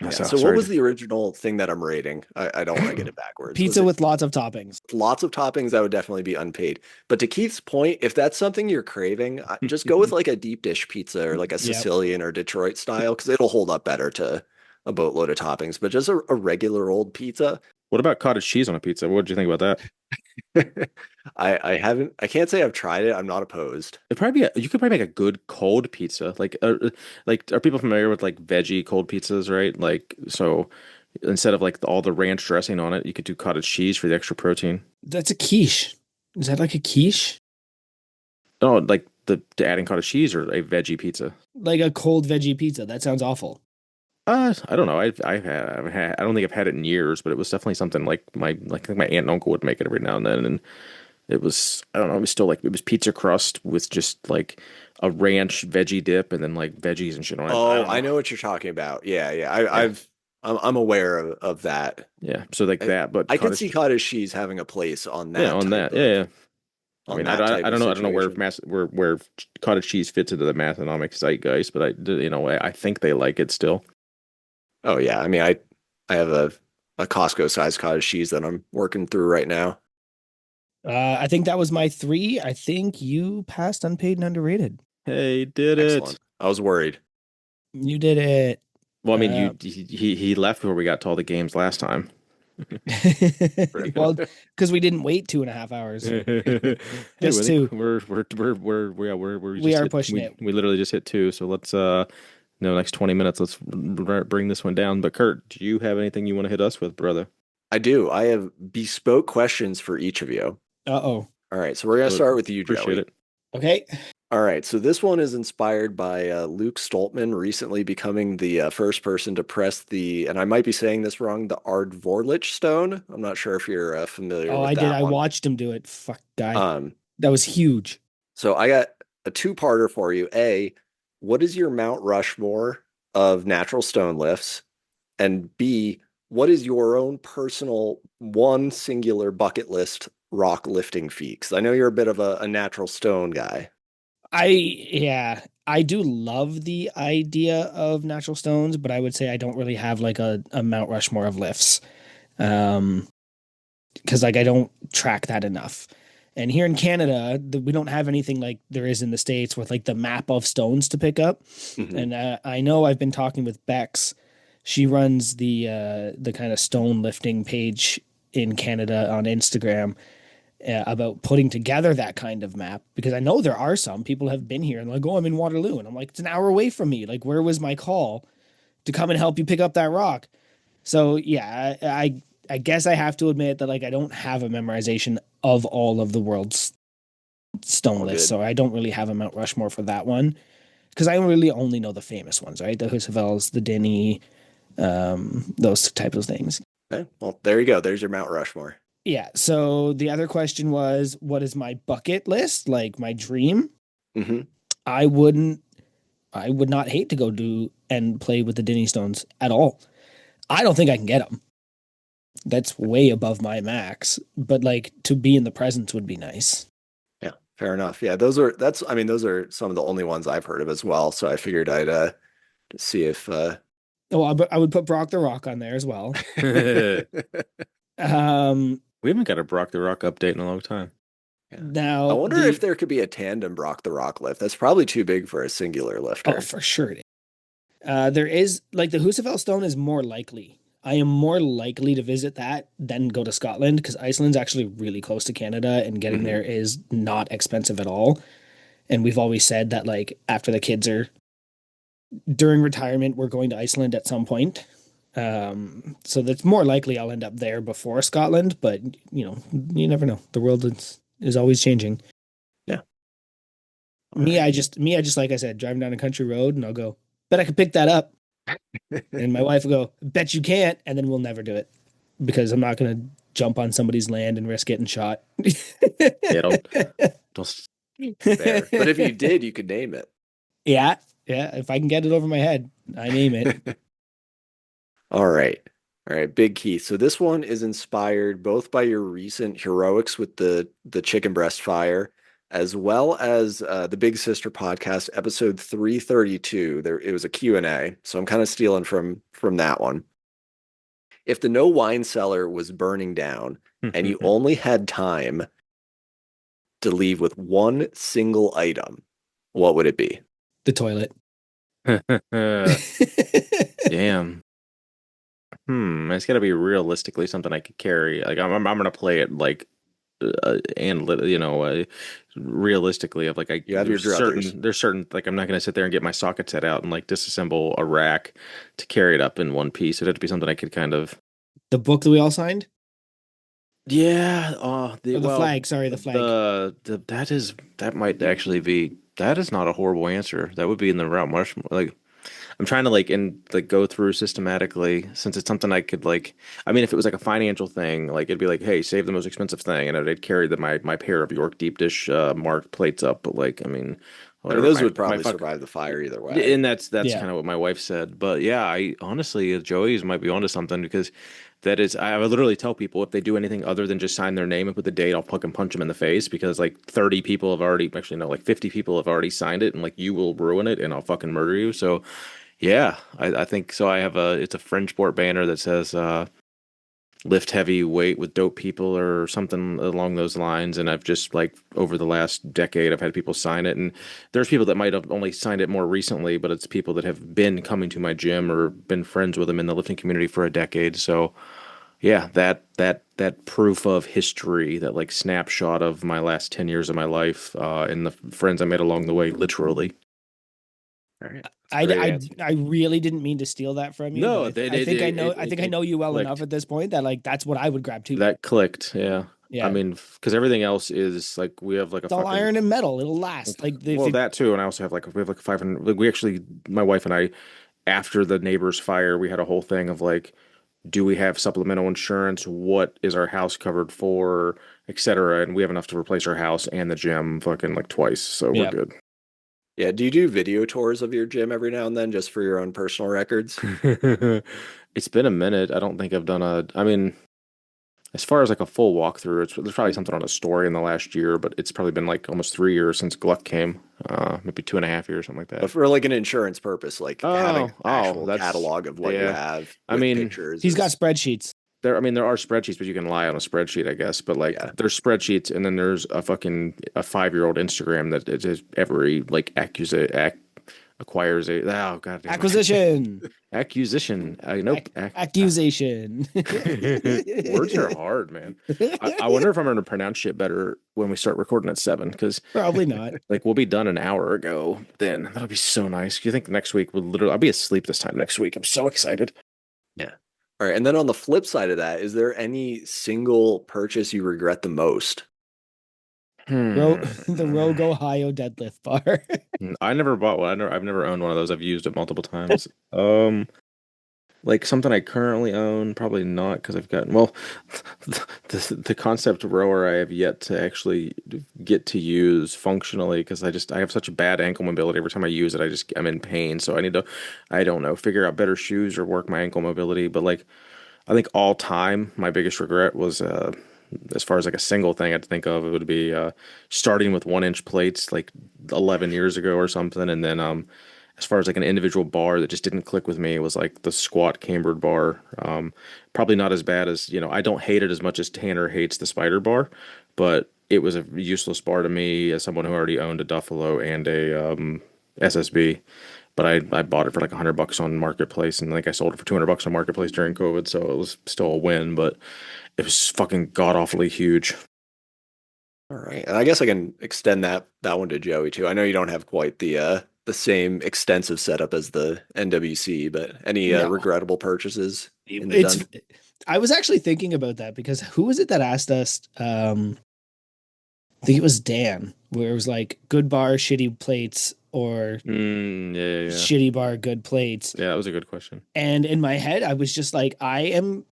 Yeah. So So what sorry. was the original thing that I'm rating? I don't want to get it backwards. Was Pizza it with lots of toppings. lots of toppings? That would definitely be unpaid. But to Keith's point, if that's something you're craving, just go with like a deep dish pizza or like a Yep. Sicilian or Detroit style because it'll hold up better to a boatload of toppings. But just a regular old pizza, What about cottage cheese on a pizza? What did you think about that? I can't say I've tried it. I'm not opposed. You could probably make a good cold pizza. Like are people familiar with like veggie cold pizzas, right? Like so instead of like all the ranch dressing on it, you could do cottage cheese for the extra protein. That's a quiche. Is that like a quiche? Oh, like the adding cottage cheese or a veggie pizza. Like a cold veggie pizza. That sounds awful. I don't know. I don't think I've had it in years, but it was definitely something like I think my aunt and uncle would make it every now and then, and it was I don't know. It was still like it was pizza crust with just like a ranch veggie dip and then like veggies and shit on it. I Oh, don't I know. know what you're talking about. Yeah, yeah. Yeah. I'm aware of that. Yeah, so like that, but I could see cottage, cottage cheese having a place on yeah, that on type that, yeah, of yeah. I mean, I don't know, where situation. where cottage cheese fits into the Mathonomics zeitgeist, but I think they like it still. Oh yeah, I mean, I have a Costco sized cottage cheese that I'm working through right now. I think that was my three. I think you passed unpaid and underrated. Hey, did it. Excellent. I was worried. You did it. Well, I mean, Uh, he left before we got to all the games last time. well, because we didn't wait 2.5 hours. Hey, Just I think two. we We just are hit pushing it. we literally just hit 2. So let's next 20 minutes, let's bring this one down. But Curt, do you have anything you want to hit us with, brother? I do. I have bespoke questions for each of you. Uh-oh. All right, so we're gonna start with you, Appreciate Joey. it. Okay. All right, so this one is inspired by Luke Stoltman recently becoming the first person to press the, and I might be saying this wrong, the Ardvorlich stone. I'm not sure if you're familiar Oh, with I did. that I one. watched him do it. Fuck, guy. Um, That was huge. so I got a two-parter for you. A, what is your Mount Rushmore of natural stone lifts? And B, what is your own personal one singular bucket list rock lifting feat? Because I know you're a bit of a natural stone guy. Yeah, I do love the idea of natural stones, but I would say I don't really have like a Mount Rushmore of lifts. Um, because like I don't track that enough. And here in Canada, we don't have anything like there is in the States with like the map of stones to pick up. Mhm. And I know I've been talking with Bex. She runs the kind of stone lifting page in Canada on Instagram about putting together that kind of map because I know there are some people have been here and like, oh, I'm in Waterloo, and I'm like, it's an hour away from me. Like, where was my call to come and help you pick up that rock? So yeah, I guess I have to admit that like I don't have a memorization of all of the world's stone All lists, good. so I don't really have a Mount Rushmore for that one because I really only know the famous ones, right? The Husavels, the Denny, those types of things. Okay. Well, there you go. There's your Mount Rushmore. Yeah. So the other question was, what is my bucket list? Like my dream? Hmm. I wouldn't. I would not hate to go do and play with the Denny stones at all. I don't think I can get them. That's way above my max. But like to be in the presence would be nice. Yeah, fair enough. Yeah, I mean, those are some of the only ones I've heard of as well. So I figured I'd see if Oh, I would put Brock the Rock on there as well. We Um, haven't got a Brock the Rock update in a long time. Yeah. I now wonder if there could be a tandem Brock the Rock lift. That's probably too big for a singular lifter. oh, for sure it is. There is like the Husafell Stone is more likely. I am more likely to visit that than go to Scotland because Iceland's actually really close to Canada and getting Mhm. there is not expensive at all. And we've always said that like after the kids are during retirement, we're going to Iceland at some point. So that's more likely I'll end up there before Scotland, but you know, you never know. The world is always changing. Yeah. I just like I said, driving down a country road and I'll go, bet I could pick that up. And my wife will go, bet you can't, and then we'll never do it because I'm not gonna jump on somebody's land and risk getting shot. Yeah, don't Fair. But if you did, you could name it. Yeah, if I can get it over my head, I name it. All right. All right, Big Keith. So this one is inspired both by your recent heroics with the chicken breast fire, as well as the Big Sister podcast, episode 332. There it was a Q&A. So I'm kind of stealing from that one. If the no wine cellar was burning down and you only had time to leave with one single item, what would it be? The toilet. Damn. It's got to be realistically something I could carry. Like I'm gonna play it like realistically of like You have your druthers. there's certain like I'm not gonna sit there and get my socket set out and like disassemble a rack to carry it up in one piece. It'd have to be something I could kind of The book that we all signed? yeah. The flag, sorry, the flag. That might actually be that is not a horrible answer. That would be in the route much more like I'm trying to go through systematically since it's something I could like. I mean, if it was like a financial thing, like it'd be like, hey, save the most expensive thing, and I'd carry my pair of York deep dish marked plates up. But like, I mean, I mean, whatever those my would my probably fuck. survive the fire either way. And that's Yeah. kind of what my wife said. But yeah, I honestly, Joey's might be onto something because that is, I would literally tell people if they do anything other than just sign their name and put the date, I'll fucking punch them in the face because like 30 people have already, actually no, like 50 people have already signed it and like you will ruin it and I'll fucking murder you. So yeah, I think so. I have it's a Frenchport banner that says, lift heavy weight with dope people or something along those lines. And I've just like over the last decade, I've had people sign it. And there's people that might have only signed it more recently, but it's people that have been coming to my gym or been friends with them in the lifting community for a decade. So yeah, that proof of history, that like snapshot of my last 10 years of my life, and the friends I made along the way, literally. All right. I really didn't mean to steal that from you, No, but I think I know you well clicked. enough at this point that like that's what I would grab too. That clicked, yeah. Yeah. I mean, because everything else is like we have like a It's all fucking iron and metal. It'll last. Like well that too, and I also have like we have like 500. Like we actually, my wife and I, after the neighbor's fire, we had a whole thing of like, do we have supplemental insurance? What is our house covered for, etc. And we have enough to replace our house and the gym fucking like twice, so we're Yeah. good. Yeah, do you do video tours of your gym every now and then just for your own personal records? It's been a minute. I don't think I've done I mean, as far as like a full walkthrough, there's probably something on a story in the last year, but it's probably been like almost 3 years since Gluck came. Maybe 2.5 years, something like But that. for like an insurance purpose, like having an actual that's catalog of what you yeah. have I with mean, pictures. he's got spreadsheets. I mean, there are spreadsheets, but you can lie on a spreadsheet, I guess. But like, Yeah. there's spreadsheets, and then there's a 5-year-old Instagram that it is every like acquires a oh god damn it. Accusation. Nope. Accusation. Words are hard, man. I wonder if I'm going to pronounce shit better when we start recording at 7, because Probably not. like we'll be done an hour ago. Then that'll be so nice. Do you think next week we'll literally? I'll be asleep this time next week. I'm so excited. Yeah. All right. And then on the flip side of that, is there any single purchase you regret the most? The Rogue Ohio deadlift bar. I never bought one. I've never owned one of those. I've used it multiple times. Like something I currently own, probably not, because I've gotten the concept rower I have yet to actually get to use functionally because I have such a bad ankle mobility. Every time I use it, I'm in pain. So I need to, I don't know, figure out better shoes or work my ankle mobility. But like I think all time, my biggest regret was as far as like a single thing I'd think of, it would be starting with 1-inch plates like 11 years ago or something, and then as far as like an individual bar that just didn't click with me, it was like the squat cambered bar. Probably not as bad as, I don't hate it as much as Tanner hates the spider bar, but it was a useless bar to me as someone who already owned a Duffalo and a SSB. But I bought it for like $100 on Marketplace, and like I sold it for $200 on Marketplace during COVID, so it was still a win, but it was fucking god awfully huge. All right. And I guess I can extend that one to Joey too. I know you don't have quite the same extensive setup as the NWC, but any No. regrettable purchases in the It's. done? I was actually thinking about that because who was it that asked us? I think it was Dan, where it was like good bar, shitty plates, or Yeah. shitty bar, good plates. Yeah, that was a good question. And in my head, I was just like, I am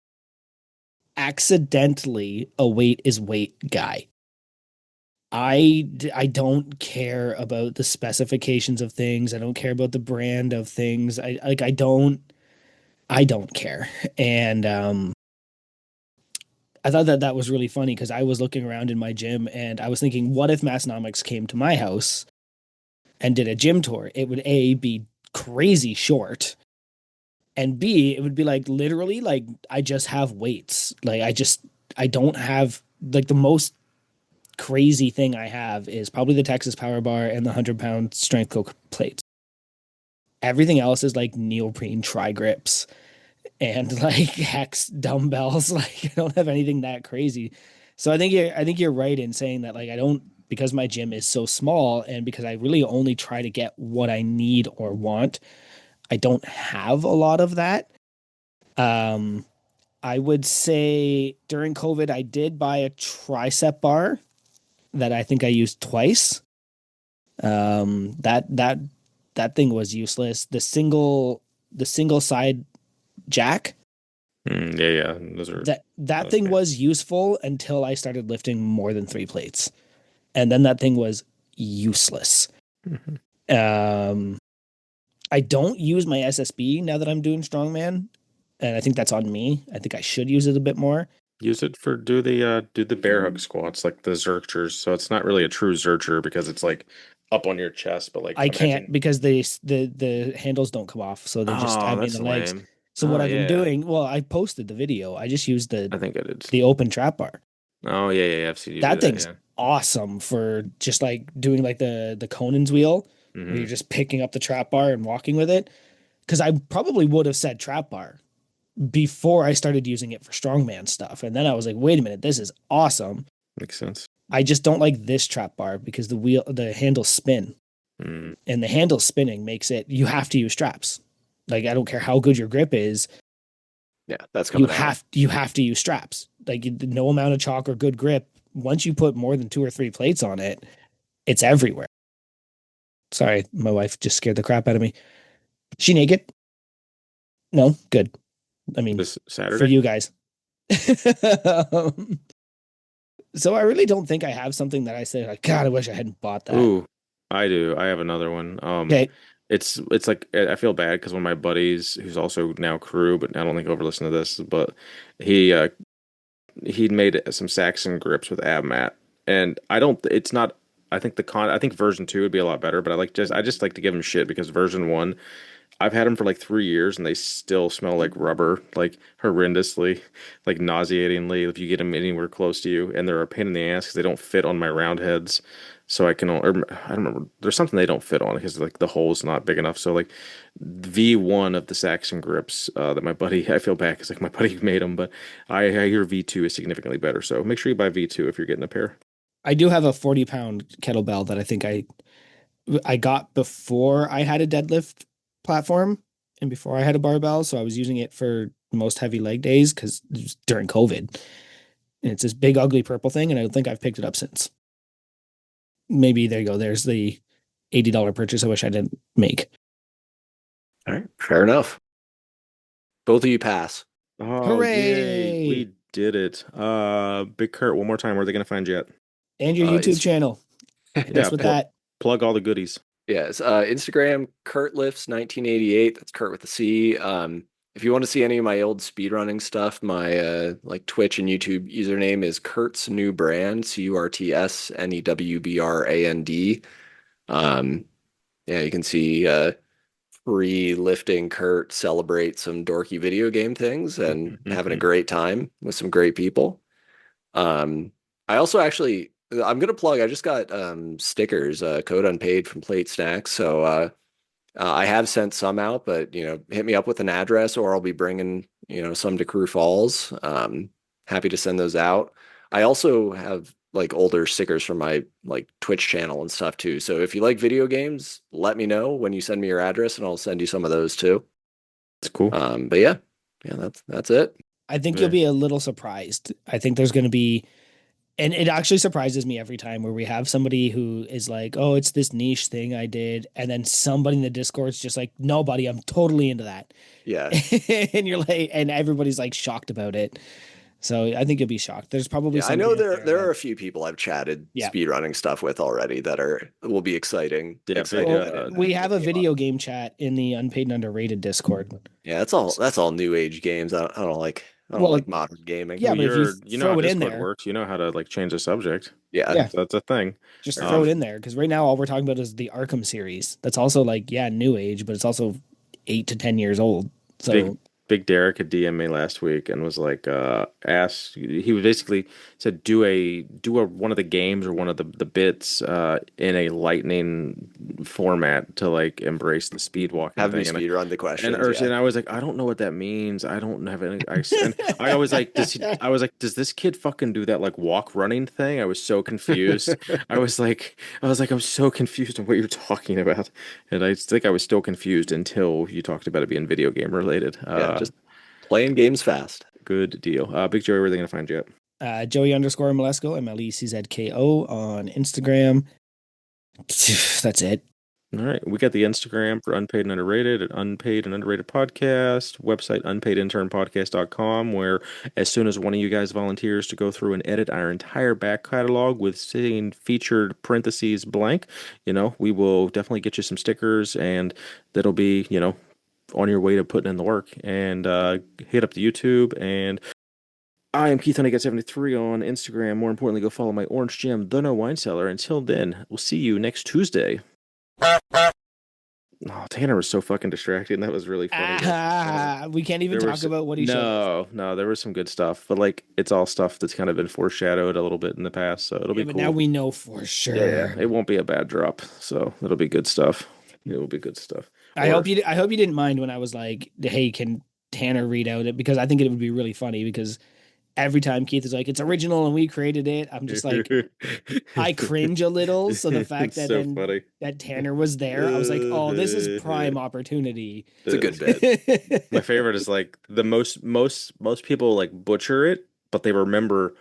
accidentally a weight is weight guy. I don't care about the specifications of things. I don't care about the brand of things. I don't care. And I thought that was really funny because I was looking around in my gym and I was thinking, what if Massonomics came to my house and did a gym tour? It would A, be crazy short, and B, it would be like literally like I just have weights. Like I don't have like the most crazy thing I have is probably the Texas Power Bar and the 100-pound Strength Coke plates. Everything else is like neoprene tri grips and like hex dumbbells. Like I don't have anything that crazy. So I think you're right in saying that like I don't, because my gym is so small and because I really only try to get what I need or want, I don't have a lot of that. I would say during COVID I did buy a tricep bar that I think I used twice. That thing was useless. The single side jack. Yeah. Those are That thing was useful until I started lifting more than 3 plates. And then that thing was useless. I don't use my SSB now that I'm doing strongman, and I think that's on me. I think I should use it a bit more. Use it for do the bear hug squats like the zerchers. So it's not really a true zercher because it's like up on your chest, but like I can't imagine. because the handles don't come off, so they just Oh, stab me in that's the legs. lame. So what Oh I've been yeah, doing, well, I posted the video. I just used I think I did. the open trap bar. Oh yeah, I've seen you do That that. thing's Yeah. awesome for just like doing like the Conan's wheel, where you're Hmm. just picking up the trap bar and walking with it. Because I probably would have said trap bar before I started using it for strongman stuff, and then I was like, wait a minute, this is awesome. Makes sense. I just don't like this trap bar because the handles spin, Mm. and the handle spinning makes it you have to use straps. Like I don't care how good your grip is, Yeah, that's coming out. you have to use straps. Like no amount of chalk or good grip. Once you put more than 2 or 3 plates on it, it's everywhere. Sorry, my wife just scared the crap out of me. She naked? No, good. I mean, This for Saturday. you guys. So I really don't think I have something that I say like, God, I wish I hadn't bought that. Ooh, I do. I have another one. Okay. It's like I feel bad because one of my buddies, who's also now crew, but I don't think he'll ever listen to this, but he he'd made some Saxon grips with AbMat, and I don't. It's not. I think I think version 2 would be a lot better, but I just like to give him shit because version 1, I've had them for like 3 years and they still smell like rubber, like horrendously, like nauseatingly if you get them anywhere close to you, and they're a pain in the ass because they don't fit on my round heads. So or I don't remember. There's something they don't fit on because like the hole's not big enough. So like V1 of the Saxon grips that my buddy, I feel bad because like my buddy made them, but I hear V2 is significantly better. So make sure you buy V2 if you're getting a pair. I do have a 40-pound kettlebell that I think I got before I had a deadlift platform and before I had a barbell. So I was using it for most heavy leg days because it was during COVID. And it's this big, ugly purple thing. And I don't think I've picked it up since. Maybe there you go. There's the $80 purchase I wish I didn't make. All right, fair enough. Both of you pass. Oh, yay. Hooray! We did it. Big Curt, one more time. Where are they going to find you at? And your YouTube channel. Hit us with that. Plug all the goodies. Yes, Instagram, KurtLifts1988. That's Kurt with a C. If you want to see any of my old speedrunning stuff, my like Twitch and YouTube username is Kurt's New Brand, CurtsNewBrand. Yeah, you can see free lifting Kurt celebrate some dorky video game things and having a great time with some great people. I also actually I'm gonna plug. I just got stickers, code unpaid from Plate Snacks. So I have sent some out, but hit me up with an address, or I'll be bringing some to Crew Falls. Happy to send those out. I also have like older stickers from my like Twitch channel and stuff too. So if you like video games, let me know when you send me your address, and I'll send you some of those too. It's cool. But yeah, that's it. I think Yeah. you'll be a little surprised. I think there's going to be, and it actually surprises me every time where we have somebody who is like, oh, it's this niche thing I did. And then somebody in the Discord's just like, no, buddy, I'm totally into that. Yeah. And you're like, and everybody's like shocked about it. So I think you'll be shocked. There's probably I know somebody out there are a few people I've chatted Yeah. speedrunning stuff with already that will be exciting. Yeah, excited Well, that we it have a came up. video game chat in the Unpaid and Underrated Discord. Yeah, that's all new age games. I don't like Well, like modern gaming. Yeah, Well, but if you you know throw how it in Discord there, works. You know how to like change the subject. Yeah. Yeah. So that's a thing. just Um, throw it in there because right now all we're talking about is the Arkham series. That's also like new age, but it's also 8 to 10 years old. So Big Derek had DM me last week and was like, he was basically said do one of the games or one of the bits in a lightning format to like embrace the speed walking Have me thing. speed run the questions. And I was like, I don't know what that means. I don't have any. And I was like, does this kid fucking do that like walk running thing? I was so confused. I was like, I'm so confused on what you're talking about. And I think I was still confused until you talked about it being video game related. Just playing games fast. Good deal. Big Joey, where are they going to find you at? Joey_Malesko, MLECZKO on Instagram. That's it. All right. We got the Instagram for Unpaid and Underrated at Unpaid and Underrated Podcast, website unpaidinternpodcast.com, where as soon as one of you guys volunteers to go through and edit our entire back catalog with saying featured parentheses blank, we will definitely get you some stickers and that'll be, on your way to putting in the work. And hit up the YouTube. And I am Keith Honeygat73 on Instagram. More importantly, go follow my Orange Gem, The No Wine Cellar. Until then, we'll see you next Tuesday. Oh, Tanner was so fucking distracted, and that was really funny. We can't even talk about what he showed us. No, there was some good stuff, but like it's all stuff that's kind of been foreshadowed a little bit in the past, so it'll be but cool. now we know for sure. Yeah, it won't be a bad drop, so it'll be good stuff. It will be good stuff. I hope you didn't mind when I was like, "Hey, can Tanner read out it?" Because I think it would be really funny because every time Keith is like, "It's original and we created it," I'm just like, I cringe a little. So the fact that that Tanner was there, I was like, "Oh, this is prime opportunity." It's a good bit. My favorite is like the most people like butcher it, but they remember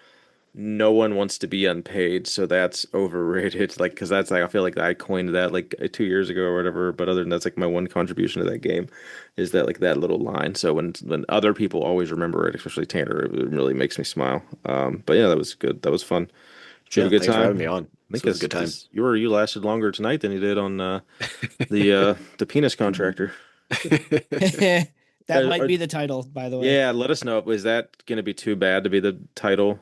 no one wants to be unpaid, so that's overrated. Like, because that's like I feel like I coined that like 2 years ago or whatever. But other than that's like my one contribution to that game is that like that little line. So when other people always remember it, especially Tanner, it really makes me smile. But yeah, that was good. That was fun. Did you have a good Thanks for time? having me on. I think It was a good time. You lasted longer tonight than you did on the penis contractor. That might be the title, by the way. Yeah, let us know. Is that going to be too bad to be the title?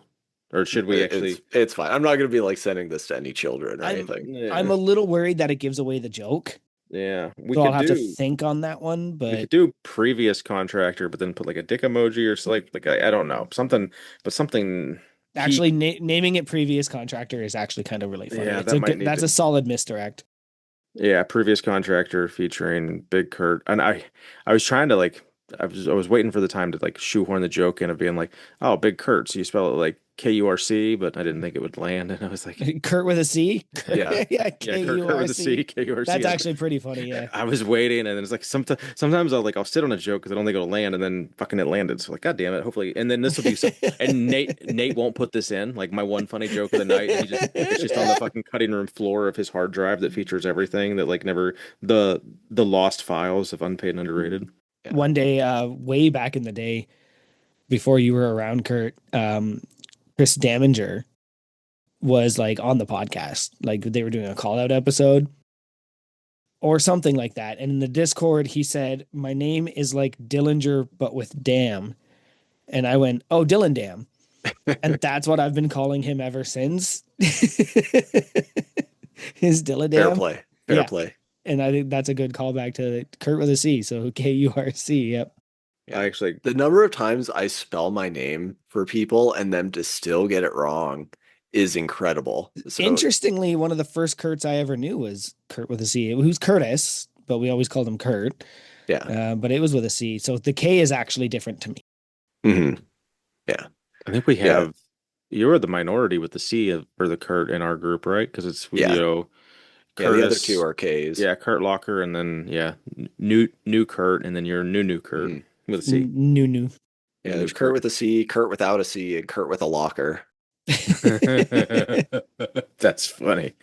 Or should we actually? It's fine. I'm not going to be like sending this to any children or anything. I'm a little worried that it gives away the joke. Yeah, so I'll have to think on that one. But we could do previous contractor, but then put like a dick emoji or something. Like I don't know something, but something. Actually, naming it previous contractor is actually kind of really funny. Yeah, that's a solid misdirect. Yeah, previous contractor featuring Big Curt, and I was trying to like. I was waiting for the time to like shoehorn the joke in of being like, oh, Big Curt. So you spell it like Kurc, but I didn't think it would land. And I was like, Kurt with a C? Yeah. Yeah, Kurt with a C, Kurc. That's actually pretty funny, yeah. I was waiting, and then it's like sometimes I'll sit on a joke because I don't think it'll land, and then fucking it landed. So like, God damn it, hopefully. And then this will be and Nate won't put this in, like my one funny joke of the night. It's just on the fucking cutting room floor of his hard drive that features everything that like never the lost files of Unpaid and Underrated. Yeah. One day, way back in the day, before you were around, Kurt, Chris Daminger was like on the podcast, like they were doing a call out episode or something like that. And in the Discord, he said, "My name is like Dillinger, but with Dam." And I went, "Oh, Dylan Dam." And that's what I've been calling him ever since. His Dylan Dam. Fair play. And I think that's a good callback to Kurt with a C. So Kurc. Yep. Yeah. The number of times I spell my name for people and them to still get it wrong is incredible. So, interestingly, one of the first Kurts I ever knew was Kurt with a C. Who's Curtis, but we always called him Kurt. Yeah. But it was with a C. So the K is actually different to me. Mm-hmm. Yeah. I think we have. You were the minority with the C for the Kurt in our group, right? Because it's Curtis, the other two are K's. Yeah, Kurt Locker, and then new Kurt, and then you're new Kurt with a C. New. Yeah, there's Kurt with a C, Kurt without a C, and Kurt with a locker. That's funny.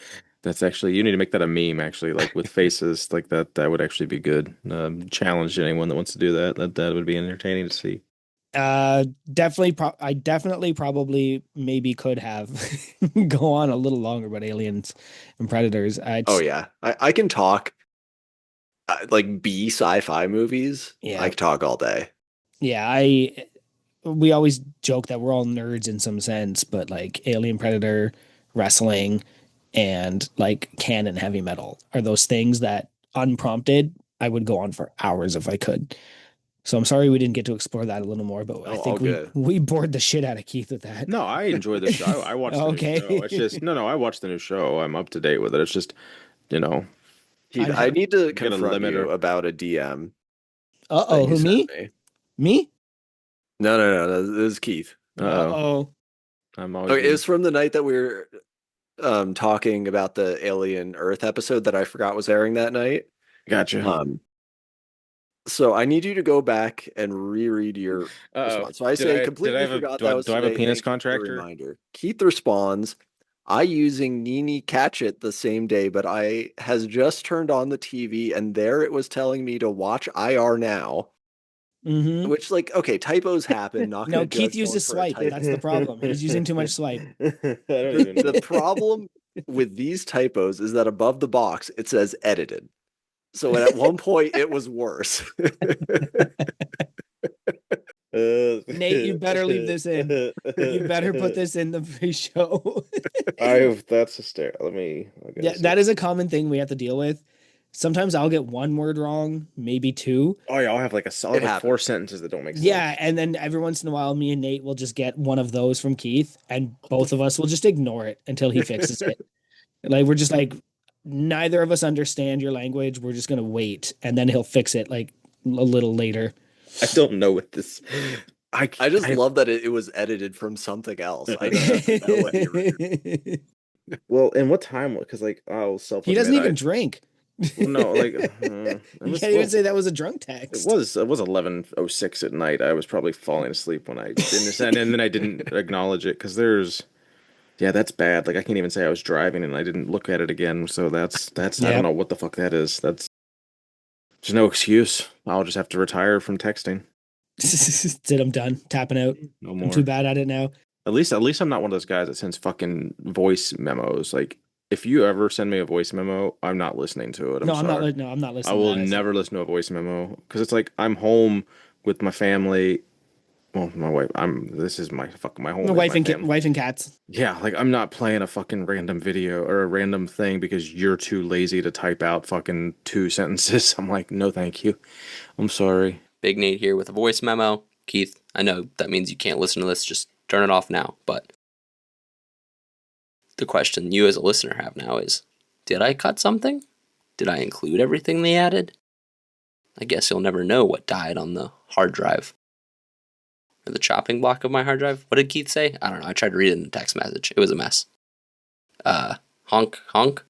That's actually you need to make that a meme. Actually, like with faces like that. That would actually be good. Challenge anyone that wants to do that. That would be entertaining to see. Definitely. I definitely probably maybe could have go on a little longer about aliens and predators. I can talk like B sci-fi movies. Yeah, I can talk all day. Yeah, we always joke that we're all nerds in some sense, but like Alien, Predator, wrestling, and like canon heavy metal are those things that unprompted I would go on for hours if I could. So I'm sorry we didn't get to explore that a little more, but I think we bored the shit out of Keith with that. No, I enjoy the show. I watched the new show. It's just no, I watched the new show. I'm up to date with it. It's just, Keith, I need to confront you about a DM. Uh-oh, who, me? Me? No, this is Keith. Uh-oh. It was from the night that we were talking about the Alien Earth episode that I forgot was airing that night. Gotcha. So I need you to go back and reread your response. So I completely forgot that was. Do I have a penis contractor? Reminder. Keith responds, I using Nini catch it the same day, but I has just turned on the TV and there it was telling me to watch IR now. Mm-hmm. Which, like, okay, typos happen. Not No, going to Keith judge someone uses for a swipe. typo. That's the problem. He's using too much swipe. I don't even The problem with these typos is that above the box it says edited. So at one point it was worse. Nate, you better leave this in. You better put this in the pre-show. That's hysterical. I'll get Yeah, that is a common thing we have to deal with. Sometimes I'll get one word wrong, maybe two. Oh yeah, I'll have like It happens. 4 sentences that don't make sense. Yeah, and then every once in a while, me and Nate will just get one of those from Keith, and both of us will just ignore it until he fixes it. Like, we're just like, neither of us understand your language. We're just gonna wait, and then he'll fix it like a little later. I don't know what this. I just love that it was edited from something else. I don't know what he Well, and what time? Because like I'll self. He doesn't even drink. Well, no, like You can't even say that was a drunk text. It was 11:06 at night. I was probably falling asleep when I didn't send, and then I didn't acknowledge it because that's bad. Like I can't even say I was driving and I didn't look at it again. So that's I don't know what the fuck that is. There's no excuse. I'll just have to retire from texting. Said I'm done tapping out. No more. I'm too bad at it now. At least I'm not one of those guys that sends fucking voice memos. Like if you ever send me a voice memo, I'm not listening to it. I'm not listening. I will never listen to a voice memo because it's like I'm home with my family. Well, my wife. This is my home. Wife and cats. Yeah, like I'm not playing a fucking random video or a random thing because you're too lazy to type out fucking 2 sentences. I'm like, no, thank you. I'm sorry. Big Nate here with a voice memo. Keith, I know that means you can't listen to this. Just turn it off now. But the question you as a listener have now is, did I cut something? Did I include everything they added? I guess you'll never know what died on the hard drive. Or the chopping block of my hard drive. What did Keith say? I don't know. I tried to read it in the text message. It was a mess. Honk, honk.